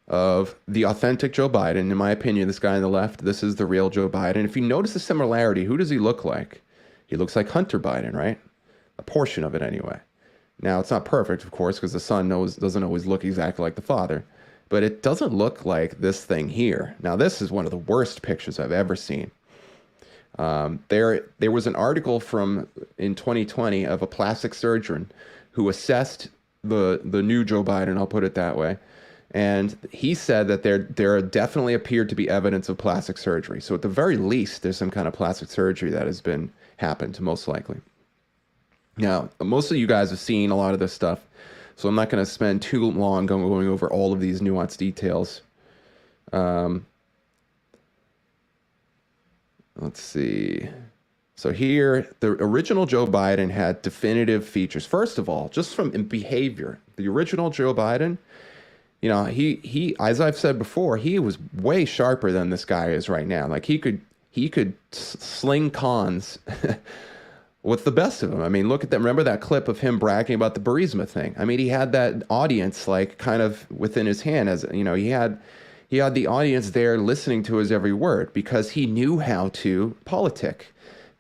of the authentic Joe Biden. In my opinion, this guy on the left, this is the real Joe Biden. If you notice the similarity, who does he look like? He looks like Hunter Biden, right? A portion of it anyway. Now, it's not perfect, of course, because the son doesn't always look exactly like the father, but it doesn't look like this thing here. Now, this is one of the worst pictures I've ever seen. There was an article in 2020 of a plastic surgeon who assessed the new Joe Biden, I'll put it that way, and he said that there definitely appeared to be evidence of plastic surgery. So at the very least, there's some kind of plastic surgery that has happened, most likely. Now, most of you guys have seen a lot of this stuff, so I'm not going to spend too long going over all of these nuanced details. Let's see. So here, the original Joe Biden had definitive features. First of all, just from behavior, the original Joe Biden, he as I've said before, he was way sharper than this guy is right now. Like he could sling cons with the best of them. I mean, look at that. Remember that clip of him bragging about the Burisma thing? I mean, he had that audience like kind of within his hand, as he had the audience there listening to his every word because he knew how to politic.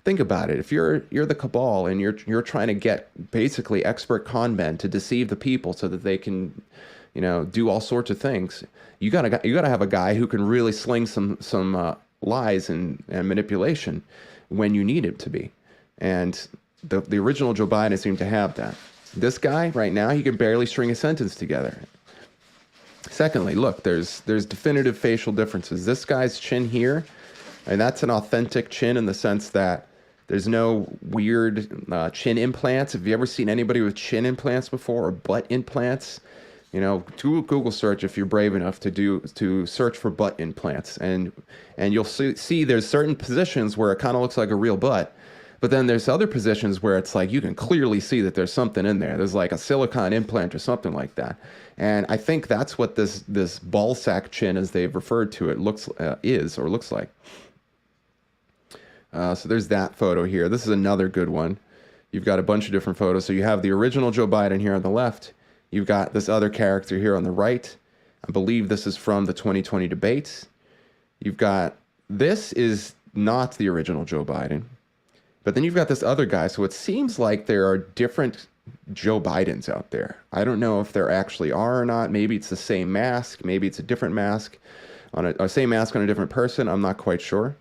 Think about it. If you're the cabal and you're trying to get basically expert con men to deceive the people so that they can, do all sorts of things, you gotta have a guy who can really sling some lies and manipulation when you need it to be. And the original Joe Biden seemed to have that. This guy right now, he can barely string a sentence together. Secondly, look, there's definitive facial differences. This guy's chin here, and that's an authentic chin in the sense that there's no weird chin implants. Have you ever seen anybody with chin implants before or butt implants? Do a Google search if you're brave enough to search for butt implants, and you'll see there's certain positions where it kind of looks like a real butt. But then there's other positions where it's like you can clearly see that there's something in there. There's like a silicone implant or something like that. And I think that's what this ball sack chin, as they've referred to it, looks like. So there's that photo here. This is another good one. You've got a bunch of different photos. So you have the original Joe Biden here on the left. You've got this other character here on the right. I believe this is from the 2020 debates. This is not the original Joe Biden. But then you've got this other guy. So it seems like there are different Joe Bidens out there. I don't know if there actually are or not. Maybe it's the same mask. Maybe it's a different mask on a same mask on a different person. I'm not quite sure.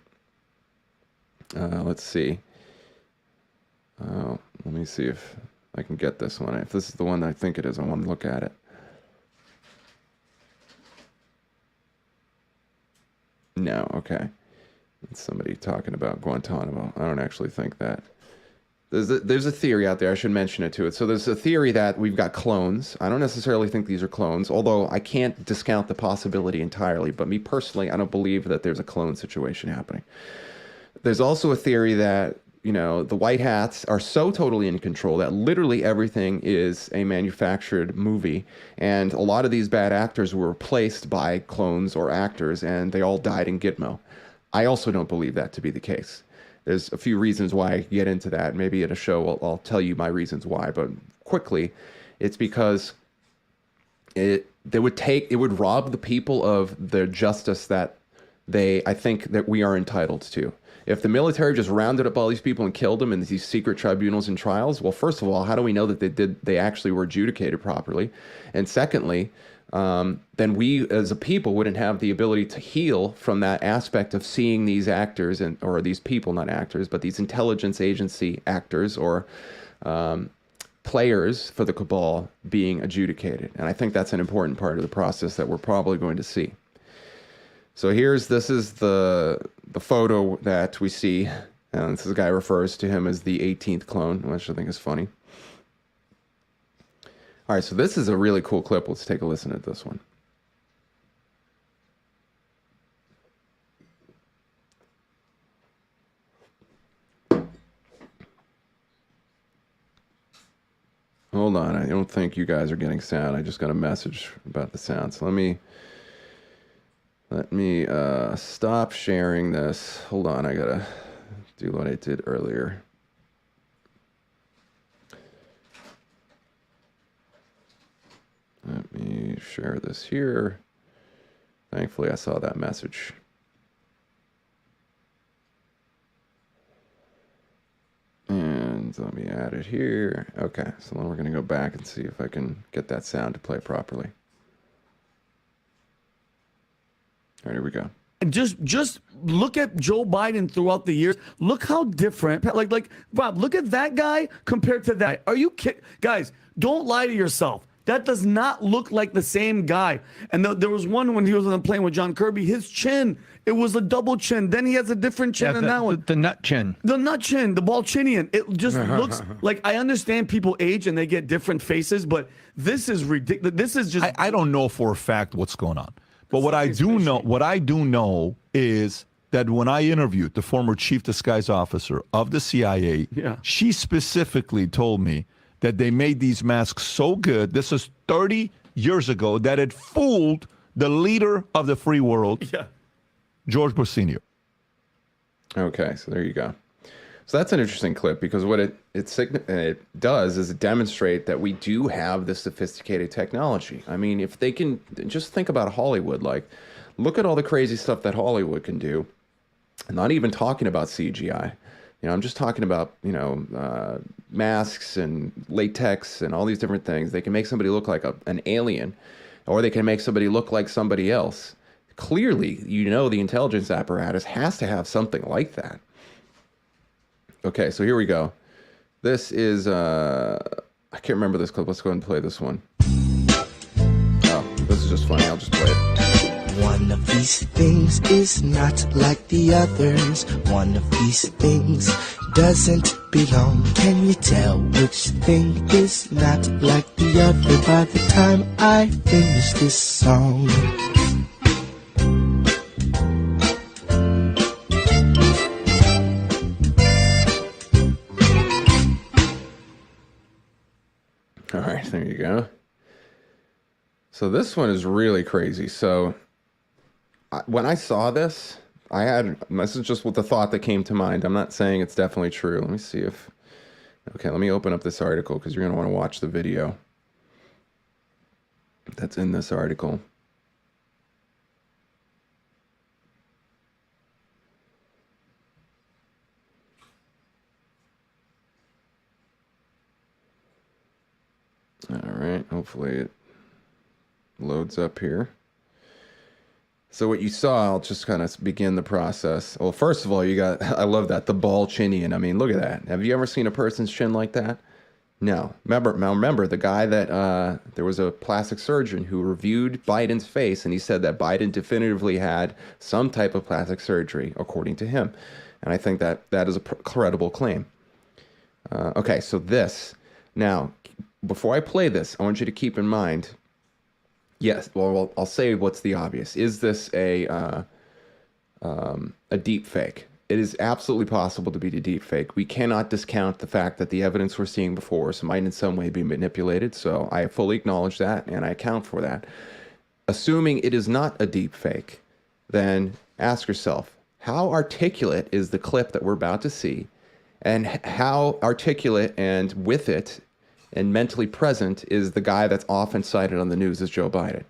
Let's see. Let me see if I can get this one. If this is the one I think it is, I want to look at it. No, okay. It's somebody talking about Guantanamo. I don't actually think that. There's a theory out there. I should mention it to it. So there's a theory that we've got clones. I don't necessarily think these are clones, although I can't discount the possibility entirely. But me personally, I don't believe that there's a clone situation happening. There's also a theory that, you know, the white hats are so totally in control that literally everything is a manufactured movie. And a lot of these bad actors were replaced by clones or actors, and they all died in Gitmo. I also don't believe that to be the case. There's a few reasons why I get into that. Maybe at a show I'll tell you my reasons why. But quickly, it's because it would rob the people of the justice that I think that we are entitled to. If the military just rounded up all these people and killed them in these secret tribunals and trials, well, first of all, how do we know that they actually were adjudicated properly? And secondly, then we as a people wouldn't have the ability to heal from that aspect of seeing these actors or these people, not actors, but these intelligence agency actors or players for the cabal being adjudicated. And I think that's an important part of the process that we're probably going to see. So this is the photo that we see, and this guy refers to him as the 18th clone, which I think is funny. All right, so this is a really cool clip. Let's take a listen at this one. Hold on, I don't think you guys are getting sound. I just got a message about the sound. So let me stop sharing this. Hold on, I gotta do what I did earlier. Let me share this here. Thankfully, I saw that message. And let me add it here. Okay, so then we're gonna go back and see if I can get that sound to play properly. All right, here we go. Just look at Joe Biden throughout the years. Look how different. Like Rob, look at that guy compared to that. Are you kidding? Guys, don't lie to yourself. That does not look like the same guy. And there was one when he was on the plane with John Kirby. His chin, it was a double chin. Then he has a different chin than that one. The nut chin. The nut chin, the Balchinian. It just looks like, I understand people age and they get different faces, but this is ridiculous. This is just. I don't know for a fact what's going on. But what I do know is that when I interviewed the former chief disguise officer of the CIA, she specifically told me that they made these masks so good, this is 30 years ago, that it fooled the leader of the free world, George Bush Sr. Okay, so there you go. So that's an interesting clip because what it does is it demonstrate that we do have this sophisticated technology. I mean, if they can just think about Hollywood, like look at all the crazy stuff that Hollywood can do. I'm not even talking about CGI. You know, I'm just talking about, masks and latex and all these different things. They can make somebody look like an alien, or they can make somebody look like somebody else. Clearly, the intelligence apparatus has to have something like that. Okay, so here we go. This is, I can't remember this clip. Let's go ahead and play this one. Oh, this is just funny. I'll just play it. One of these things is not like the others. One of these things doesn't belong. Can you tell which thing is not like the other by the time I finish this song? All right, there you go. So this one is really crazy. So when I saw this, this is just what the thought that came to mind. I'm not saying it's definitely true. Let me see if, okay, let me open up this article because you're going to want to watch the video that's in this article. Hopefully it loads up here. So what you saw, I'll just kind of begin the process. Well, first of all, you got, I love that, the ball chinian. I mean, look at that. Have you ever seen a person's chin like that? No. Remember the guy that, there was a plastic surgeon who reviewed Biden's face, and he said that Biden definitively had some type of plastic surgery, according to him. And I think that that is a credible claim. Okay, so this. Now, before I play this, I want you to keep in mind, yes, well, I'll say what's the obvious. Is this a deep fake? It is absolutely possible to be a deep fake. We cannot discount the fact that the evidence we're seeing before us might in some way be manipulated, so I fully acknowledge that, and I account for that. Assuming it is not a deep fake, then ask yourself, how articulate is the clip that we're about to see, and how articulate and with it and mentally present is the guy that's often cited on the news as Joe Biden?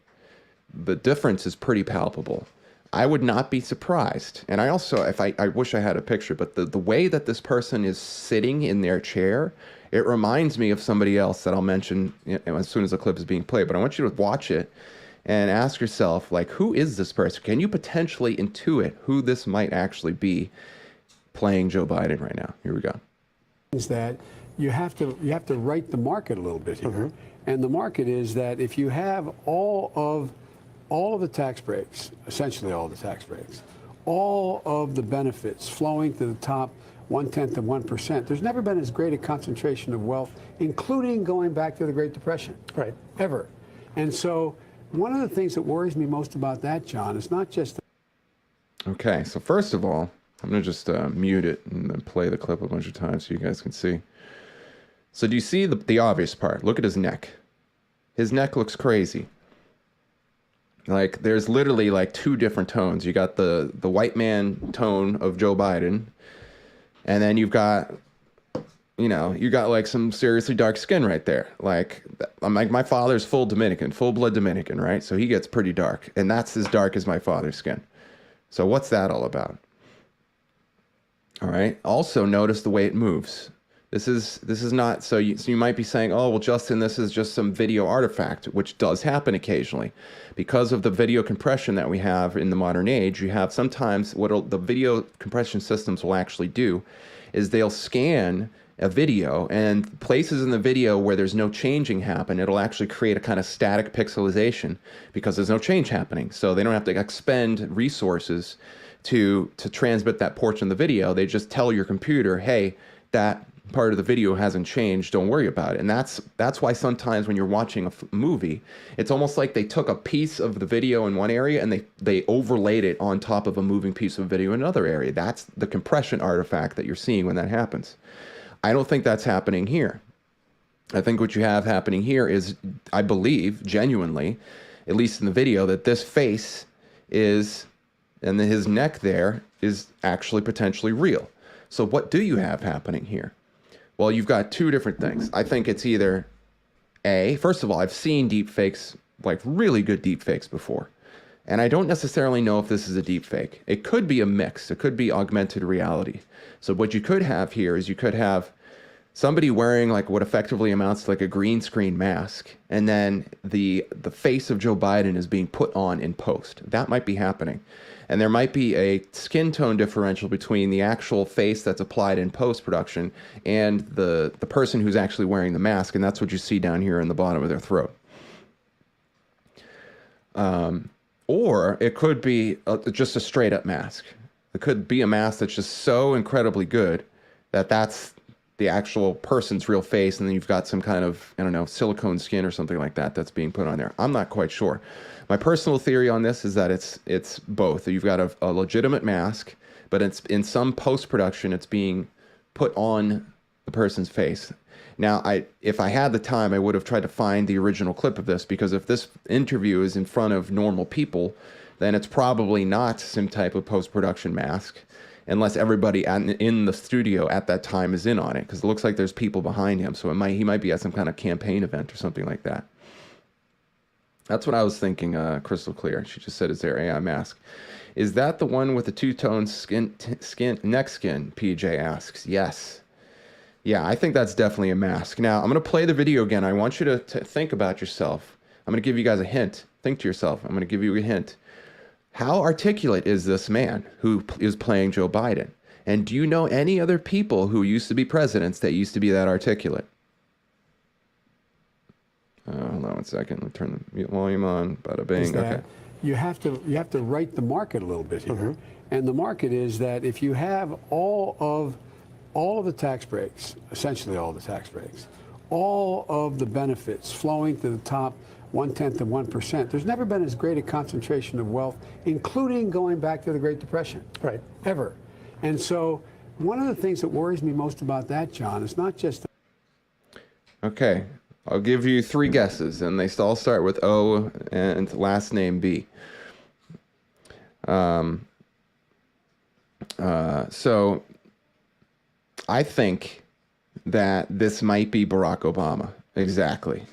The difference is pretty palpable. I would not be surprised. And I also, I wish I had a picture, but the way that this person is sitting in their chair, it reminds me of somebody else that I'll mention as soon as the clip is being played. But I want you to watch it and ask yourself, like, who is this person? Can you potentially intuit who this might actually be playing Joe Biden right now? Here we go. Is that you have to right the market a little bit here. And the market is that if you have all of the tax breaks, essentially all the tax breaks, all of the benefits flowing to the top 1/10 of 1%, there's never been as great a concentration of wealth, including going back to the Great Depression. Right. Ever. And so one of the things that worries me most about that, John, is not just... Okay, so first of all, I'm going to just mute it and then play the clip a bunch of times so you guys can see. So do you see the obvious part? Look at his neck. His neck looks crazy. Like, there's literally like two different tones. You got the white man tone of Joe Biden, and then you've got, you know, you got like some seriously dark skin right there. Like, I'm like, my father's full Dominican, full blood Dominican, right? So he gets pretty dark, and that's as dark as my father's skin. So what's that all about? All right. Also notice the way it moves. This is not, so you might be saying, oh, well, Justin, this is just some video artifact, which does happen occasionally. Because of the video compression that we have in the modern age, you have sometimes what the video compression systems will actually do is they'll scan a video, and places in the video where there's no changing happen, it'll actually create a kind of static pixelization because there's no change happening. So they don't have to expend resources to transmit that portion of the video. They just tell your computer, hey, that part of the video hasn't changed, don't worry about it. And that's why sometimes when you're watching a movie, it's almost like they took a piece of the video in one area and they overlaid it on top of a moving piece of video in another area. That's the compression artifact that you're seeing when that happens. I don't think that's happening here. I think what you have happening here is, I believe, genuinely, at least in the video, that this face is, and his neck there is actually potentially real. So what do you have happening here? Well, you've got two different things. I think it's either first of all, I've seen deep fakes, like really good deep fakes before. And I don't necessarily know if this is a deep fake. It could be a mix. It could be augmented reality. So what you could have here is you could have somebody wearing like what effectively amounts to like a green screen mask, and then the face of Joe Biden is being put on in post. That might be happening. And there might be a skin tone differential between the actual face that's applied in post-production and the person who's actually wearing the mask, and that's what you see down here in the bottom of their throat. Or it could be just a straight-up mask. It could be a mask that's just so incredibly good that that's the actual person's real face, and then you've got some kind of, I don't know, silicone skin or something like that that's being put on there. I'm not quite sure. My personal theory on this is that it's both. You've got a legitimate mask, but it's in some post-production, it's being put on the person's face. Now, if I had the time, I would have tried to find the original clip of this, because if this interview is in front of normal people, then it's probably not some type of post-production mask, unless everybody in the studio at that time is in on it, because it looks like there's people behind him. So he might be at some kind of campaign event or something like that. That's what I was thinking, crystal clear. She just said, is there AI mask? Is that the one with the two-tone neck skin? PJ asks. Yes. Yeah, I think that's definitely a mask. Now, I'm going to play the video again. I want you to think about yourself. I'm going to give you guys a hint. Think to yourself. I'm going to give you a hint. How articulate is this man who is playing Joe Biden? And do you know any other people who used to be presidents that used to be that articulate? Hold on one second. Let me turn the volume on. Bada bing. Okay. You have to right the market a little bit here. And the market is that if you have all of the tax breaks, essentially all the tax breaks, all of the benefits flowing to the top 1/10 of 1%, there's never been as great a concentration of wealth, including going back to the Great Depression. Right. Ever. And so one of the things that worries me most about that, John, is not just... Okay. I'll give you 3 guesses, and they all start with O and last name B. So I think that this might be Barack Obama. Exactly.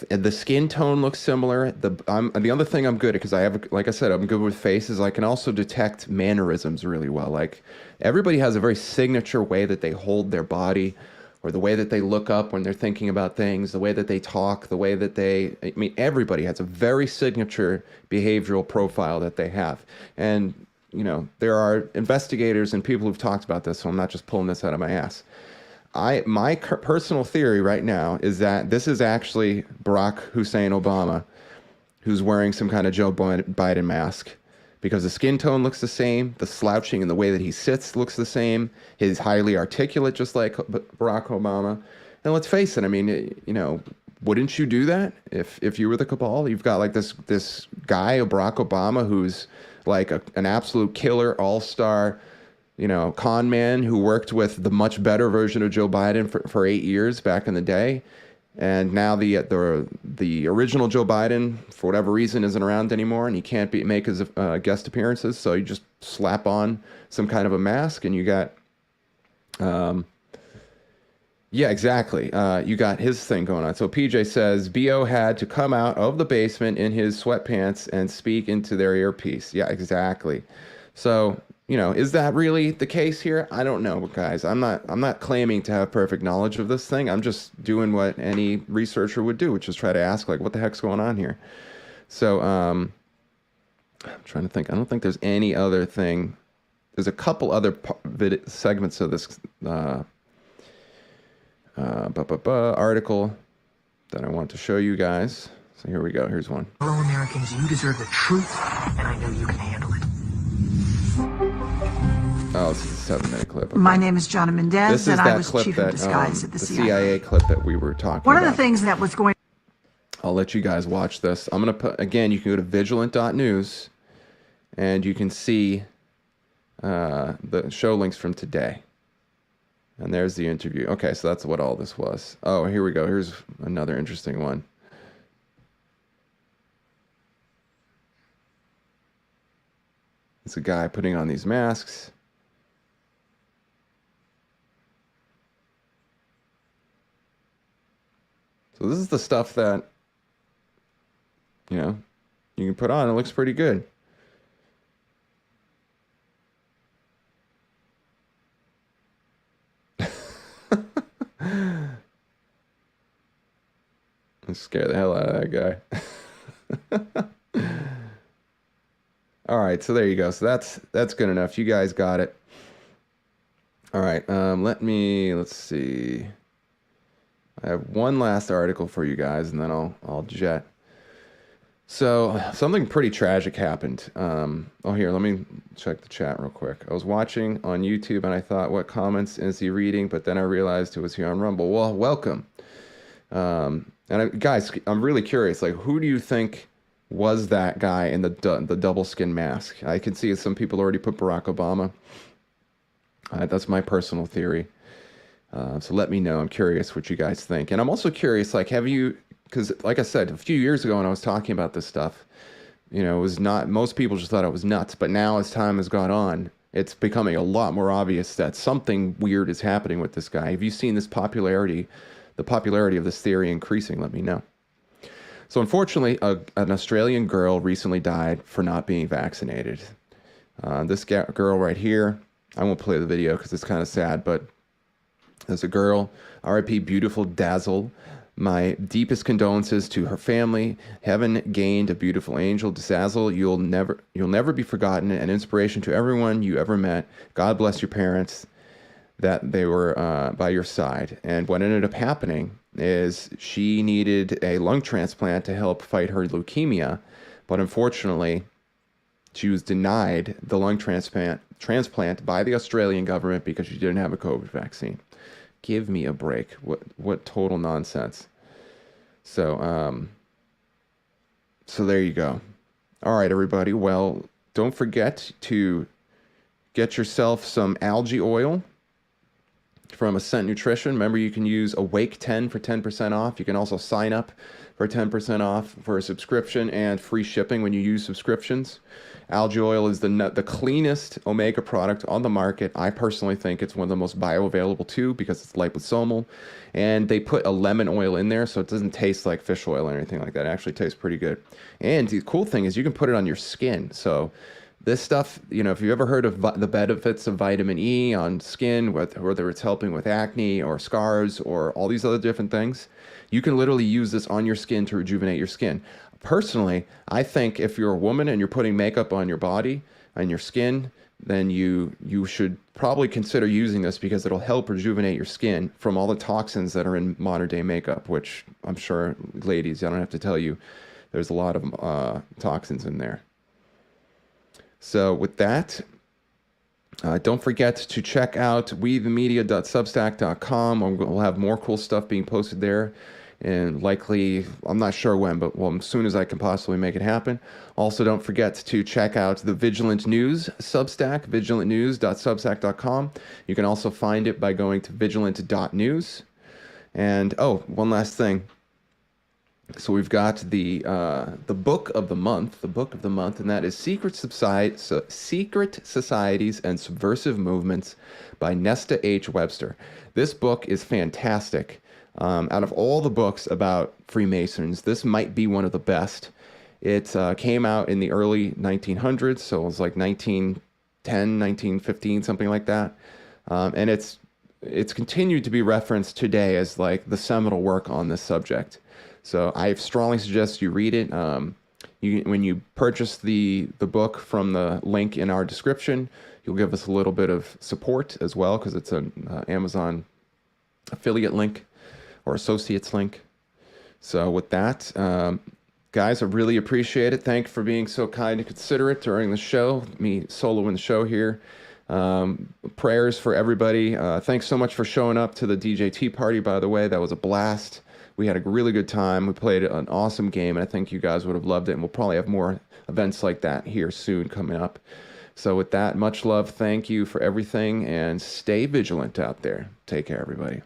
The skin tone looks similar. The other thing I'm good at, because I have, like I said, I'm good with faces. I can also detect mannerisms really well. Like everybody has a very signature way that they hold their body, or the way that they look up when they're thinking about things, the way that they talk, the way that I mean, everybody has a very signature behavioral profile that they have. And, you know, there are investigators and people who've talked about this, so I'm not just pulling this out of my ass. My personal theory right now is that this is actually Barack Hussein Obama who's wearing some kind of Joe Biden mask, because the skin tone looks the same, the slouching and the way that he sits looks the same, he's highly articulate just like Barack Obama. And let's face it, I mean, you know, wouldn't you do that if you were the cabal? You've got like this guy, Barack Obama, who's like an absolute killer, all-star, you know, con man who worked with the much better version of Joe Biden for 8 years back in the day. And now the original Joe Biden, for whatever reason, isn't around anymore, and he can't make his guest appearances. So you just slap on some kind of a mask, and you got, yeah, exactly. You got his thing going on. So PJ says BO had to come out of the basement in his sweatpants and speak into their earpiece. Yeah, exactly. So, you know, is that really the case here? I don't know, guys. I'm not claiming to have perfect knowledge of this thing. I'm just doing what any researcher would do, which is try to ask, like, what the heck's going on here? So, I'm trying to think. I don't think there's any other thing. There's a couple other segments of this article that I want to show you guys. So here we go. Here's one. Fellow Americans, you deserve the truth, and I know you can handle it. Oh, this is a 7-minute clip. Okay. My name is Jonna Mendez, and I was chief of disguise at the CIA clip that we were talking about. One of the things that was going... I'll let you guys watch this. I'm going to put, again, you can go to vigilant.news, and you can see the show links from today. And there's the interview. Okay, so that's what all this was. Oh, here we go. Here's another interesting one. It's a guy putting on these masks. So this is the stuff that, you know, you can put on. It looks pretty good. Let's scare the hell out of that guy. All right, so there you go. So that's good enough. You guys got it. All right, let's see. I have one last article for you guys, and then I'll jet. So something pretty tragic happened. Oh, here, let me check the chat real quick. I was watching on YouTube, and I thought, what comments is he reading? But then I realized it was here on Rumble. Well, welcome. Guys, I'm really curious. Like, who do you think was that guy in the double skin mask? I can see some people already put Barack Obama. That's my personal theory. So let me know. I'm curious what you guys think. And I'm also curious, like, because like I said, a few years ago when I was talking about this stuff, you know, it was not, most people just thought I was nuts. But now as time has gone on, it's becoming a lot more obvious that something weird is happening with this guy. Have you seen this popularity, the popularity of this theory increasing? Let me know. So unfortunately, an Australian girl recently died for not being vaccinated. This girl right here, I won't play the video because it's kind of sad, but There's a girl, R.I.P. beautiful Dazzle. My deepest condolences to her family. Heaven gained a beautiful angel. Dazzle, you'll never be forgotten. An inspiration to everyone you ever met. God bless your parents that they were by your side. And what ended up happening is she needed a lung transplant to help fight her leukemia, but unfortunately, she was denied the lung transplant by the Australian government because she didn't have a COVID vaccine. Give me a break. What total nonsense. So so there you go. All right, everybody. Well, don't forget to get yourself some algae oil from Ascent Nutrition. Remember, you can use Awake10 for 10% off. You can also sign up for 10% off for a subscription and free shipping when you use subscriptions. Algae oil is the cleanest omega product on the market. I personally think it's one of the most bioavailable too because it's liposomal. And they put a lemon oil in there so it doesn't taste like fish oil or anything like that. It actually tastes pretty good. And the cool thing is you can put it on your skin. So this stuff, you know, if you've ever heard of the benefits of vitamin E on skin, whether it's helping with acne or scars or all these other different things, you can literally use this on your skin to rejuvenate your skin. Personally, I think if you're a woman and you're putting makeup on your body and your skin, then you should probably consider using this because it'll help rejuvenate your skin from all the toxins that are in modern day makeup, which I'm sure, ladies, I don't have to tell you, there's a lot of toxins in there. So with that, don't forget to check out wethemedia.substack.com. We'll have more cool stuff being posted there. And likely, I'm not sure when, but well, as soon as I can possibly make it happen. Also, don't forget to check out the Vigilant News Substack, vigilantnews.substack.com. You can also find it by going to vigilant.news. And, oh, one last thing. So we've got the book of the month, and that is Secret Societies and Subversive Movements by Nesta H. Webster. This book is fantastic. Out of all the books about Freemasons, this might be one of the best. It came out in the early 1900s, so it was like 1910, 1915, something like that. And it's continued to be referenced today as like the seminal work on this subject. So I strongly suggest you read it. When you purchase the book from the link in our description, you'll give us a little bit of support as well because it's an Amazon affiliate link or associates link. So with that, guys, I really appreciate it. Thank you for being so kind and considerate during the show, me soloing the show here. Prayers for everybody. Thanks so much for showing up to the DJT party, by the way. That was a blast. We had a really good time. We played an awesome game, and I think you guys would have loved it. And we'll probably have more events like that here soon coming up. So with that, much love. Thank you for everything, and stay vigilant out there. Take care, everybody.